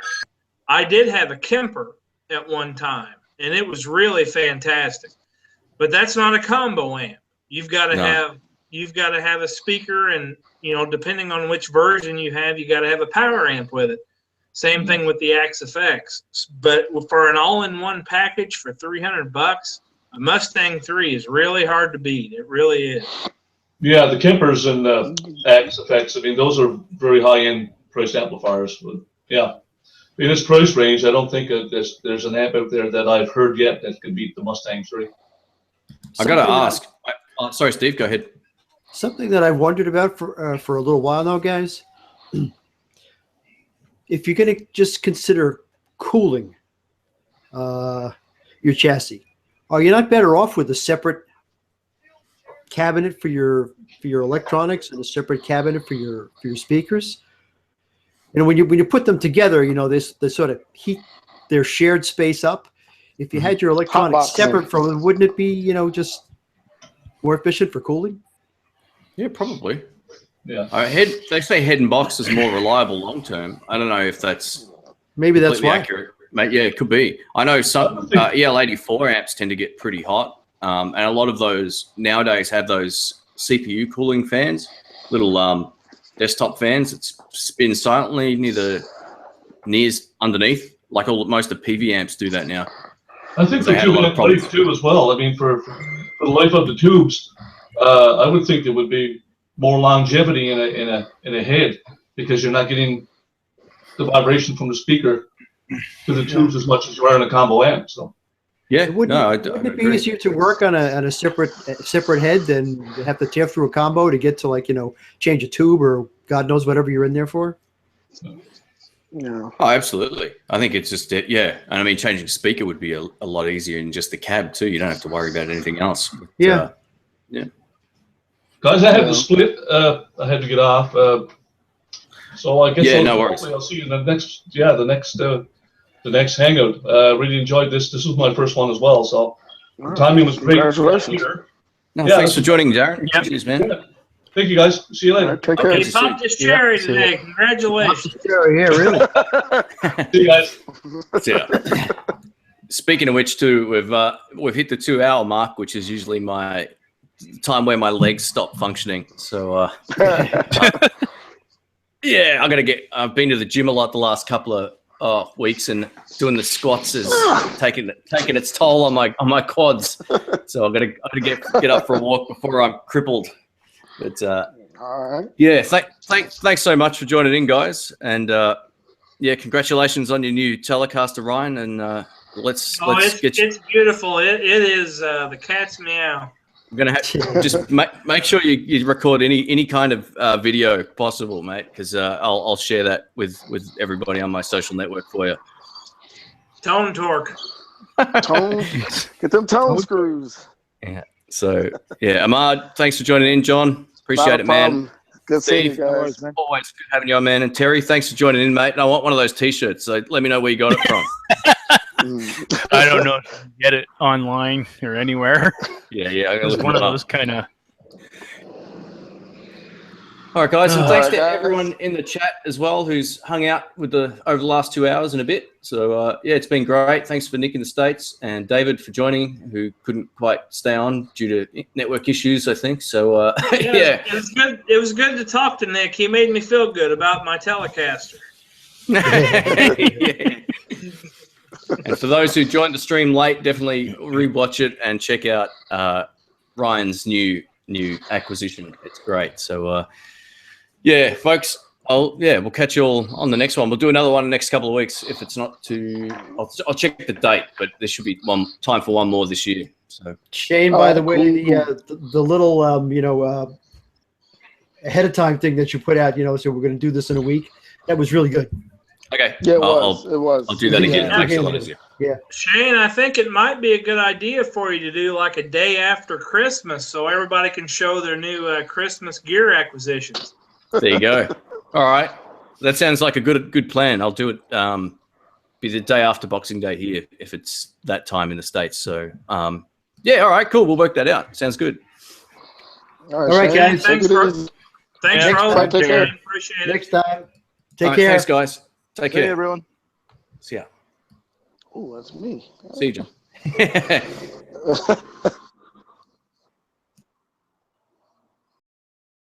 I did have a Kemper at one time, and it was really fantastic. But that's not a combo amp. You've got to have you've got to have a speaker, and depending on which version you have, you got to have a power amp with it. Same thing with the Axe FX. But for an all-in-one package for $300, a Mustang 3 is really hard to beat. It really is. Yeah, the Kempers and Axe FX. I mean, those are very high-end priced amplifiers. But yeah, in this price range, I don't think there's an amp out there that I've heard yet that can beat the Mustang 3. I got to ask. Sorry, Steve. Go ahead. Something that I've wondered about for a little while now, guys. If you're going to just consider cooling your chassis, are you not better off with a separate cabinet for your electronics and a separate cabinet for your speakers? When you put them together, they sort of heat their shared space up. If you had your electronics separate from it, wouldn't it be just more efficient for cooling? Yeah, probably. Yeah. They say head and box is more reliable long term. I don't know if that's maybe that's why. Accurate. Mate, yeah, it could be. I know some EL84 amps tend to get pretty hot, and a lot of those nowadays have those CPU cooling fans, little desktop fans that spin silently near the underneath. Like most of PV amps do that now. I think the tube life too as well. I mean, for the life of the tubes, I would think there would be more longevity in a head, because you're not getting the vibration from the speaker to the tubes as much as you are in a combo amp. So yeah, wouldn't it be easier to work on a separate head than have to tear through a combo to get to change a tube or God knows whatever you're in there for? Yeah. Oh, absolutely. I think it's just and I mean, changing speaker would be a lot easier in just the cab too. You don't have to worry about anything else. But, yeah. Guys, I had to split. I had to get off. So I guess I'll see you in the next Hangout. Really enjoyed this. This was my first one as well, so the timing was great. Congratulations. Thanks for joining, Darren. Cheers, man. Yeah. Thank you, guys. See you later. Take care. He popped his cherry today. Congratulations. Cherry, yeah, really. See you guys. Yeah. Speaking of which, too, we've hit the 2-hour mark, which is usually my time where my legs stop functioning. So yeah, I've been to the gym a lot the last couple of weeks, and doing the squats is taking its toll on my quads. So I've got to get up for a walk before I'm crippled. But all right. Yeah, thanks so much for joining in, guys, and congratulations on your new Telecaster, Ryan, and let's get you. It's beautiful. It is the cat's meow. I'm gonna just make sure you record any kind of video possible, mate, because I'll share that with everybody on my social network for you. Tone torque. Get them tone screws. Yeah. So Ahmad, thanks for joining in, John. Appreciate it, man. Good seeing you guys. Always good having you on, man. And Terry, thanks for joining in, mate. And I want one of those T-shirts. So let me know where you got it from. I don't know if you can get it online or anywhere. Yeah. It's one of those kind of. All right, guys. And thanks to everyone in the chat as well who's hung out over the last 2 hours and a bit. So it's been great. Thanks for Nick in the States and David for joining, who couldn't quite stay on due to network issues, I think. So it was good. It was good to talk to Nick. He made me feel good about my Telecaster. Yeah. And for those who joined the stream late, definitely rewatch it and check out Ryan's new acquisition. It's great. So folks, we'll catch you all on the next one. We'll do another one in the next couple of weeks if it's not too. I'll check the date, but there should be time for one more this year. So Shane, by the way, the little ahead of time thing that you put out, so we're going to do this in a week. That was really good. Okay. Yeah, it was. I'll do that again. It makes it a lot easier. Yeah. Shane, I think it might be a good idea for you to do like a day after Christmas, so everybody can show their new Christmas gear acquisitions. There you go. All right. That sounds like a good plan. I'll do it be the day after Boxing Day here if it's that time in the States. So all right, cool. We'll work that out. Sounds good. All right, guys. Thanks for all Take care. Appreciate it. Next time. Take All right, care. Thanks, guys. Take care. Hey, everyone. See ya. Oh, that's me. See you, John.